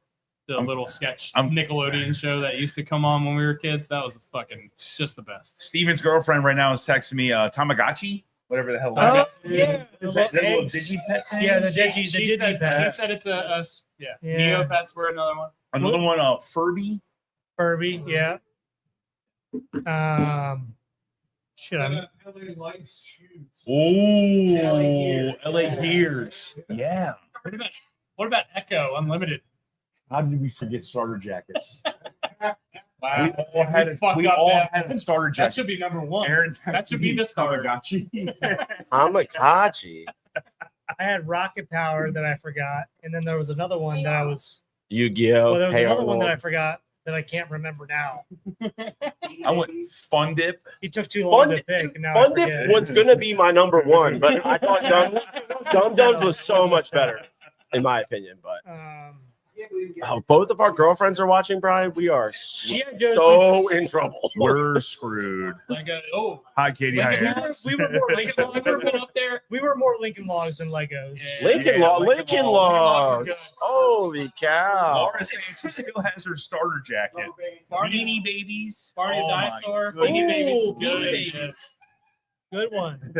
C: little sketch Nickelodeon show that used to come on when we were kids. That was it's just the best.
A: Steven's girlfriend right now is texting me Tamagotchi, whatever the hell.
B: Oh,
A: that
B: yeah.
A: is that little
B: Eggs.
A: digipet thing?
B: Yeah, the
C: She
B: Digi
C: said,
B: Pet.
C: she said it's a
B: Yeah.
C: Neopets were another one.
A: Another one, Furby.
B: Furby, yeah. Shit, I'm
A: LA Gears. Yeah.
C: What about Echo Unlimited?
A: How did we forget starter jackets?
C: Wow.
A: We all had a starter
C: That
A: jacket.
C: should be number one.
A: Aaron
C: That should be the starter.
A: Tamagotchi.
H: Tamagotchi.
B: I had Rocket Power that I forgot, and then there was another one that I was.
H: Yu-Gi-Oh.
B: Well, there was
H: Hey
B: another one that I
H: Arnold.
B: forgot that I can't remember now.
A: I went Fun Dip.
B: He took too long
H: Fun
B: to pick, and now
H: Fun
B: I
H: Dip
B: forget.
H: was gonna be my number one, but I thought Dum Dums was so much better, in my opinion. But Oh, both of our girlfriends are watching, Brian. We are
B: Yeah,
H: so in trouble.
A: We're screwed. Hi, Katie. Hi, Aaron.
B: we were more
C: Lincoln Logs have been up there.
B: We were more Lincoln Logs than Legos.
H: Lincoln
A: Yeah,
H: Lincoln
A: Logs.
H: Logs. Holy cow.
A: Laura's saying she still has her starter jacket. Beanie Babies.
C: Party of
A: Oh my
C: Dinosaur.
A: goodness.
C: Beanie Babies is
B: Ooh,
C: good.
B: Beanie Babies. Good one.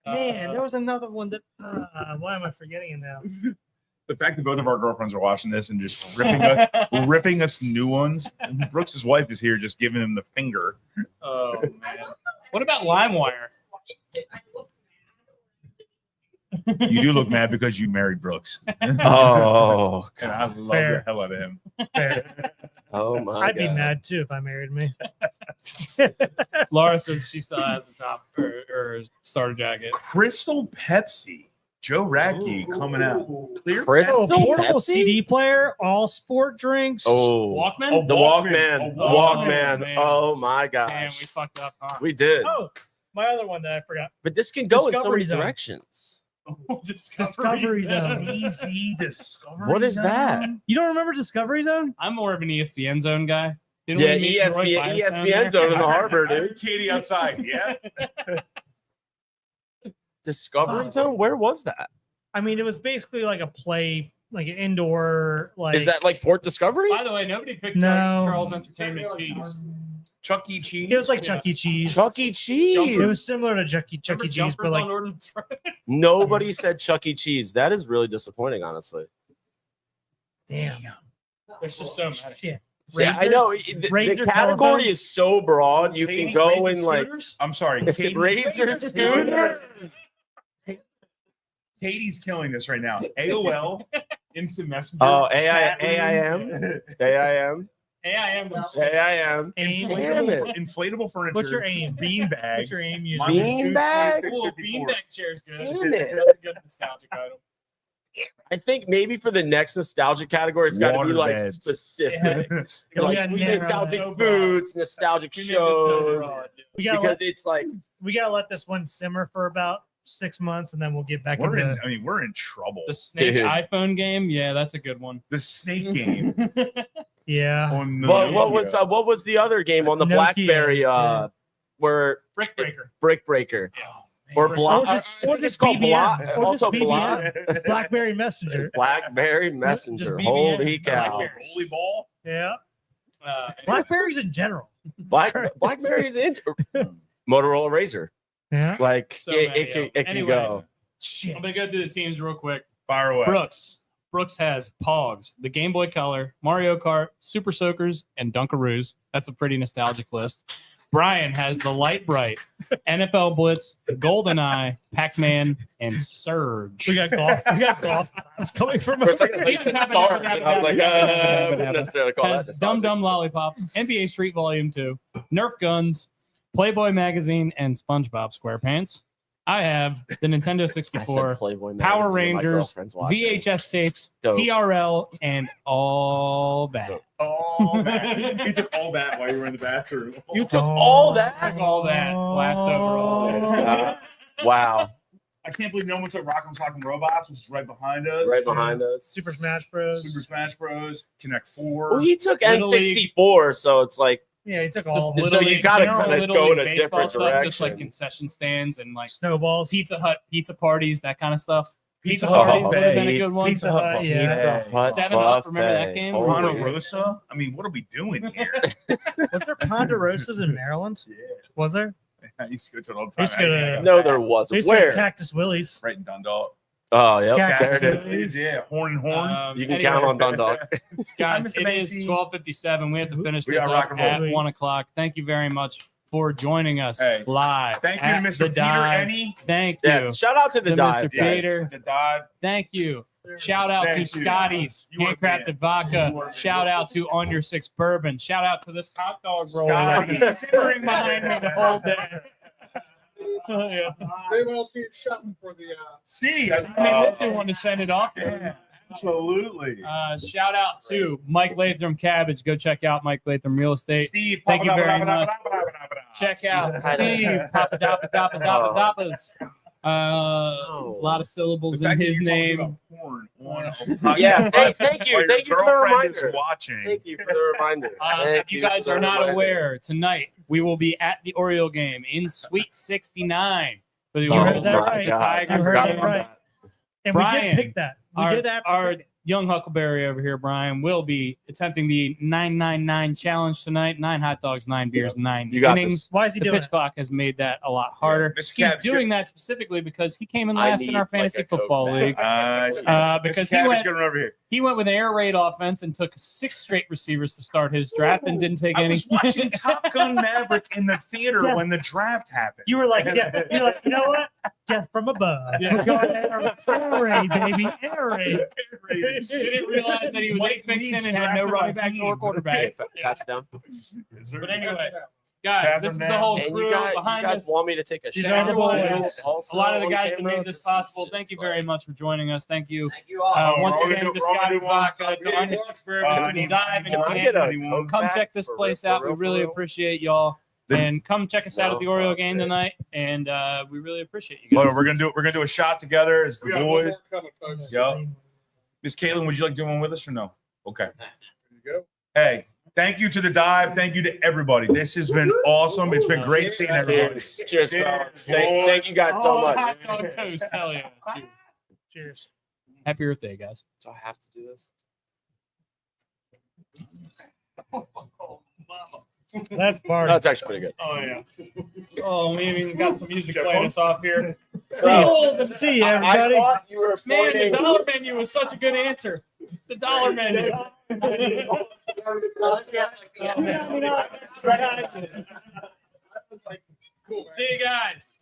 B: Man, there was another one that. Why am I forgetting it now?
A: The fact that both of our girlfriends are watching this and just ripping us new ones. And Brooks's wife is here just giving him the finger.
C: Oh man. What about LimeWire?
A: You do look mad because you married Brooks.
H: Oh,
A: And I love
B: Fair.
A: the hell out of him.
B: Fair.
H: oh my
B: I'd be
H: God.
B: mad too if I married me.
C: Laura says she still has the top or starter jacket.
A: Crystal Pepsi. Joe Radke coming out. Clear.
H: Crystal
B: Portable
H: Pepsi?
B: CD player, all sport drinks.
H: Oh,
C: Walkman?
H: the Walkman.
A: Oh,
H: Walkman.
C: man.
H: Oh my
C: Damn,
H: gosh.
C: we fucked up, huh?
H: We did.
B: Oh, my other one that I forgot.
H: But this can go in so
B: Discovery
H: many
B: Zone.
H: directions.
B: Discovery Zone.
A: Easy Discovery.
H: What is that?
A: Zone?
B: You don't remember Discovery Zone?
C: I'm more of an ESPN Zone guy. Didn't
H: Yeah,
C: we meet Roy
H: ESPN,
C: Firestone
H: ESPN
C: there?
H: zone in the
A: I
H: harbor,
A: heard
H: dude.
A: Katie outside. Yeah.
H: Discovery Zone? Where was that?
B: I mean, it was basically like a play, like an indoor, like.
H: Is that like Port Discovery?
C: By the way, nobody picked
B: No.
C: Charles Entertainment Cheese.
A: Chuck E. Cheese.
B: It was like Chuck E. Cheese.
H: Chuck E. Cheese.
B: It was similar to Chuck E.
C: Remember
B: Cheese,
C: Jumpers
B: but like
C: on Ordnance Road?
H: Nobody said Chuck E. Cheese. That is really disappointing, honestly.
B: damn.
C: There's just so many.
B: Shit.
H: Yeah, I
B: Razor-
H: know. The
B: Razor
H: category
B: telephone?
H: is so broad. You
A: Katie,
H: can go
A: Razor
H: in like
A: scooters? I'm sorry. Katie,
H: Razor scooters.
A: Katie's killing this right now. AOL, Instant Messenger.
H: Oh,
A: chat
H: AIM.
A: room,
H: AIM.
C: AIM was
H: AIM.
B: Aim.
H: Damn it.
A: inflatable furniture.
B: What's your aim?
A: Bean bags.
B: What's your aim usually?
A: Mine was
H: Bean
A: two,
H: bags?
A: 26,
C: cool.
A: 54.
C: Beanbag chair's good.
H: Damn it.
C: That's a good nostalgic item.
H: I think maybe for the next nostalgic category, it's got to be
A: Water
H: like
A: beds.
H: specific.
B: Yeah,
H: Like
B: we gotta narrow
H: nostalgic
B: it.
H: foods, nostalgic
C: We made this so
H: shows.
C: broad, dude.
B: We gotta
H: Because
B: let,
H: it's like
B: we gotta let this one simmer for about 6 months, and then we'll get back
A: We're
B: into.
A: in. I mean, we're in trouble.
C: The Snake
H: Dude.
C: iPhone game, yeah, that's a good one.
A: The snake game
B: Yeah.
A: on the
H: what was the other game on the
B: Nokia,
H: BlackBerry?
B: yeah.
H: Where
C: Brick Breaker.
H: Brick Breaker
A: Oh,
H: or
A: man.
H: Block?
B: Or just
H: it's called
B: BBM.
H: Block.
B: Or just
H: Also
B: BBM.
H: Block.
B: BlackBerry Messenger.
H: BlackBerry Messenger.
B: BBM.
H: Holy cow!
C: BlackBerry.
A: Holy ball.
B: Yeah.
C: Uh,
B: Blackberries in general.
H: BlackBerry's in Motorola Razor.
B: Yeah.
H: Like
C: So
H: it
C: many
H: can
C: of
H: it
C: them.
H: can
C: Anyway.
H: go.
B: Shit.
C: I'm gonna go through the teams real quick.
A: Fire away.
C: Brooks has Pogs, the Game Boy Color, Mario Kart, Super Soakers, and Dunkaroos. That's a pretty nostalgic list. Brian has the Light Bright, NFL Blitz, GoldenEye, Pac-Man, and Surge.
B: We got golf. We got golf. It's coming from
H: For a second,
C: Wait,
H: I thought- I was like, I wouldn't necessarily call that
C: has Dum
H: nostalgic.
C: Dum Lollipops, NBA Street Volume 2, Nerf Guns, Playboy Magazine, and SpongeBob SquarePants. I have the Nintendo
H: I said
C: 64,
H: Playboy
C: Power
H: magazine, my
C: Rangers,
H: girlfriend's watching.
C: VHS tapes,
H: Dope.
C: TRL, and all that.
H: Dope.
A: All that. You took all that while you were in the bathroom.
H: You took all that?
C: Took all that last overall.
H: Wow.
A: I can't believe no one took Rock'em Sock'em Robots, which is right behind us.
H: Right behind us.
B: Super Smash Bros.
A: Super Smash Bros. Connect 4.
H: Well, he took
C: Little
H: N64, so it's like
B: Yeah, he took
C: Just
B: all of
H: Little
B: it.
C: Little
H: you
C: League-
H: gotta
C: general
H: kinda
C: Little
H: go
C: League
H: in a
C: baseball
H: different
C: stuff, just like
H: direction.
C: concession stands and like
B: snowballs.
C: Pizza Hut pizza parties, that kind of stuff. Pizza
A: Hut
C: parties would have been a
A: buffet.
C: good one.
B: Pizza Hut, yeah.
H: Hut
C: 7-Up, remember that
H: buffet.
C: game?
H: Holy-
A: Ponderosa. I mean, what are we doing here?
B: Was there Ponderosas in Maryland?
A: Yeah.
B: Was there?
A: I used to go to it all the
B: I used
A: time.
B: to go to-
H: No, there
B: They
H: wasn't.
B: used to have
H: Where?
B: Cactus Willie's.
A: Right in Dundalk.
H: Oh, yep.
B: Cactus
H: There it is.
B: Willie's.
A: Yeah, horn and horn.
H: You can count on Dundalk.
C: Guys,
A: Mr.
C: it is
A: Macy.
C: 12:57. We have to finish
A: We
C: this
A: got
C: up
A: rock and roll.
C: at 1 o'clock. Thank you very much for joining us
A: Hey,
C: live.
A: Thank you to
C: at
A: Mr.
C: the
A: Peter
C: Dive.
A: Ennie.
C: Thank
H: Yeah,
C: you.
H: shout out to the
C: To
H: dive.
C: Mr.
H: guys.
C: Peter.
A: The dive.
C: Thank you. Shout out to
A: Thank you.
C: Scotty's
A: You are
C: handcrafted
A: banned.
C: vodka.
A: You are
C: Shout out to On Your Six Bourbon. Shout out to this hot dog roll that's been
A: Scotty's.
C: simmering behind me the whole day. Oh, yeah.
D: Does anyone else need shot for the?
A: See,
C: I mean, look, they want to send it off.
A: yeah, absolutely.
C: Shout out to Mike Latham Cabbage. Go check out Mike Latham Real Estate.
A: Steve,
C: Thank you very
A: much.
C: Check out Steve Papadoppadoppadoppas. A lot of syllables
A: The
C: in
A: fact that
C: his
A: you're talking
C: name.
A: about porn on a podcast
H: Yeah,
A: while
H: thank you
A: your
H: for the
A: girlfriend is
H: reminder.
A: watching.
H: Thank you for the reminder.
C: If you guys are not aware, tonight we will be at the Oriole game in Suite 69 for the
B: You
C: Orioles
B: heard that
C: versus
B: right.
C: the
B: You
C: Tigers.
B: heard
C: game.
B: that right. And
C: Brian,
B: we did pick that. We did have to
C: Our
B: pick it.
C: young Huckleberry over here, Brian, will be attempting the 999 challenge tonight. 9 hot dogs, 9 beers, 9
H: You got
C: innings.
H: this.
B: Why is he
C: The
B: doing
C: pitch
B: it?
C: clock has made that a lot harder.
A: Mr.
C: He's
A: Cap's
C: doing that specifically because he came in
H: I
C: last in
H: need,
C: our
H: like,
C: fantasy
H: a Coke
C: football
H: bag.
C: league. Because
A: Mr.
C: he went,
A: getting over here.
C: he went with an air raid offense and took 6 straight receivers to start his draft and didn't take
A: I
C: any.
A: was watching Top Gun Maverick in the theater when the draft happened.
B: You were like, yeah, you're like, you know what? Death from above.
C: Yeah.
B: We're going air raid, baby. Air raid.
C: Didn't realize that he was
A: Mike
C: fixing
A: Leach
C: and had no
A: drafted
C: running
A: my
C: backs or
A: team.
C: quarterbacks.
H: Pass it down.
C: But anyway, guys,
A: Pass
C: this is
A: them
C: the
A: down.
C: whole
H: And
C: crew
H: you
C: behind
H: guys
C: us.
H: want me to take a
B: These
H: shower?
B: are the boys.
H: Also
C: A lot of the
H: on
C: guys that
H: camera?
C: made this
H: is
C: possible.
H: just
C: Thank you
H: like-
C: very much for joining us. Thank you.
F: Thank you all.
C: Once
A: we're
C: again,
A: gonna
C: to
A: do- we're gonna
C: Scotty's
A: do one.
C: Vodka, to Onion Six Bourbon,
A: I
C: to
A: need-
C: Dive, and
H: Can I
C: Canton.
H: get a
A: Anyone?
H: Coke
C: Come
H: back
C: check this
H: for
C: place
H: real,
C: out.
H: for
C: We
H: real,
C: really
H: for real?
C: appreciate y'all.
A: The-
C: And come check us out at the
H: No.
C: Oriole game tonight. And we really appreciate you guys.
A: Well, we're gonna do a shot together as the
D: We got one
A: boys.
D: more coming, folks.
A: Yep. Miss Caitlin, would you like to do one with us or no? Okay.
D: There you go.
A: Hey, thank you to the Dive. Thank you to everybody. This has been awesome. It's been great seeing everybody.
H: Cheers, cheers, fellas. Thank you guys so
C: Oh,
H: much.
C: hot dog toast. Hell yeah. Cheers.
B: Cheers.
C: Happy birthday, guys.
H: Do I have to do this?
B: That's party.
H: That's actually pretty good.
C: Oh, yeah. Oh, we even got some music playing us off here.
B: See you, see you, everybody.
H: I thought you were
C: Man, the
H: pointing-
C: dollar menu was such a good answer. The dollar menu. See you guys.